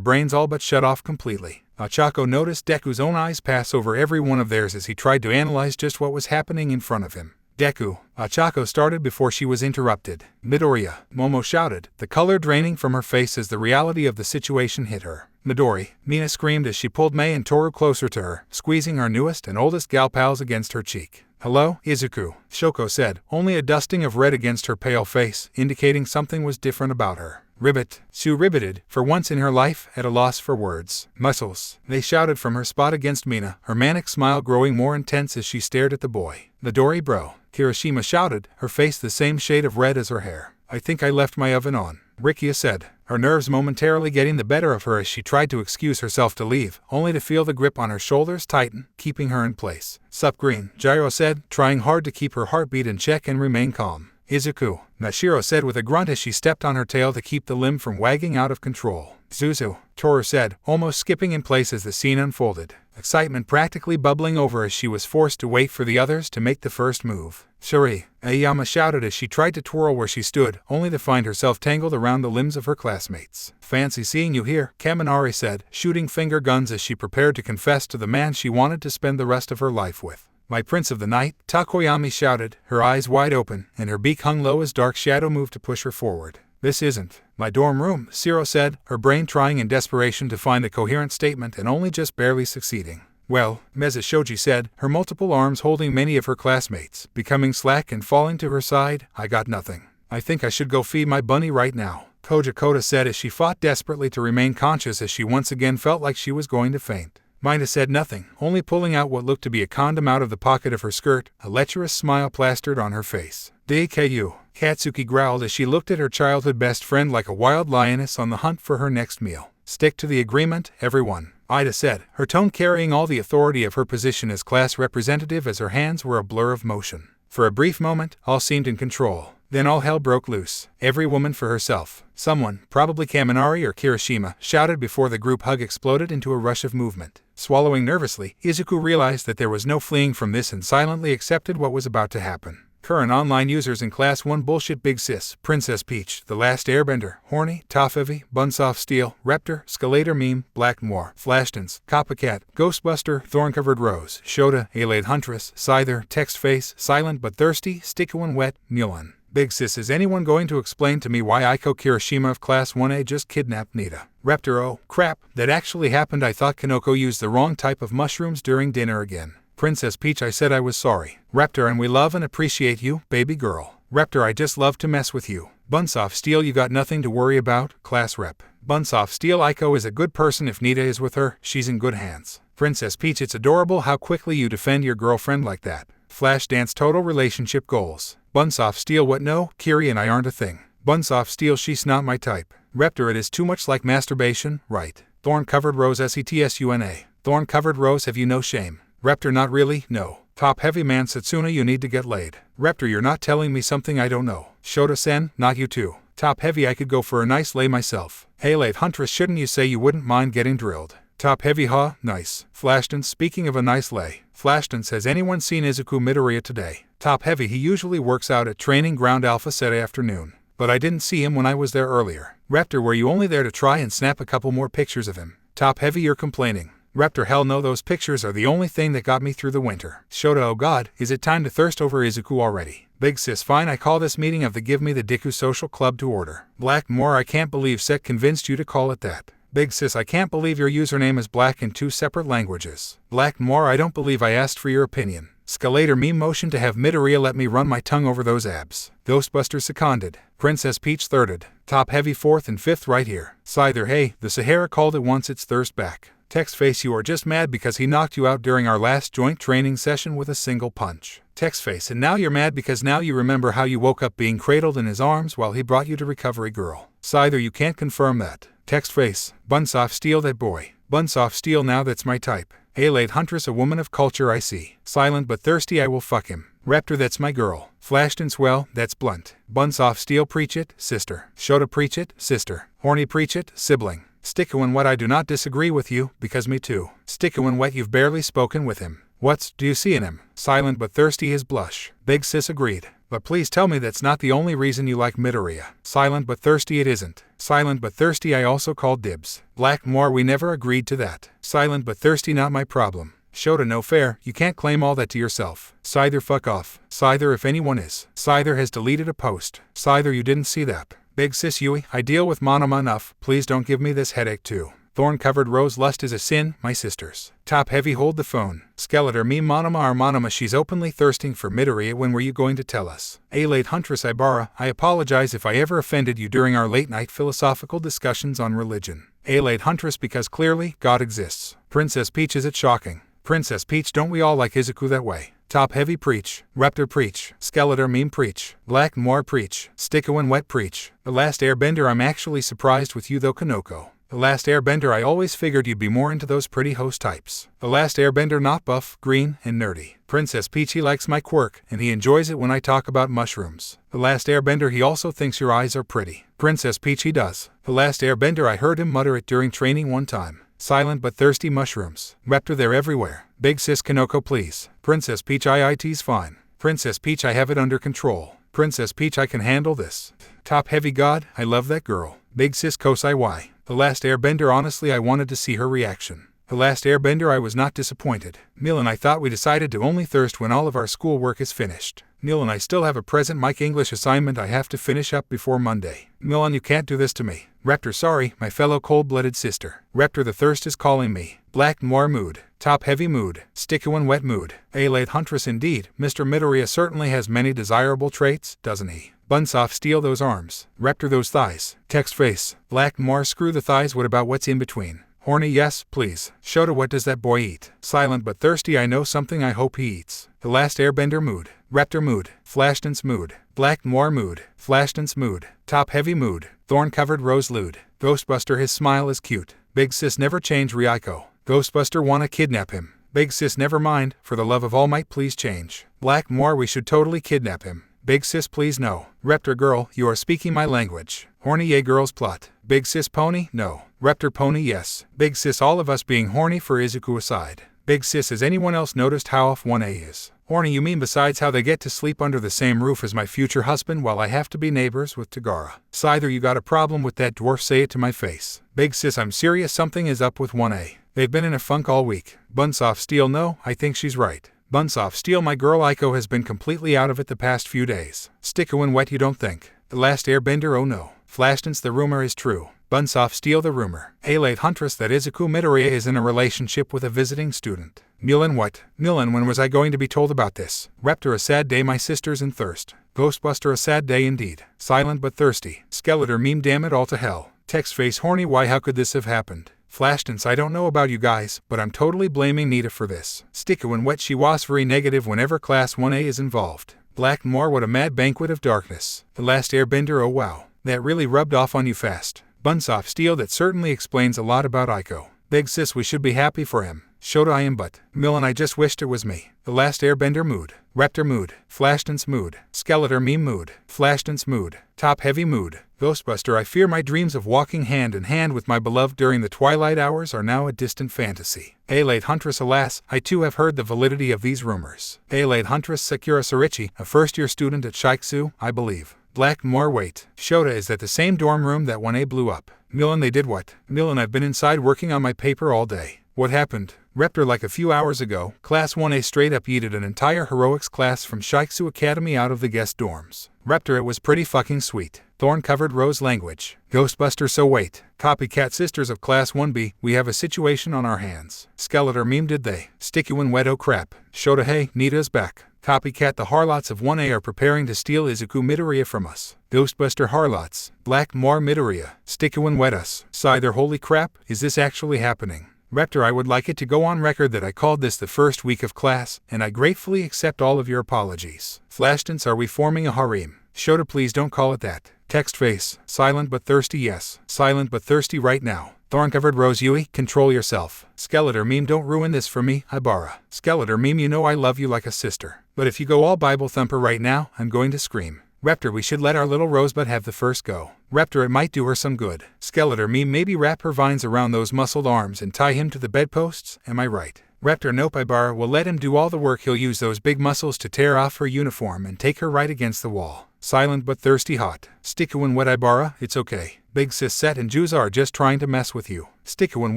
brains all but shut off completely. Ochako noticed Deku's own eyes pass over every one of theirs as he tried to analyze just what was happening in front of him. Deku, Ochako started before she was interrupted. Midoriya, Momo shouted, the color draining from her face as the reality of the situation hit her. Midori, Mina screamed as she pulled Mei and Toru closer to her, squeezing her newest and oldest gal pals against her cheek. Hello, Izuku, Shoko said, only a dusting of red against her pale face, indicating something was different about her. Ribbit, Sue ribbited, for once in her life, at a loss for words. Muscles, they shouted from her spot against Mina, her manic smile growing more intense as she stared at the boy. Midori bro, Kirishima shouted, her face the same shade of red as her hair. I think I left my oven on, Rikia said, her nerves momentarily getting the better of her as she tried to excuse herself to leave, only to feel the grip on her shoulders tighten, keeping her in place. Sup Green, Gyro said, trying hard to keep her heartbeat in check and remain calm. Izuku, Nashiro said with a grunt as she stepped on her tail to keep the limb from wagging out of control. Zuzu, Toru said, almost skipping in place as the scene unfolded, excitement practically bubbling over as she was forced to wait for the others to make the first move. Shuri, Aoyama shouted as she tried to twirl where she stood, only to find herself tangled around the limbs of her classmates. Fancy seeing you here, Kaminari said, shooting finger guns as she prepared to confess to the man she wanted to spend the rest of her life with. My prince of the night, Takoyami shouted, her eyes wide open, and her beak hung low as dark shadow moved to push her forward. This isn't my dorm room, Shiro said, her brain trying in desperation to find a coherent statement and only just barely succeeding. Well, Meza Shoji said, her multiple arms holding many of her classmates, becoming slack and falling to her side, I got nothing. I think I should go feed my bunny right now, Koja Koda said as she fought desperately to remain conscious as she once again felt like she was going to faint. Mina said nothing, only pulling out what looked to be a condom out of the pocket of her skirt, a lecherous smile plastered on her face. DKU, Katsuki growled as she looked at her childhood best friend like a wild lioness on the hunt for her next meal. Stick to the agreement, everyone, Ida said, her tone carrying all the authority of her position as class representative as her hands were a blur of motion. For a brief moment, all seemed in control. Then all hell broke loose. Every woman for herself. Someone, probably Kaminari or Kirishima, shouted before the group hug exploded into a rush of movement. Swallowing nervously, Izuku realized that there was no fleeing from this and silently accepted what was about to happen. Current online users in Class 1 bullshit: Big Sis, Princess Peach, The Last Airbender, Horny, Top Heavy, Bunsoft Steel, Reptor, Scalator Meme, Black Noir, Flashdance, Copycat, Ghostbuster, Thorn-Covered Rose, Shota, Alade Huntress, Scyther, Text Face, Silent but Thirsty, Stickowin Wet, Mulan. Big Sis, is anyone going to explain to me why Aiko Kirishima of Class 1A just kidnapped Nita? Reptor, oh, crap, that actually happened. I thought Kanoko used the wrong type of mushrooms during dinner again. Princess Peach, I said I was sorry. Reptor, and we love and appreciate you, baby girl. Reptor, I just love to mess with you. Bunsoft Steel, you got nothing to worry about, Class Rep. Bunsoft Steel, Aiko is a good person. If Nita is with her, she's in good hands. Princess Peach, it's adorable how quickly you defend your girlfriend like that. Flashdance, total relationship goals. Bunsoft Steel, what? No, Kiri and I aren't a thing. Bunsoft Steel, she's not my type. Reptor, it is too much like masturbation, right? Thorn-Covered Rose, SETSUNA. Thorn-Covered Rose, have you no shame? Reptor, not really, no. Top Heavy Man, Satsuna, you need to get laid. Reptor, you're not telling me something I don't know. Shota-sen, not you too. Top Heavy, I could go for a nice lay myself. Hey Late Huntress, shouldn't you say you wouldn't mind getting drilled? Top Heavy, huh, nice. Flashdance, speaking of a nice lay. Flashdance, has anyone seen Izuku Midoriya today? Top Heavy, he usually works out at Training Ground Alpha Saturday afternoon. But I didn't see him when I was there earlier. Reptor, were you only there to try and snap a couple more pictures of him? Top Heavy, you're complaining. Reptor, hell no, those pictures are the only thing that got me through the winter. Shota, oh god, is it time to thirst over Izuku already? Big Sis, fine, I call this meeting of the Give Me the Deku Social Club to order. Black Moore, I can't believe Sek convinced you to call it that. Big Sis, I can't believe your username is black in 2 separate languages. Black Moore, I don't believe I asked for your opinion. Scalator Meme, motion to have Midoriya let me run my tongue over those abs. Ghostbuster seconded. Princess Peach thirded. Top Heavy 4th and 5th right here. Scyther, hey, the Sahara called it once, it's thirst back. Text Face, you are just mad because he knocked you out during our last joint training session with a single punch. Text Face, and now you're mad because now you remember how you woke up being cradled in his arms while he brought you to Recovery Girl. Scyther, you can't confirm that. Text Face, Bunsoft Steel, that boy. Bunsoft Steel, now that's my type. Alade Huntress, a woman of culture, I see. Silent but Thirsty, I will fuck him. Reptor, that's my girl. Flashdance, well, that's blunt. Bunsoft Steel, preach it, sister. Shota, preach it, sister. Horny, preach it, sibling. Stickowin Wet, I do not disagree with you, because me too. Stickowin Wet, you've barely spoken with him. What do you see in him? Silent but Thirsty, his blush. Big Sis agreed. But please tell me that's not the only reason you like Midoriya. Silent but Thirsty, it isn't. Silent but Thirsty, I also called dibs. Black Moore, we never agreed to that. Silent but Thirsty, not my problem. Shota, no fair, you can't claim all that to yourself. Scyther, fuck off. Scyther, if anyone is. Scyther has deleted a post. Scyther, you didn't see that. Big Sis Yui, I deal with Monoma enough, please don't give me this headache too. Thorn-Covered Rose, lust is a sin, my sisters. Top Heavy, hold the phone. Skeletor, me Monoma, our Monoma, she's openly thirsting for Midoriya, when were you going to tell us? Alade Huntress Ibara, I apologize if I ever offended you during our late-night philosophical discussions on religion. Alade Huntress, because clearly, God exists. Princess Peach, is it shocking? Princess Peach, don't we all like Izuku that way? Top Heavy, preach. Reptor, preach. Skeletor Meme, preach. Black Noir, preach. Stickowin Wet, preach. The Last Airbender, I'm actually surprised with you though, Kanoko. The Last Airbender, I always figured you'd be more into those pretty host types. The Last Airbender, not buff, green, and nerdy. Princess Peach, he likes my quirk, and he enjoys it when I talk about mushrooms. The Last Airbender, he also thinks your eyes are pretty. Princess Peach, he does. The Last Airbender, I heard him mutter it during training one time. Silent but Thirsty mushrooms. Reptor, they're everywhere. Big Sis Kanoko, please. Princess Peach, IIT's fine. Princess Peach, I have it under control. Princess Peach, I can handle this. Top Heavy, God, I love that girl. Big Sis Kosai, why? The Last Airbender, honestly I wanted to see her reaction. The Last Airbender, I was not disappointed. Neil and I thought we decided to only thirst when all of our schoolwork is finished. Neil and I still have a present Mike English assignment I have to finish up before Monday. Milan, you can't do this to me. Reptor, sorry, my fellow cold-blooded sister. Reptor, the thirst is calling me. Black Noir mood. Top Heavy mood. Stickowin Wet mood. Alade Huntress, indeed. Mr. Midoriya certainly has many desirable traits, doesn't he? Bunsoft Steel, those arms. Reptor, those thighs. Text Face. Black Noir, screw the thighs, what about what's in between? Horny, yes, please. Shota, what does that boy eat? Silent but Thirsty, I know something I hope he eats. The Last Airbender mood. Reptor mood. Flashdance mood. Black Noir mood. Flashdance mood. Top Heavy mood. Thorn-Covered Rose lewd. Ghostbuster, his smile is cute. Big Sis, never change Ryako. Ghostbuster, wanna kidnap him. Big Sis, never mind, for the love of all might please change. Black Noir, we should totally kidnap him. Big sis please no. Raptor girl, you are speaking my language. Horny yay girls plot. Big sis pony, no. Raptor pony yes. Big sis all of us being horny for Izuku aside. Big sis has anyone else noticed how off 1A is? Horny you mean besides how they get to sleep under the same roof as my future husband while I have to be neighbors with Tagara? Scyther you got a problem with that dwarf say it to my face. Big sis I'm serious something is up with 1A. They've been in a funk all week. Bunsoft Steel no, I think she's right. Bunsoft Steel my girl Aiko has been completely out of it the past few days. Sticko and wet you don't think. The last airbender oh no. Flashdance the rumor is true. Bunsoft Steel the rumor. Alate Huntress that Izuku Midoriya is in a relationship with a visiting student. Milan what? Milan when was I going to be told about this? Raptor a sad day my sisters in thirst. Ghostbuster a sad day indeed. Silent but thirsty. Skeletor meme damn it all to hell. Text face horny why how could this have happened? Flashdance I don't know about you guys, but I'm totally blaming Nita for this. Sticko and wet she was very negative whenever class 1A is involved. Black Moor what a mad banquet of darkness. The last airbender oh wow. That really rubbed off on you fast. Bunsoft Steel that certainly explains a lot about Aiko. Big sis we should be happy for him. Shota I am but. Milan I just wished it was me. The last airbender mood. Raptor mood. Flashdance mood. Skeletor meme mood. Flashdance mood. Top heavy mood. Ghostbuster I fear my dreams of walking hand in hand with my beloved during the twilight hours are now a distant fantasy. Alate Huntress alas, I too have heard the validity of these rumors. Alate Huntress Sakura Sorichi, a first-year student at Shiksu, I believe. Black Moor wait. Shota is that the same dorm room that 1A blew up. Milan they did what? Milan I've been inside working on my paper all day. What happened? Raptor like a few hours ago, class 1A straight up yeeted an entire heroics class from Shiksu Academy out of the guest dorms. Raptor it was pretty fucking sweet. Thorn-covered rose language. Ghostbuster so wait. Copycat sisters of class 1B, we have a situation on our hands. Skeletor meme did they? Sticky when wet oh crap. Shota hey, Nita's back. Copycat the harlots of 1A are preparing to steal Izuku Midoriya from us. Ghostbuster harlots. Black Moor Midoriya. Sticky when wet us. Scyther holy crap, is this actually happening? Raptor I would like it to go on record that I called this the first week of class, and I gratefully accept all of your apologies. Flashdance are we forming a harem? Shota please don't call it that. Text face. Silent but thirsty yes. Silent but thirsty right now. Thorn-covered rose Yui, control yourself. Skeletor meme don't ruin this for me, Ibara. Skeletor meme you know I love you like a sister. But if you go all Bible thumper right now, I'm going to scream. Raptor we should let our little rosebud have the first go. Raptor it might do her some good. Skeletor meme maybe wrap her vines around those muscled arms and tie him to the bedposts, am I right? Raptor nope Ibara will let him do all the work he'll use those big muscles to tear off her uniform and take her right against the wall. Silent but thirsty hot. Sticko and wet Ibara, it's okay. Big sis Set and Juza are just trying to mess with you. Sticko and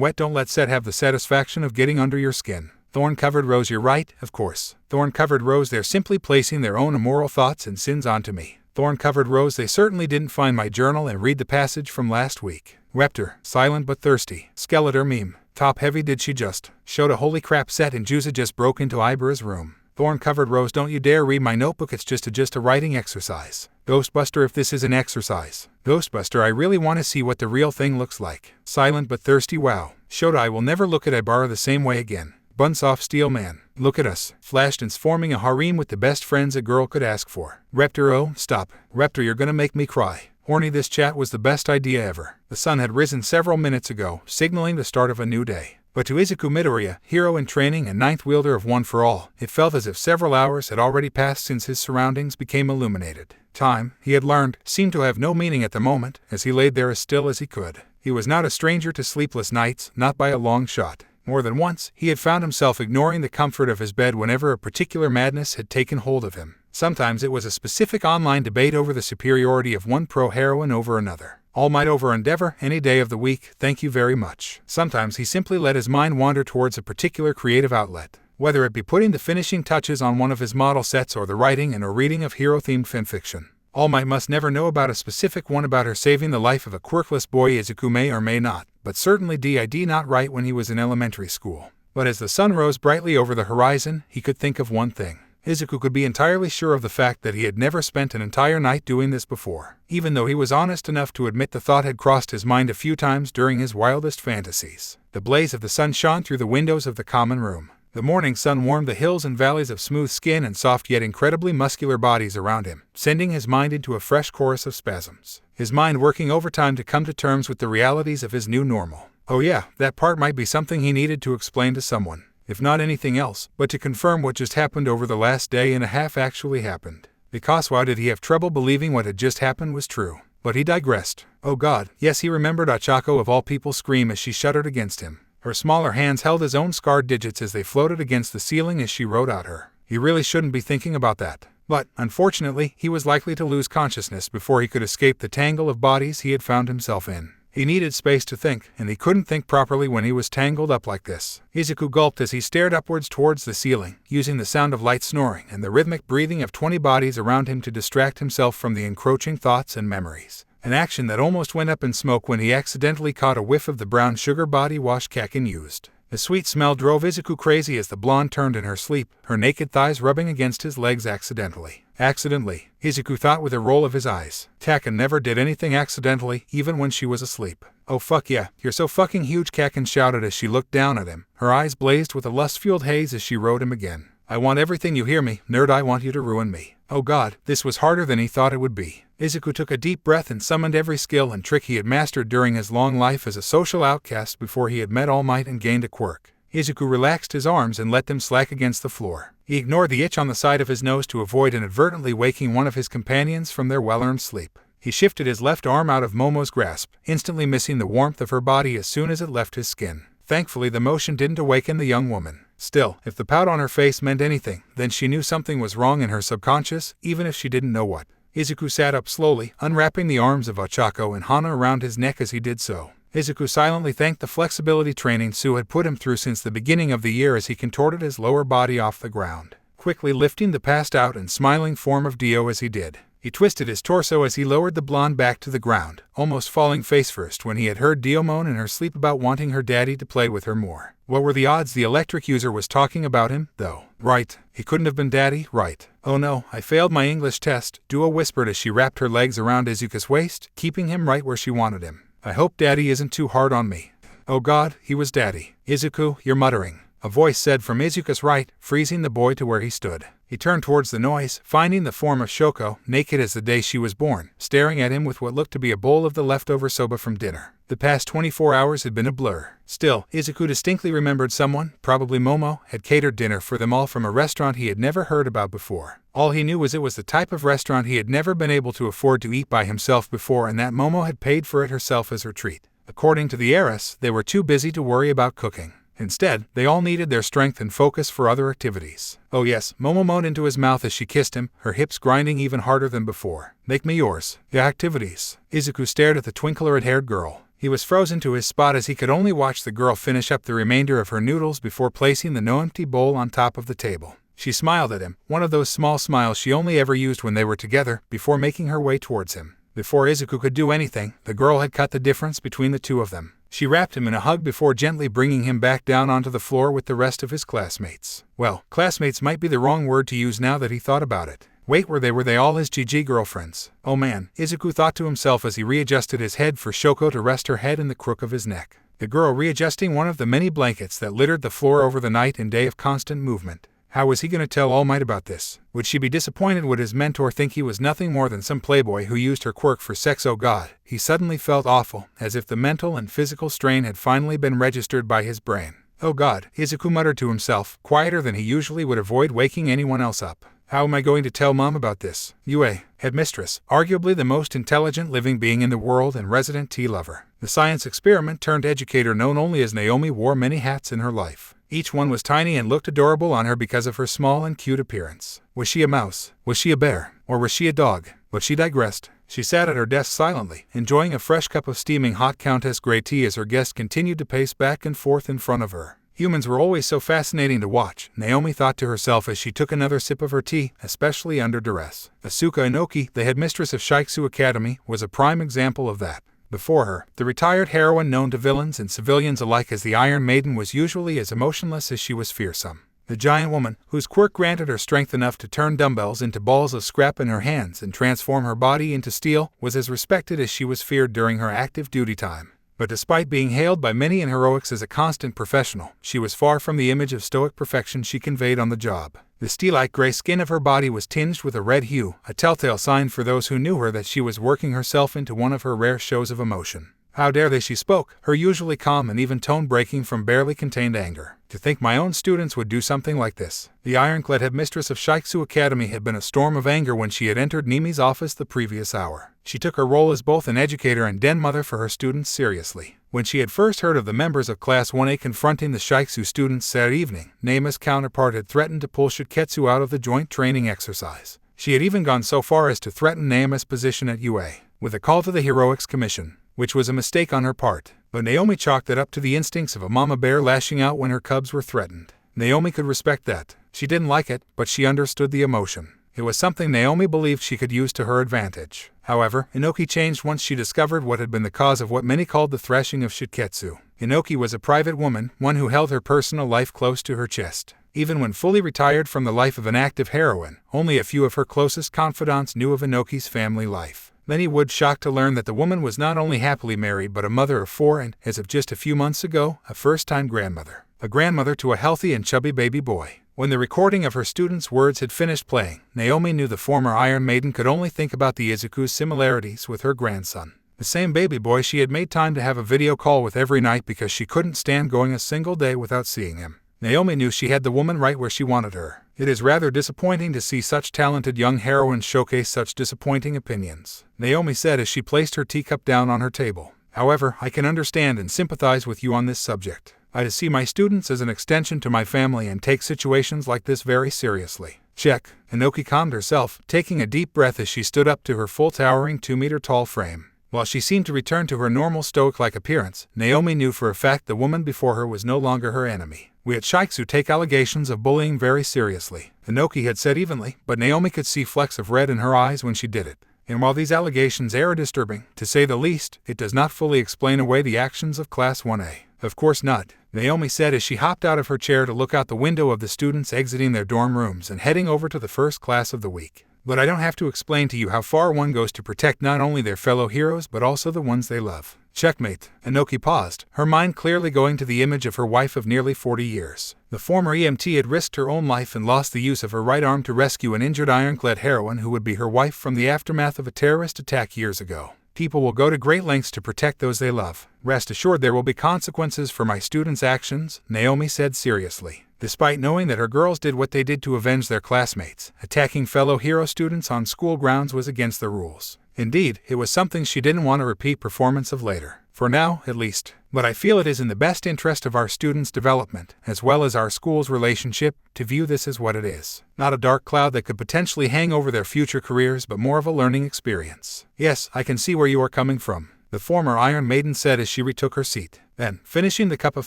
wet don't let Set have the satisfaction of getting under your skin. Thorn-covered rose you're right, of course. Thorn-covered rose they're simply placing their own immoral thoughts and sins onto me. Thorn-covered rose they certainly didn't find my journal and read the passage from last week. Raptor, silent but thirsty. Skeletor meme. Top heavy did she just. Shota holy crap Set and Juza just broke into Ibara's room. Thorn-covered rose don't you dare read my notebook it's just a writing exercise. Ghostbuster if this is an exercise. Ghostbuster I really want to see what the real thing looks like. Silent but thirsty wow. Shota I will never look at Ibara the same way again. Bunsoft Steel man. Look at us. Flashdance forming a harem with the best friends a girl could ask for. Raptor oh, stop. Raptor you're gonna make me cry. Horny this chat was the best idea ever. The sun had risen several minutes ago, signaling the start of a new day. But to Izuku Midoriya, hero in training and ninth wielder of One for All, it felt as if several hours had already passed since his surroundings became illuminated. Time, he had learned, seemed to have no meaning at the moment, as he laid there as still as he could. He was not a stranger to sleepless nights, not by a long shot. More than once, he had found himself ignoring the comfort of his bed whenever a particular madness had taken hold of him. Sometimes it was a specific online debate over the superiority of one pro-heroine over another. All might over Endeavor, any day of the week, thank you very much. Sometimes he simply let his mind wander towards a particular creative outlet. Whether it be putting the finishing touches on one of his model sets or the writing and or reading of hero-themed fanfiction. All Might must never know about a specific one about her saving the life of a quirkless boy Izuku may or may not, but certainly did not write when he was in elementary school. But as the sun rose brightly over the horizon, he could think of one thing. Izuku could be entirely sure of the fact that he had never spent an entire night doing this before, even though he was honest enough to admit the thought had crossed his mind a few times during his wildest fantasies. The blaze of the sun shone through the windows of the common room. The morning sun warmed the hills and valleys of smooth skin and soft yet incredibly muscular bodies around him, sending his mind into a fresh chorus of spasms. His mind working overtime to come to terms with the realities of his new normal. Oh yeah, that part might be something he needed to explain to someone. If not anything else, but to confirm what just happened over the last day and a half actually happened. because why did he have trouble believing what had just happened was true? But he digressed. Oh God, yes, he remembered Ochako of all people scream as she shuddered against him. Her smaller hands held his own scarred digits as they floated against the ceiling as she wrote out her. He really shouldn't be thinking about that. But, unfortunately, he was likely to lose consciousness before he could escape the tangle of bodies he had found himself in. He needed space to think, and he couldn't think properly when he was tangled up like this. Izuku gulped as he stared upwards towards the ceiling, using the sound of light snoring and the rhythmic breathing of 20 bodies around him to distract himself from the encroaching thoughts and memories. An action that almost went up in smoke when he accidentally caught a whiff of the brown sugar body wash Kaken used. The sweet smell drove Izuku crazy as the blonde turned in her sleep, her naked thighs rubbing against his legs accidentally. Accidentally, Izuku thought with a roll of his eyes. Kaken never did anything accidentally, even when she was asleep. Oh fuck yeah, you're so fucking huge, Kaken shouted as she looked down at him. Her eyes blazed with a lust-fueled haze as she rode him again. I want everything, you hear me, nerd, I want you to ruin me. Oh God, this was harder than he thought it would be. Izuku took a deep breath and summoned every skill and trick he had mastered during his long life as a social outcast before he had met All Might and gained a quirk. Izuku relaxed his arms and let them slack against the floor. He ignored the itch on the side of his nose to avoid inadvertently waking one of his companions from their well-earned sleep. He shifted his left arm out of Momo's grasp, instantly missing the warmth of her body as soon as it left his skin. Thankfully, the motion didn't awaken the young woman. Still, if the pout on her face meant anything, then she knew something was wrong in her subconscious, even if she didn't know what. Izuku sat up slowly, unwrapping the arms of Ochako and Hana around his neck as he did so. Izuku silently thanked the flexibility training Su had put him through since the beginning of the year as he contorted his lower body off the ground, quickly lifting the passed out and smiling form of Dio as he did. He twisted his torso as he lowered the blonde back to the ground, almost falling face first when he had heard Dio moan in her sleep about wanting her daddy to play with her more. What were the odds the electric user was talking about him, though? Right, he couldn't have been daddy, right? Oh no, I failed my English test, Duo whispered as she wrapped her legs around Izuku's waist, keeping him right where she wanted him. I hope daddy isn't too hard on me. Oh God, he was daddy. Izuku, you're muttering, a voice said from Izuku's right, freezing the boy to where he stood. He turned towards the noise, finding the form of Shoko, naked as the day she was born, staring at him with what looked to be a bowl of the leftover soba from dinner. The past 24 hours had been a blur. Still, Izuku distinctly remembered someone, probably Momo, had catered dinner for them all from a restaurant he had never heard about before. All he knew was it was the type of restaurant he had never been able to afford to eat by himself before, and that Momo had paid for it herself as her treat. According to the heiress, they were too busy to worry about cooking. Instead, they all needed their strength and focus for other activities. Oh yes, Momo moaned into his mouth as she kissed him, her hips grinding even harder than before. Make me yours. The activities. Izuku stared at the twinkle-red-haired girl. He was frozen to his spot as he could only watch the girl finish up the remainder of her noodles before placing the no-empty bowl on top of the table. She smiled at him, one of those small smiles she only ever used when they were together, before making her way towards him. Before Izuku could do anything, the girl had cut the difference between the two of them. She wrapped him in a hug before gently bringing him back down onto the floor with the rest of his classmates. Well, classmates might be the wrong word to use now that he thought about it. Wait, were they all his GG girlfriends? Oh man, Izuku thought to himself as he readjusted his head for Shoko to rest her head in the crook of his neck. The girl readjusting one of the many blankets that littered the floor over the night and day of constant movement. How was he going to tell All Might about this? Would she be disappointed? Would his mentor think he was nothing more than some playboy who used her quirk for sex? Oh God, he suddenly felt awful, as if the mental and physical strain had finally been registered by his brain. Oh God, Izuku muttered to himself, quieter than he usually would, avoid waking anyone else up. How am I going to tell Mom about this? Yue, headmistress, arguably the most intelligent living being in the world and resident tea lover. The science experiment turned educator known only as Naomi wore many hats in her life. Each one was tiny and looked adorable on her because of her small and cute appearance. Was she a mouse? Was she a bear? Or was she a dog? But she digressed. She sat at her desk silently, enjoying a fresh cup of steaming hot Countess Grey tea as her guest continued to pace back and forth in front of her. Humans were always so fascinating to watch, Naomi thought to herself as she took another sip of her tea, especially under duress. Asuka Inoki, the headmistress of Shiksu Academy, was a prime example of that. Before her, the retired heroine known to villains and civilians alike as the Iron Maiden was usually as emotionless as she was fearsome. The giant woman, whose quirk granted her strength enough to turn dumbbells into balls of scrap in her hands and transform her body into steel, was as respected as she was feared during her active duty time. But despite being hailed by many in heroics as a constant professional, she was far from the image of stoic perfection she conveyed on the job. The steel-like gray skin of her body was tinged with a red hue, a telltale sign for those who knew her that she was working herself into one of her rare shows of emotion. How dare they, she spoke, her usually calm and even tone breaking from barely contained anger. To think my own students would do something like this. The ironclad headmistress of Shiksu Academy had been a storm of anger when she had entered Nimi's office the previous hour. She took her role as both an educator and den mother for her students seriously. When she had first heard of the members of Class 1A confronting the Shiksu students that evening, Nami's counterpart had threatened to pull Shiketsu out of the joint training exercise. She had even gone so far as to threaten Naomi's position at UA, with a call to the Heroics Commission, which was a mistake on her part. But Naomi chalked it up to the instincts of a mama bear lashing out when her cubs were threatened. Naomi could respect that. She didn't like it, but she understood the emotion. It was something Naomi believed she could use to her advantage. However, Inoki changed once she discovered what had been the cause of what many called the thrashing of Shiketsu. Inoki was a private woman, one who held her personal life close to her chest. Even when fully retired from the life of an active heroine, only a few of her closest confidants knew of Inoki's family life. Many would shocked to learn that the woman was not only happily married but a mother of 4 and, as of just a few months ago, a first-time grandmother. A grandmother to a healthy and chubby baby boy. When the recording of her students' words had finished playing, Naomi knew the former Iron Maiden could only think about the Izuku's similarities with her grandson. The same baby boy she had made time to have a video call with every night because she couldn't stand going a single day without seeing him. Naomi knew she had the woman right where she wanted her. It is rather disappointing to see such talented young heroines showcase such disappointing opinions, Naomi said as she placed her teacup down on her table. However, I can understand and sympathize with you on this subject. I see my students as an extension to my family and take situations like this very seriously. Check. Inoki calmed herself, taking a deep breath as she stood up to her full towering 2-meter-tall frame. While she seemed to return to her normal stoic-like appearance, Naomi knew for a fact the woman before her was no longer her enemy. We at Shiksu take allegations of bullying very seriously, Inoki had said evenly, but Naomi could see flecks of red in her eyes when she did it. And while these allegations are disturbing, to say the least, it does not fully explain away the actions of Class 1A. Of course not, Naomi said as she hopped out of her chair to look out the window of the students exiting their dorm rooms and heading over to the first class of the week. But I don't have to explain to you how far one goes to protect not only their fellow heroes but also the ones they love. Checkmate. Inoki paused, her mind clearly going to the image of her wife of nearly 40 years. The former EMT had risked her own life and lost the use of her right arm to rescue an injured ironclad heroine who would be her wife from the aftermath of a terrorist attack years ago. People will go to great lengths to protect those they love. Rest assured there will be consequences for my students' actions, Naomi said seriously. Despite knowing that her girls did what they did to avenge their classmates, attacking fellow hero students on school grounds was against the rules. Indeed, it was something she didn't want a repeat performance of later. For now, at least. But I feel it is in the best interest of our students' development, as well as our school's relationship, to view this as what it is. Not a dark cloud that could potentially hang over their future careers, but more of a learning experience. Yes, I can see where you are coming from, the former Iron Maiden said as she retook her seat. Then, finishing the cup of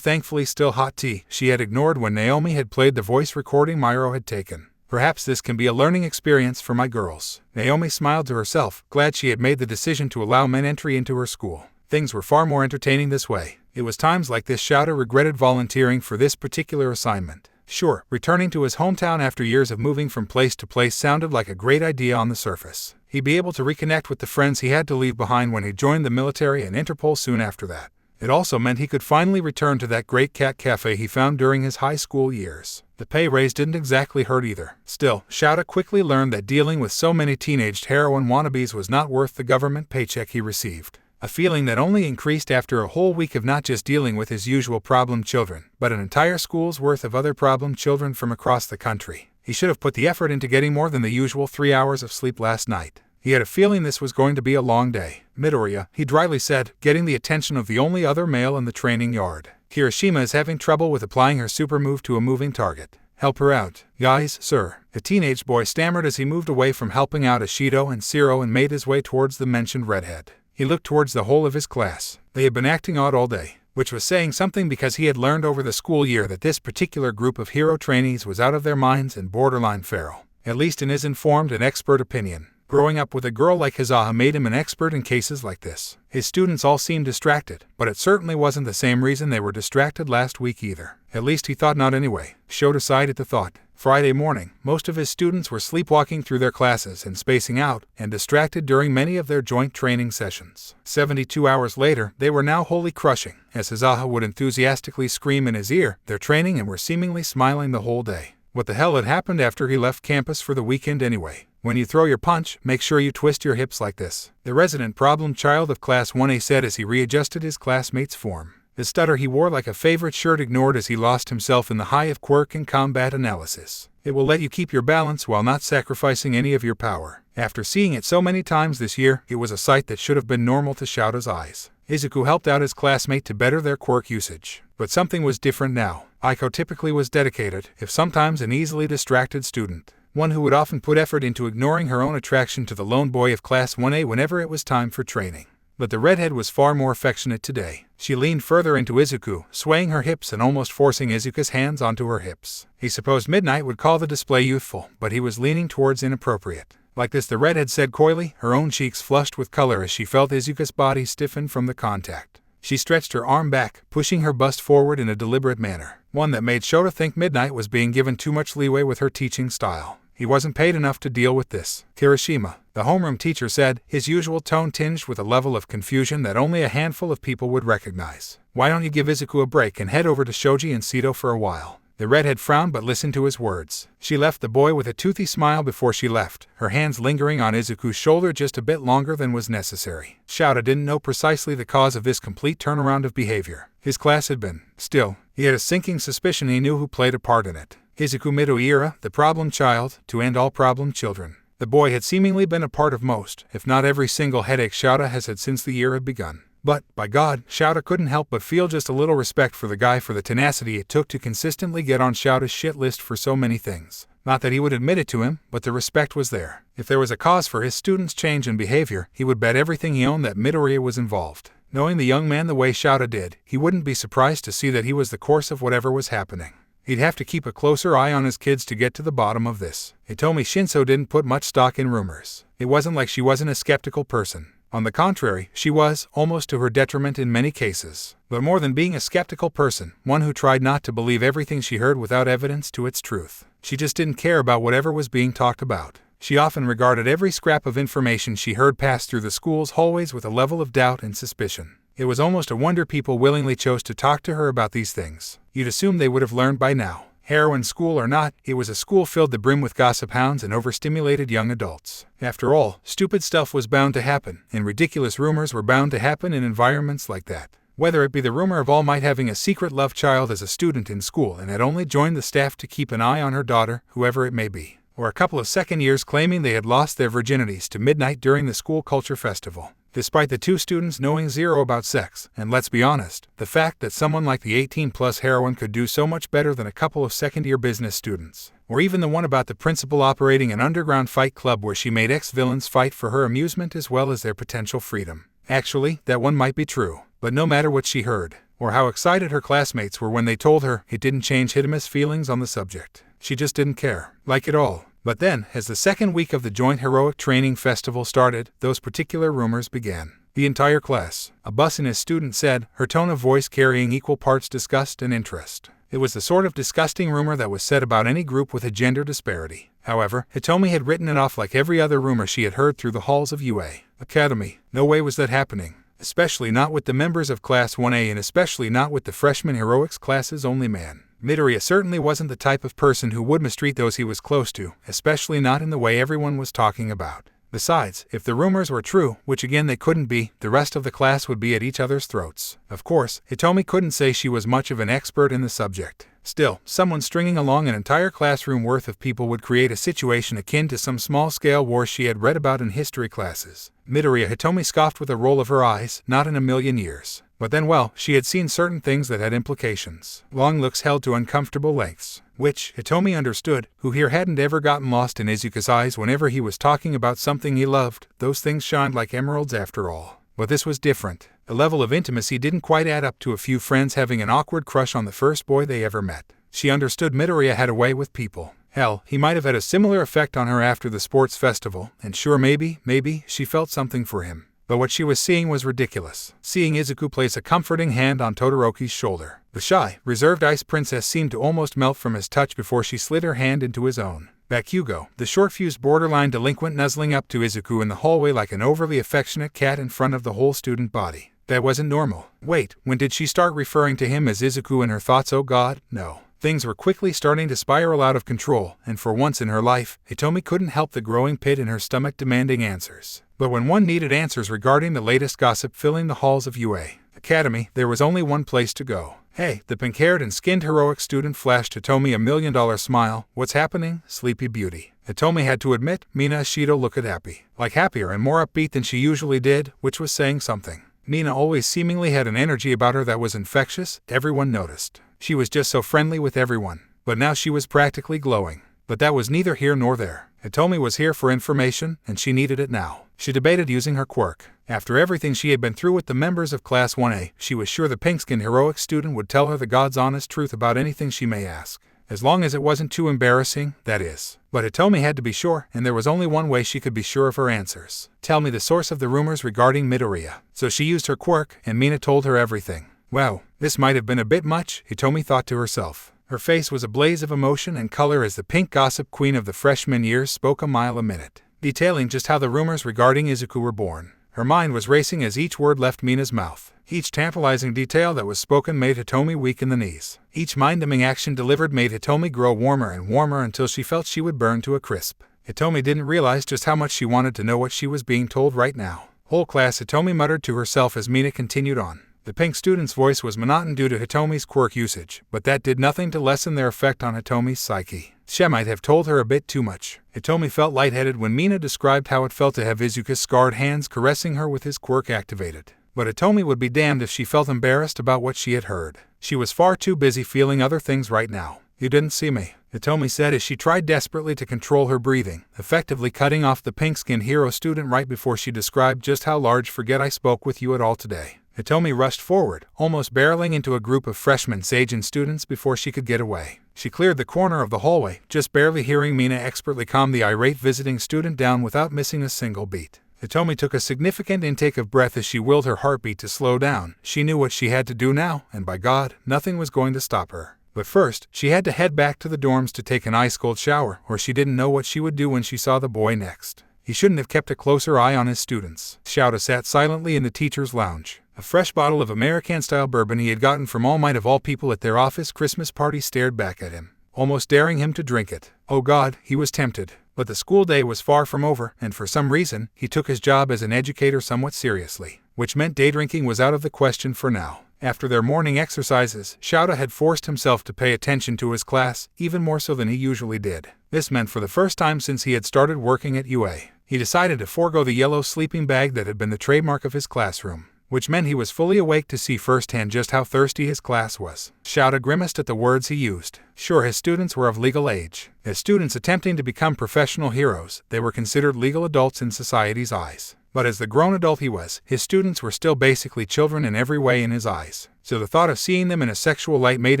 thankfully still hot tea she had ignored when Naomi had played the voice recording Mirio had taken. Perhaps this can be a learning experience for my girls. Naomi smiled to herself, glad she had made the decision to allow men entry into her school. Things were far more entertaining this way. It was times like this Shouta regretted volunteering for this particular assignment. Sure, returning to his hometown after years of moving from place to place sounded like a great idea on the surface. He'd be able to reconnect with the friends he had to leave behind when he joined the military and Interpol soon after that. It also meant he could finally return to that great cat cafe he found during his high school years. The pay raise didn't exactly hurt either. Still, Shouta quickly learned that dealing with so many teenaged heroin wannabes was not worth the government paycheck he received. A feeling that only increased after a whole week of not just dealing with his usual problem children, but an entire school's worth of other problem children from across the country. He should have put the effort into getting more than the usual 3 hours of sleep last night. He had a feeling this was going to be a long day. Midoriya, he dryly said, getting the attention of the only other male in the training yard. Kirishima is having trouble with applying her super move to a moving target. Help her out. Guys, sir. The teenage boy stammered as he moved away from helping out Ashido and Siro and made his way towards the mentioned redhead. He looked towards the whole of his class. They had been acting odd all day, which was saying something because he had learned over the school year that this particular group of hero trainees was out of their minds and borderline feral, at least in his informed and expert opinion. Growing up with a girl like Aizawa made him an expert in cases like this. His students all seemed distracted, but it certainly wasn't the same reason they were distracted last week either. At least he thought not anyway. Showed sighed at the thought. Friday morning, most of his students were sleepwalking through their classes and spacing out, and distracted during many of their joint training sessions. 72 hours later, they were now wholly crushing, as Aizawa would enthusiastically scream in his ear, their training and were seemingly smiling the whole day. What the hell had happened after he left campus for the weekend anyway? When you throw your punch, make sure you twist your hips like this," the resident problem child of Class 1A said as he readjusted his classmate's form. The stutter he wore like a favorite shirt ignored as he lost himself in the high of quirk and combat analysis. It will let you keep your balance while not sacrificing any of your power. After seeing it so many times this year, it was a sight that should have been normal to Shouta's eyes. Izuku helped out his classmate to better their quirk usage. But something was different now. Aiko typically was dedicated, if sometimes an easily distracted student. One who would often put effort into ignoring her own attraction to the lone boy of Class 1A whenever it was time for training. But the redhead was far more affectionate today. She leaned further into Izuku, swaying her hips and almost forcing Izuku's hands onto her hips. He supposed Midnight would call the display youthful, but he was leaning towards inappropriate. Like this, the redhead said coyly, her own cheeks flushed with color as she felt Izuku's body stiffen from the contact. She stretched her arm back, pushing her bust forward in a deliberate manner, one that made Shota think Midnight was being given too much leeway with her teaching style. He wasn't paid enough to deal with this. Kirishima, the homeroom teacher, said, his usual tone tinged with a level of confusion that only a handful of people would recognize. Why don't you give Izuku a break and head over to Shoji and Sito for a while? The redhead frowned but listened to his words. She left the boy with a toothy smile before she left, her hands lingering on Izuku's shoulder just a bit longer than was necessary. Shouta didn't know precisely the cause of this complete turnaround of behavior. His class had been. Still, he had a sinking suspicion he knew who played a part in it. Izuku Midoriya, the problem child, to end all problem children. The boy had seemingly been a part of most, if not every single headache Shouta has had since the year had begun. But, by God, Shouta couldn't help but feel just a little respect for the guy for the tenacity it took to consistently get on Shouta's shit list for so many things. Not that he would admit it to him, but the respect was there. If there was a cause for his students' change in behavior, he would bet everything he owned that Midoriya was involved. Knowing the young man the way Shouta did, he wouldn't be surprised to see that he was the course of whatever was happening. He'd have to keep a closer eye on his kids to get to the bottom of this. Hitomi Shinso didn't put much stock in rumors. It wasn't like she wasn't a skeptical person. On the contrary, she was, almost to her detriment in many cases. But more than being a skeptical person, one who tried not to believe everything she heard without evidence to its truth. She just didn't care about whatever was being talked about. She often regarded every scrap of information she heard pass through the school's hallways with a level of doubt and suspicion. It was almost a wonder people willingly chose to talk to her about these things. You'd assume they would have learned by now. Heroin school or not, it was a school filled to brim with gossip hounds and overstimulated young adults. After all, stupid stuff was bound to happen, and ridiculous rumors were bound to happen in environments like that. Whether it be the rumor of All Might having a secret love child as a student in school and had only joined the staff to keep an eye on her daughter, whoever it may be, or a couple of second years claiming they had lost their virginities to Midnight during the school culture festival. Despite the two students knowing zero about sex, and let's be honest, the fact that someone like the 18-plus heroine could do so much better than a couple of second-year business students, or even the one about the principal operating an underground fight club where she made ex-villains fight for her amusement as well as their potential freedom. Actually, that one might be true, but no matter what she heard, or how excited her classmates were when they told her, it didn't change Hitomi's feelings on the subject. She just didn't care, like at all. But then, as the second week of the Joint Heroic Training Festival started, those particular rumors began. The entire class, a bussiness student said, her tone of voice carrying equal parts disgust and interest. It was the sort of disgusting rumor that was said about any group with a gender disparity. However, Hitomi had written it off like every other rumor she had heard through the halls of UA Academy. No way was that happening. Especially not with the members of Class 1A and especially not with the freshman heroics class's only man. Midoriya certainly wasn't the type of person who would mistreat those he was close to, especially not in the way everyone was talking about. Besides, if the rumors were true, which again they couldn't be, the rest of the class would be at each other's throats. Of course, Hitomi couldn't say she was much of an expert in the subject. Still, someone stringing along an entire classroom worth of people would create a situation akin to some small-scale war she had read about in history classes. Midoriya Hitomi scoffed with a roll of her eyes, not in a million years. But then, well, she had seen certain things that had implications. Long looks held to uncomfortable lengths, which, Hitomi understood, who here hadn't ever gotten lost in Izuku's eyes whenever he was talking about something he loved. Those things shined like emeralds after all. But this was different. The level of intimacy didn't quite add up to a few friends having an awkward crush on the first boy they ever met. She understood Midoriya had a way with people. Hell, he might have had a similar effect on her after the sports festival, and sure maybe, she felt something for him. But what she was seeing was ridiculous. Seeing Izuku place a comforting hand on Todoroki's shoulder. The shy, reserved ice princess seemed to almost melt from his touch before she slid her hand into his own. Bakugo, the short-fused borderline delinquent nuzzling up to Izuku in the hallway like an overly affectionate cat in front of the whole student body. That wasn't normal. Wait, when did she start referring to him as Izuku in her thoughts? Oh God, no. Things were quickly starting to spiral out of control, and for once in her life, Hitomi couldn't help the growing pit in her stomach demanding answers. But when one needed answers regarding the latest gossip filling the halls of UA Academy, there was only one place to go. Hey, the pink-haired and skinned heroic student flashed Hitomi $1 million smile. What's happening, Sleepy Beauty? Hitomi had to admit, Mina Ashido looked happy. Like happier and more upbeat than she usually did, which was saying something. Mina always seemingly had an energy about her that was infectious, everyone noticed. She was just so friendly with everyone. But now she was practically glowing. But that was neither here nor there. Hitomi was here for information, and she needed it now. She debated using her quirk. After everything she had been through with the members of Class 1A, she was sure the pink-skinned heroic student would tell her the God's honest truth about anything she may ask. As long as it wasn't too embarrassing, that is. But Hitomi had to be sure, and there was only one way she could be sure of her answers. Tell me the source of the rumors regarding Midoriya. So she used her quirk, and Mina told her everything. Wow, this might have been a bit much, Hitomi thought to herself. Her face was a blaze of emotion and color as the pink gossip queen of the freshman years spoke a mile a minute, detailing just how the rumors regarding Izuku were born. Her mind was racing as each word left Mina's mouth. Each tantalizing detail that was spoken made Hitomi weak in the knees. Each mind-numbing action delivered made Hitomi grow warmer and warmer until she felt she would burn to a crisp. Hitomi didn't realize just how much she wanted to know what she was being told right now. Whole class, Hitomi muttered to herself as Mina continued on. The pink student's voice was monotone due to Hitomi's quirk usage, but that did nothing to lessen their effect on Hitomi's psyche. She might have told her a bit too much. Hitomi felt lightheaded when Mina described how it felt to have Izuku's scarred hands caressing her with his quirk activated. But Hitomi would be damned if she felt embarrassed about what she had heard. She was far too busy feeling other things right now. You didn't see me, Hitomi said as she tried desperately to control her breathing, effectively cutting off the pink-skinned hero student right before she described just how large forget I spoke with you at all today. Hitomi rushed forward, almost barreling into a group of freshmen Seijin students before she could get away. She cleared the corner of the hallway, just barely hearing Mina expertly calm the irate visiting student down without missing a single beat. Hitomi took a significant intake of breath as she willed her heartbeat to slow down. She knew what she had to do now, and by God, nothing was going to stop her. But first, she had to head back to the dorms to take an ice-cold shower, or she didn't know what she would do when she saw the boy next. He shouldn't have kept a closer eye on his students. Shouta sat silently in the teacher's lounge. A fresh bottle of American-style bourbon he had gotten from All Might of all people at their office Christmas party stared back at him, almost daring him to drink it. Oh God, he was tempted. But the school day was far from over, and for some reason, he took his job as an educator somewhat seriously, which meant day drinking was out of the question for now. After their morning exercises, Shouta had forced himself to pay attention to his class, even more so than he usually did. This meant for the first time since he had started working at UA, he decided to forego the yellow sleeping bag that had been the trademark of his classroom, which meant he was fully awake to see firsthand just how thirsty his class was. Shouta grimaced at the words he used. Sure, his students were of legal age. As students attempting to become professional heroes, they were considered legal adults in society's eyes. But as the grown adult he was, his students were still basically children in every way in his eyes. So the thought of seeing them in a sexual light made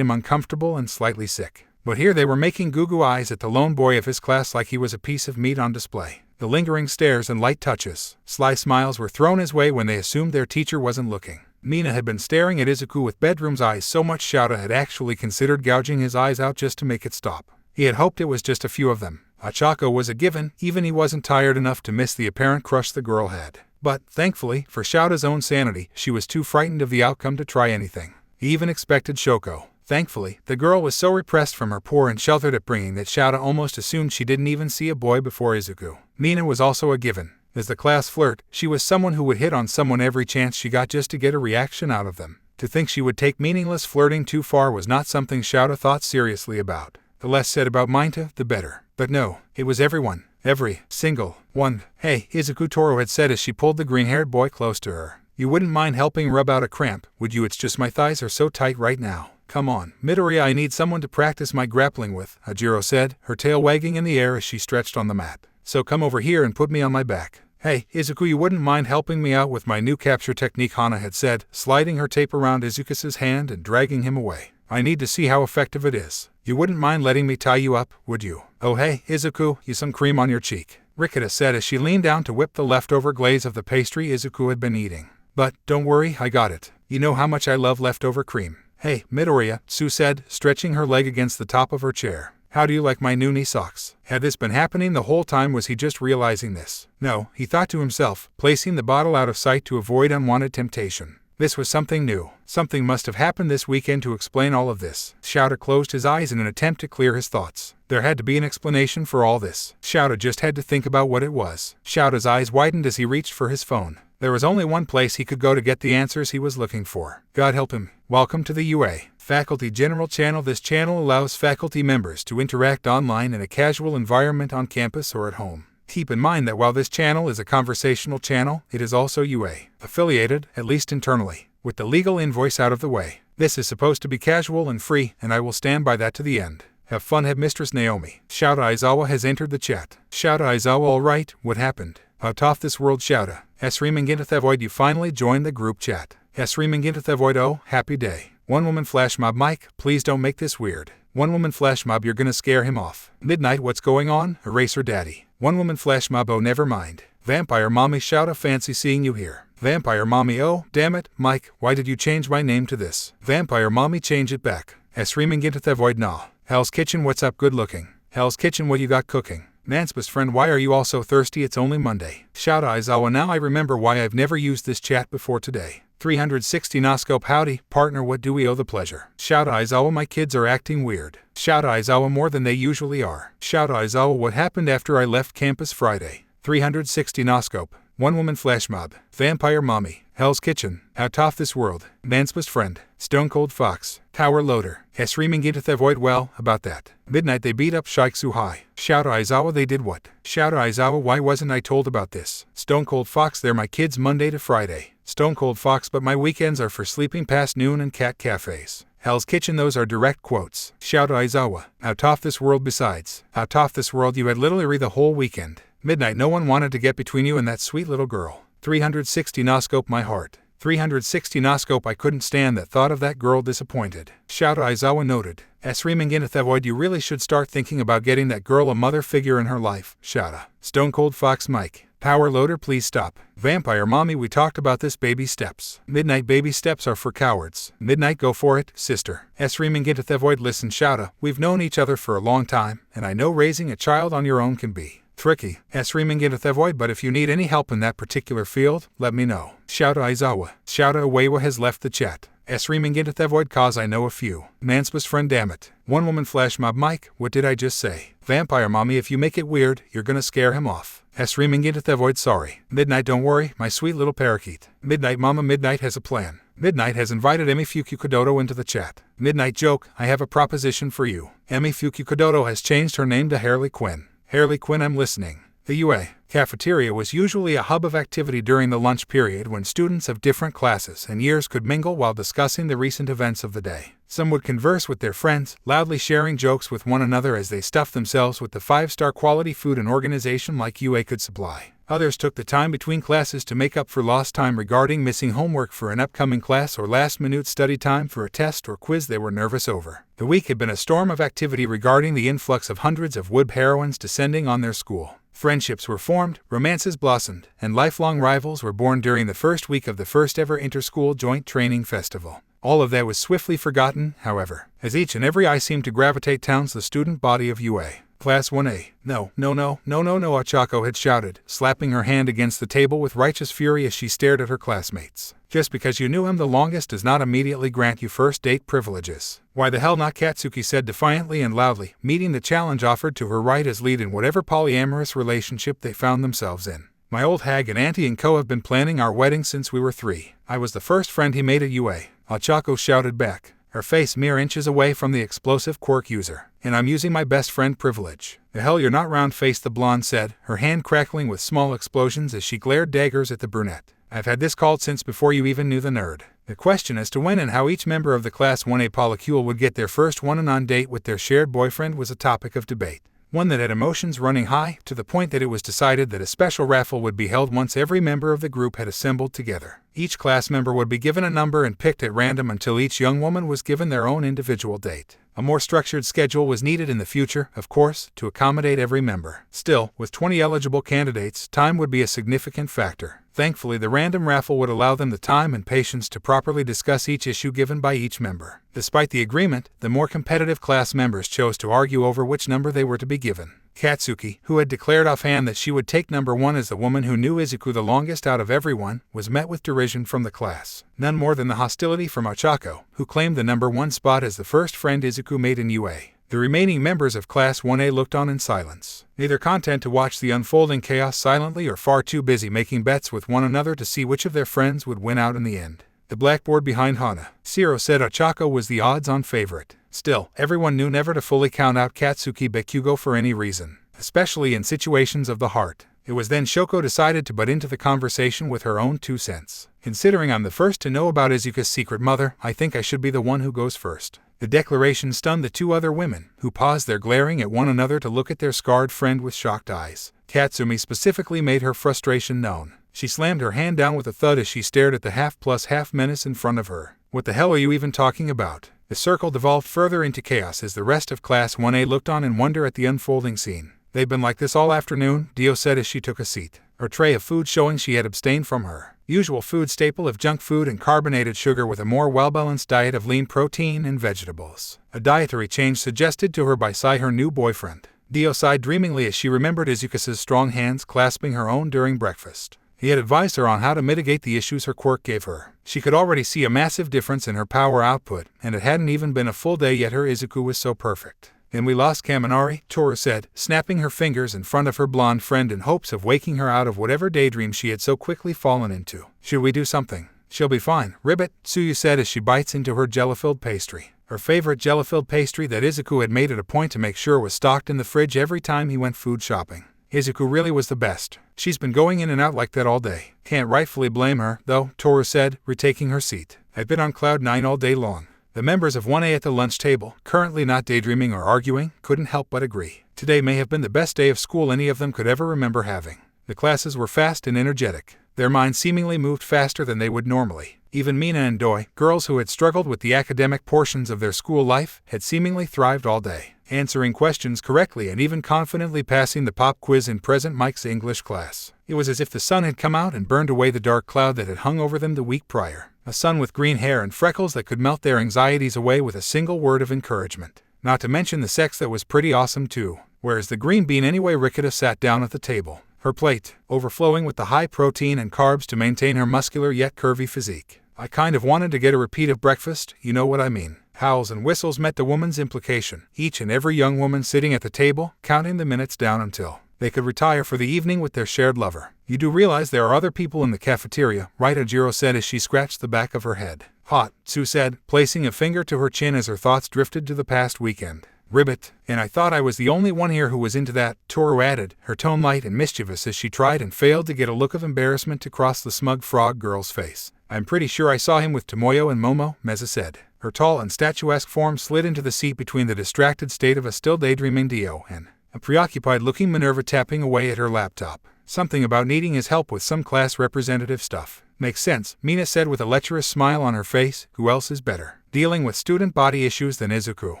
him uncomfortable and slightly sick. But here they were making goo-goo eyes at the lone boy of his class like he was a piece of meat on display. The lingering stares and light touches, sly smiles were thrown his way when they assumed their teacher wasn't looking. Mina had been staring at Izuku with bedroom's eyes so much Shouta had actually considered gouging his eyes out just to make it stop. He had hoped it was just a few of them. Achako was a given, even he wasn't tired enough to miss the apparent crush the girl had. But, thankfully, for Shouta's own sanity, she was too frightened of the outcome to try anything. He even expected Shoko. Thankfully, the girl was so repressed from her poor and sheltered upbringing that Shouta almost assumed she didn't even see a boy before Izuku. Mina was also a given. As the class flirt, she was someone who would hit on someone every chance she got just to get a reaction out of them. To think she would take meaningless flirting too far was not something Shouta thought seriously about. The less said about Minta, the better. But no, it was everyone. Every single one. Hey, Izuku, Toro had said as she pulled the green-haired boy close to her. You wouldn't mind helping rub out a cramp, would you? It's just my thighs are so tight right now. Come on, Midoriya, I need someone to practice my grappling with, Hajiro said, her tail wagging in the air as she stretched on the mat. So come over here and put me on my back. Hey, Izuku, you wouldn't mind helping me out with my new capture technique, Hana had said, sliding her tape around Izuku's hand and dragging him away. I need to see how effective it is. You wouldn't mind letting me tie you up, would you? Oh hey, Izuku, you some cream on your cheek, Rikita said as she leaned down to whip the leftover glaze of the pastry Izuku had been eating. But, don't worry, I got it. You know how much I love leftover cream. Hey, Midoriya, Sue said, stretching her leg against the top of her chair. How do you like my new knee socks? Had this been happening the whole time? Was he just realizing this? No, he thought to himself, placing the bottle out of sight to avoid unwanted temptation. This was something new. Something must have happened this weekend to explain all of this. Shouta closed his eyes in an attempt to clear his thoughts. There had to be an explanation for all this. Shouta just had to think about what it was. Shouta's eyes widened as he reached for his phone. There was only one place he could go to get the answers he was looking for. God help him. Welcome to the UA Faculty General Channel. This channel allows faculty members to interact online in a casual environment on campus or at home. Keep in mind that while this channel is a conversational channel, it is also UA affiliated, at least internally. With the legal invoice out of the way, this is supposed to be casual and free, and I will stand by that to the end. Have fun, Headmistress Naomi. Shouta Aizawa has entered the chat. Shouta Aizawa, alright, what happened? Out off this world, Shouta. Esrimangintathevoid, you finally joined the group chat. Esrimangintathevoid, oh, happy day. One woman flash mob, Mike, please don't make this weird. One woman flash mob, you're gonna scare him off. Midnight, what's going on? Eraser daddy. One woman flash mob, oh, never mind. Vampire mommy, Shouta, fancy seeing you here. Vampire mommy, oh, damn it, Mike, why did you change my name to this? Vampire mommy, change it back. Esrimangintathevoid, nah. Hell's Kitchen, what's up, good looking? Hell's Kitchen, what you got cooking? Man's best friend, why are you all so thirsty? It's only Monday. Shouta Aizawa, now I remember why I've never used this chat before today. 360 Noscope, howdy, partner, what do we owe the pleasure? Shouta Aizawa, my kids are acting weird. Shouta Aizawa, more than they usually are. Shouta Aizawa, what happened after I left campus Friday? 360 Noscope. One woman flash mob. Vampire mommy. Hell's Kitchen. Out off this world. Man's best friend. Stone Cold Fox. Tower Loader. Esrimangintathevoid, well, about that. Midnight, they beat up Shiksu High. Shouta Aizawa, they did what? Shouta Aizawa, why wasn't I told about this? Stone Cold Fox, they're my kids Monday to Friday. Stone Cold Fox, but my weekends are for sleeping past noon and cat cafes. Hell's Kitchen, those are direct quotes. Shouta Aizawa. Out off this world, besides. Out off this world, you had literally the whole weekend. Midnight, no one wanted to get between you and that sweet little girl. 360 Noscope, my heart. 360 Noscope, I couldn't stand that thought of that girl disappointed. Shouta Aizawa noted. Esrimangintathevoid, you really should start thinking about getting that girl a mother figure in her life. Shouta. Stone Cold Fox Mike. Power Loader, please stop. Vampire mommy, we talked about this, baby steps. Midnight, baby steps are for cowards. Midnight, go for it, sister. Esrimangintathevoid, listen Shouta, we've known each other for a long time, and I know raising a child on your own can be tricky. Esrimangintathevoid, but if you need any help in that particular field, let me know. Shouta Aizawa. Shouta Awewa has left the chat. Esrimangintathevoid, cause I know a few. Man's best friend, damn it. One woman flash mob, Mike, what did I just say? Vampire mommy, if you make it weird, you're gonna scare him off. Esrimangintathevoid, sorry. Midnight, don't worry, my sweet little parakeet. Midnight mama, Midnight has a plan. Midnight has invited Emi Fukukododo into the chat. Midnight joke, I have a proposition for you. Emi Fukukododo has changed her name to Harley Quinn. Harley Quinn, I'm listening. The UA cafeteria was usually a hub of activity during the lunch period when students of different classes and years could mingle while discussing the recent events of the day. Some would converse with their friends, loudly sharing jokes with one another as they stuffed themselves with the 5-star quality food an organization like UA could supply. Others took the time between classes to make up for lost time regarding missing homework for an upcoming class or last-minute study time for a test or quiz they were nervous over. The week had been a storm of activity regarding the influx of hundreds of wood heroines descending on their school. Friendships were formed, romances blossomed, and lifelong rivals were born during the first week of the first-ever inter-school joint training festival. All of that was swiftly forgotten, however, as each and every eye seemed to gravitate towards the student body of UA. Class 1A. No, Achako had shouted, slapping her hand against the table with righteous fury as she stared at her classmates. Just because you knew him the longest does not immediately grant you first date privileges. Why the hell not, Katsuki said defiantly and loudly, meeting the challenge offered to her right as lead in whatever polyamorous relationship they found themselves in. My old hag and auntie and co have been planning our wedding since we were 3. I was the first friend he made at UA. Achako shouted back, her face mere inches away from the explosive quirk user. And I'm using my best friend privilege. The hell you're not, round-faced, the blonde said, her hand crackling with small explosions as she glared daggers at the brunette. I've had this called since before you even knew the nerd. The question as to when and how each member of the Class 1A polycule would get their first one-on-one date with their shared boyfriend was a topic of debate. One that had emotions running high, to the point that it was decided that a special raffle would be held once every member of the group had assembled together. Each class member would be given a number and picked at random until each young woman was given their own individual date. A more structured schedule was needed in the future, of course, to accommodate every member. Still, with 20 eligible candidates, time would be a significant factor. Thankfully, the random raffle would allow them the time and patience to properly discuss each issue given by each member. Despite the agreement, the more competitive class members chose to argue over which number they were to be given. Katsuki, who had declared offhand that she would take number 1 as the woman who knew Izuku the longest out of everyone, was met with derision from the class. None more than the hostility from Ochako, who claimed the number 1 spot as the first friend Izuku made in UA. The remaining members of Class 1A looked on in silence, neither content to watch the unfolding chaos silently or far too busy making bets with one another to see which of their friends would win out in the end. The blackboard behind Hana. Shiro said Ochako was the odds-on favorite. Still, everyone knew never to fully count out Katsuki Bakugo for any reason, especially in situations of the heart. It was then Shoko decided to butt into the conversation with her own 2 cents. Considering I'm the first to know about Izuku's secret mother, I think I should be the one who goes first. The declaration stunned the 2 other women, who paused their glaring at one another to look at their scarred friend with shocked eyes. Katsumi specifically made her frustration known. She slammed her hand down with a thud as she stared at the half-plus-half menace in front of her. What the hell are you even talking about? The circle devolved further into chaos as the rest of Class 1A looked on in wonder at the unfolding scene. They've been like this all afternoon, Dio said as she took a seat, her tray of food showing she had abstained from her usual food staple of junk food and carbonated sugar with a more well-balanced diet of lean protein and vegetables. A dietary change suggested to her by Sai, her new boyfriend. Dio sighed dreamingly as she remembered Izuku's strong hands clasping her own during breakfast. He had advised her on how to mitigate the issues her quirk gave her. She could already see a massive difference in her power output, and it hadn't even been a full day yet her Izuku was so perfect. "And we lost Kaminari," Toru said, snapping her fingers in front of her blonde friend in hopes of waking her out of whatever daydream she had so quickly fallen into. "Should we do something?" "She'll be fine, Ribbit," Tsuyu said as she bites into her jelly-filled pastry. Her favorite jelly-filled pastry that Izuku had made it a point to make sure was stocked in the fridge every time he went food shopping. Izuku really was the best. She's been going in and out like that all day. Can't rightfully blame her, though, Toru said, retaking her seat. "I've been on cloud 9 all day long." The members of 1A at the lunch table, currently not daydreaming or arguing, couldn't help but agree. Today may have been the best day of school any of them could ever remember having. The classes were fast and energetic. Their minds seemingly moved faster than they would normally. Even Mina and Doi, girls who had struggled with the academic portions of their school life, had seemingly thrived all day, answering questions correctly and even confidently passing the pop quiz in Present Mike's English class. It was as if the sun had come out and burned away the dark cloud that had hung over them the week prior. A sun with green hair and freckles that could melt their anxieties away with a single word of encouragement. Not to mention the sex that was pretty awesome too. Whereas the green bean anyway, Rikita sat down at the table, her plate overflowing with the high protein and carbs to maintain her muscular yet curvy physique. "I kind of wanted to get a repeat of breakfast, you know what I mean." Howls and whistles met the woman's implication, each and every young woman sitting at the table, counting the minutes down until they could retire for the evening with their shared lover. "You do realize there are other people in the cafeteria, right?" Ajiro said as she scratched the back of her head. "Hot," Tsu said, placing a finger to her chin as her thoughts drifted to the past weekend. "Ribbit, and I thought I was the only one here who was into that," Toru added, her tone light and mischievous as she tried and failed to get a look of embarrassment to cross the smug frog girl's face. "I'm pretty sure I saw him with Tomoyo and Momo," Meza said. Her tall and statuesque form slid into the seat between the distracted state of a still daydreaming Dio and a preoccupied-looking Minerva tapping away at her laptop. "Something about needing his help with some class representative stuff." "Makes sense," Mina said with a lecherous smile on her face. "Who else is better dealing with student body issues than Izuku?"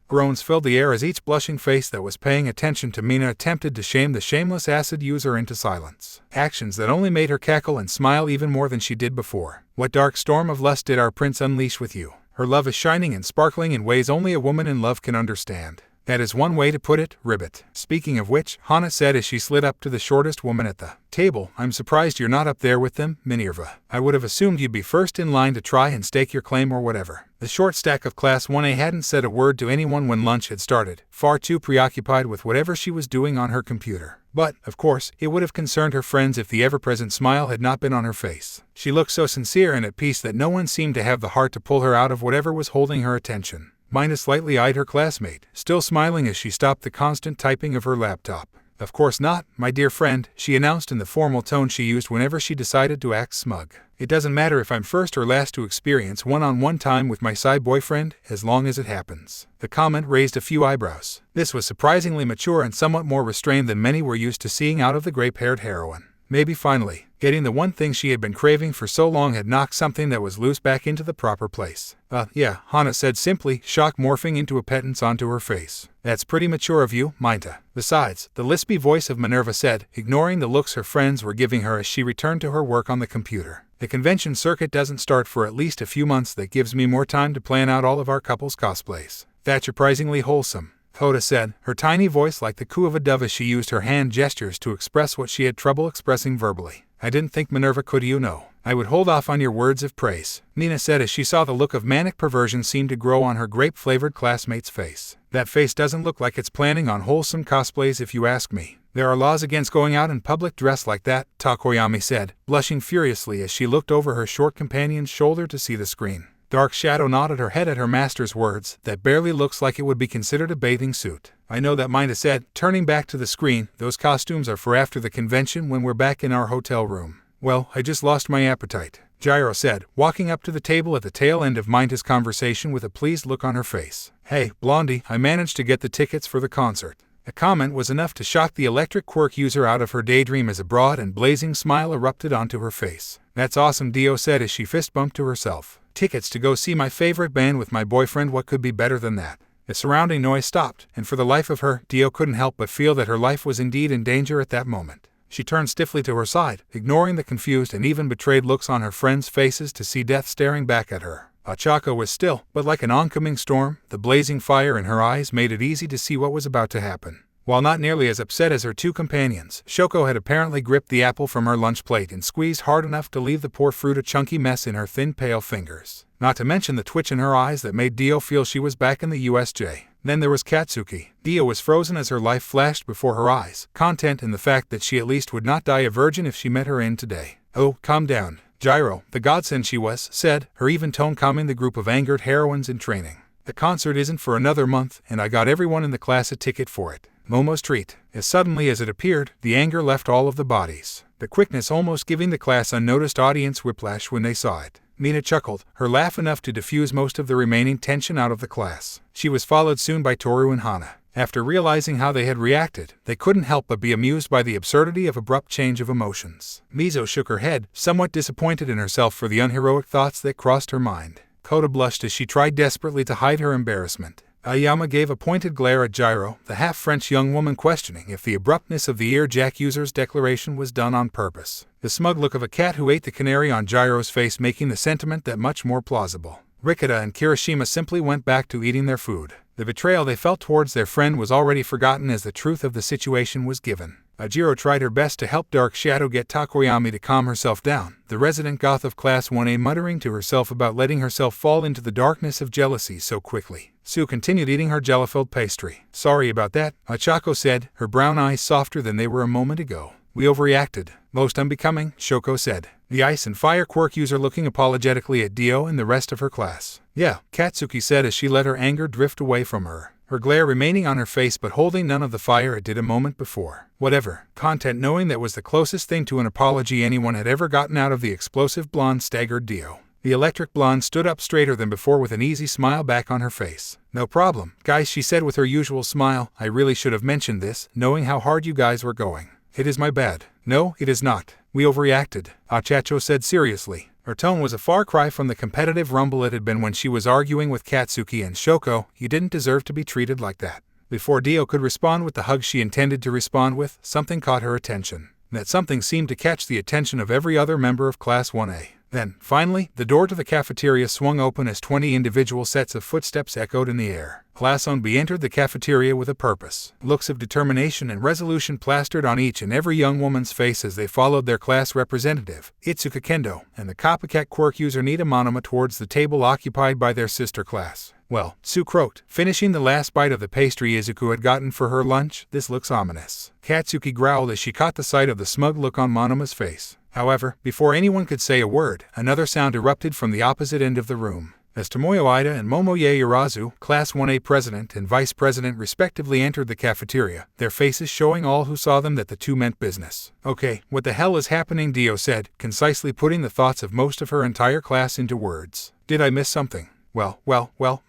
Groans filled the air as each blushing face that was paying attention to Mina attempted to shame the shameless acid user into silence. Actions that only made her cackle and smile even more than she did before. "What dark storm of lust did our prince unleash with you? Her love is shining and sparkling in ways only a woman in love can understand." "That is one way to put it, Ribbit." "Speaking of which," Hana said as she slid up to the shortest woman at the table, "I'm surprised you're not up there with them, Minerva. I would have assumed you'd be first in line to try and stake your claim or whatever." The short stack of Class 1A hadn't said a word to anyone when lunch had started, far too preoccupied with whatever she was doing on her computer. But, of course, it would have concerned her friends if the ever-present smile had not been on her face. She looked so sincere and at peace that no one seemed to have the heart to pull her out of whatever was holding her attention. Mina slightly eyed her classmate, still smiling as she stopped the constant typing of her laptop. "Of course not, my dear friend," she announced in the formal tone she used whenever she decided to act smug. "It doesn't matter if I'm first or last to experience one-on-one time with my side boyfriend, as long as it happens." The comment raised a few eyebrows. This was surprisingly mature and somewhat more restrained than many were used to seeing out of the grape-haired heroine. Maybe finally, getting the one thing she had been craving for so long had knocked something that was loose back into the proper place. Yeah, Hana said simply, shock morphing into a petance onto her face. "That's pretty mature of you, Minta." "Besides," the lispy voice of Minerva said, ignoring the looks her friends were giving her as she returned to her work on the computer. "The convention circuit doesn't start for at least a few months. That gives me more time to plan out all of our couples' cosplays." "That's surprisingly wholesome." Hoda said, her tiny voice like the coo of a dove as she used her hand gestures to express what she had trouble expressing verbally. I didn't think Minerva could, you know. I would hold off on your words of praise, Nina said as she saw the look of manic perversion seem to grow on her grape-flavored classmate's face. That face doesn't look like it's planning on wholesome cosplays if you ask me. There are laws against going out in public dressed like that, Takoyami said, blushing furiously as she looked over her short companion's shoulder to see the screen. Dark Shadow nodded her head at her master's words. That barely looks like it would be considered a bathing suit. I know that, Mina said, turning back to the screen. Those costumes are for after the convention when we're back in our hotel room. Well, I just lost my appetite, Gyro said, walking up to the table at the tail end of Minda's conversation with a pleased look on her face. Hey, Blondie, I managed to get the tickets for the concert. The comment was enough to shock the electric quirk user out of her daydream as a broad and blazing smile erupted onto her face. That's awesome, Dio said as she fist bumped to herself. Tickets to go see my favorite band with my boyfriend, what could be better than that? The surrounding noise stopped, and for the life of her, Dio couldn't help but feel that her life was indeed in danger at that moment. She turned stiffly to her side, ignoring the confused and even betrayed looks on her friends' faces to see death staring back at her. Ochako was still, but like an oncoming storm, the blazing fire in her eyes made it easy to see what was about to happen. While not nearly as upset as her two companions, Shoko had apparently gripped the apple from her lunch plate and squeezed hard enough to leave the poor fruit a chunky mess in her thin, pale fingers. Not to mention the twitch in her eyes that made Dio feel she was back in the USJ. Then there was Katsuki. Dio was frozen as her life flashed before her eyes, content in the fact that she at least would not die a virgin if she met her end today. Oh, calm down, Gyro, the godsend she was, said, her even tone calming the group of angered heroines in training. The concert isn't for another month, and I got everyone in the class a ticket for it. Momo's treat. As suddenly as it appeared, the anger left all of the bodies, the quickness almost giving the class unnoticed audience whiplash when they saw it. Mina chuckled, her laugh enough to diffuse most of the remaining tension out of the class. She was followed soon by Toru and Hana. After realizing how they had reacted, they couldn't help but be amused by the absurdity of abrupt change of emotions. Mizo shook her head, somewhat disappointed in herself for the unheroic thoughts that crossed her mind. Koda blushed as she tried desperately to hide her embarrassment. Aoyama gave a pointed glare at Gyro, the half-French young woman questioning if the abruptness of the earjack user's declaration was done on purpose. The smug look of a cat who ate the canary on Gyro's face making the sentiment that much more plausible. Rikita and Kirishima simply went back to eating their food. The betrayal they felt towards their friend was already forgotten as the truth of the situation was given. Ajiro tried her best to help Dark Shadow get Takoyami to calm herself down, the resident goth of Class 1A muttering to herself about letting herself fall into the darkness of jealousy so quickly. Sue continued eating her jello-filled pastry. Sorry about that, Ochako said, her brown eyes softer than they were a moment ago. We overreacted. Most unbecoming, Shoko said. The ice and fire quirk user looking apologetically at Dio and the rest of her class. Yeah, Katsuki said as she let her anger drift away from her, her glare remaining on her face but holding none of the fire it did a moment before. Whatever. Content knowing that was the closest thing to an apology anyone had ever gotten out of the explosive blonde staggered Dio. The electric blonde stood up straighter than before with an easy smile back on her face. No problem, guys, she said with her usual smile. I really should have mentioned this, knowing how hard you guys were going. It is my bad. No, it is not. We overreacted, Achacho said seriously. Her tone was a far cry from the competitive rumble it had been when she was arguing with Katsuki and Shoko. You didn't deserve to be treated like that. Before Dio could respond with the hug she intended to respond with, something caught her attention. That something seemed to catch the attention of every other member of Class 1A. Then, finally, the door to the cafeteria swung open as 20 individual sets of footsteps echoed in the air. Class 1B entered the cafeteria with a purpose. Looks of determination and resolution plastered on each and every young woman's face as they followed their class representative, Itsuka Kendo, and the copycat quirk user Nita Monoma towards the table occupied by their sister class. Well, Sue croaked, finishing the last bite of the pastry Izuku had gotten for her lunch. This looks ominous. Katsuki growled as she caught the sight of the smug look on Monoma's face. However, before anyone could say a word, another sound erupted from the opposite end of the room. As Tomoyo Ida and Momoye Urazu, Class 1A President and Vice President respectively entered the cafeteria, their faces showing all who saw them that the two meant business. Okay, what the hell is happening? Dio said, concisely putting the thoughts of most of her entire class into words. Did I miss something? Well,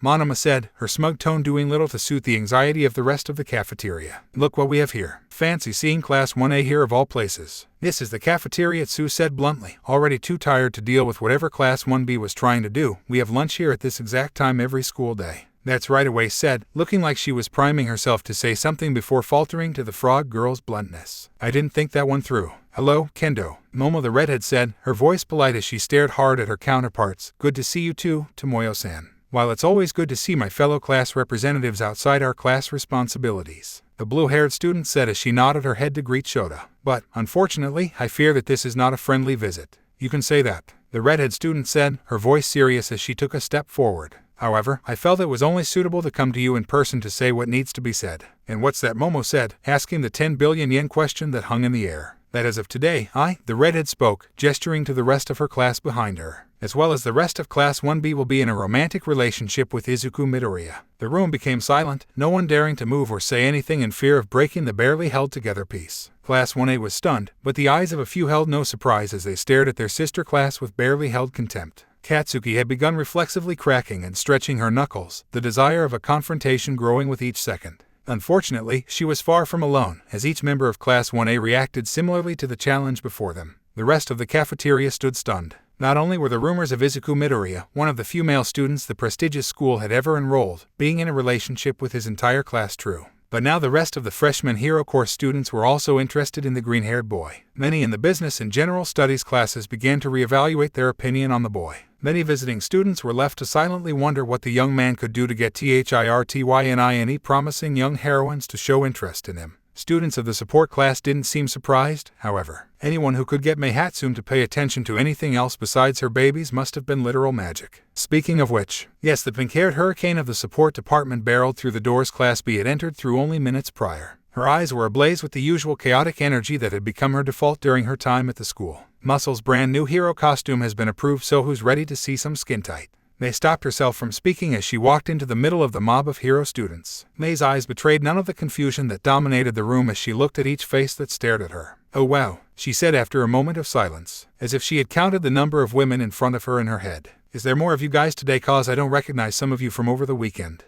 Monoma said, her smug tone doing little to soothe the anxiety of the rest of the cafeteria. Look what we have here. Fancy seeing Class 1A here of all places. This is the cafeteria, Sue said bluntly, already too tired to deal with whatever Class 1B was trying to do. We have lunch here at this exact time every school day. That's right, Away said, looking like she was priming herself to say something before faltering to the frog girl's bluntness. I didn't think that one through. Hello, Kendo, Momo the redhead said, her voice polite as she stared hard at her counterparts. Good to see you too, Tomoyo-san. While it's always good to see my fellow class representatives outside our class responsibilities, the blue-haired student said as she nodded her head to greet Shota. But, unfortunately, I fear that this is not a friendly visit. You can say that, the redhead student said, her voice serious as she took a step forward. However, I felt it was only suitable to come to you in person to say what needs to be said. And what's that? Momo said, asking the 10 billion yen question that hung in the air. That as of today, the redhead spoke, gesturing to the rest of her class behind her, as well as the rest of Class 1B will be in a romantic relationship with Izuku Midoriya. The room became silent, no one daring to move or say anything in fear of breaking the barely held together peace. Class 1A was stunned, but the eyes of a few held no surprise as they stared at their sister class with barely held contempt. Katsuki had begun reflexively cracking and stretching her knuckles, the desire of a confrontation growing with each second. Unfortunately, she was far from alone, as each member of Class 1A reacted similarly to the challenge before them. The rest of the cafeteria stood stunned. Not only were the rumors of Izuku Midoriya, one of the few male students the prestigious school had ever enrolled, being in a relationship with his entire class true, but now the rest of the freshman hero course students were also interested in the green-haired boy. Many in the business and general studies classes began to reevaluate their opinion on the boy. Many visiting students were left to silently wonder what the young man could do to get THIRTYNINE promising young heroines to show interest in him. Students of the support class didn't seem surprised, however. Anyone who could get Mei Hatsume to pay attention to anything else besides her babies must have been literal magic. Speaking of which, yes, the pink-haired hurricane of the support department barreled through the doors Class B had entered through only minutes prior. Her eyes were ablaze with the usual chaotic energy that had become her default during her time at the school. Muscle's brand new hero costume has been approved, so who's ready to see some skin tight? Mei stopped herself from speaking as she walked into the middle of the mob of hero students. Mei's eyes betrayed none of the confusion that dominated the room as she looked at each face that stared at her. Oh wow, she said after a moment of silence, as if she had counted the number of women in front of her in her head. Is there more of you guys today, cause I don't recognize some of you from over the weekend?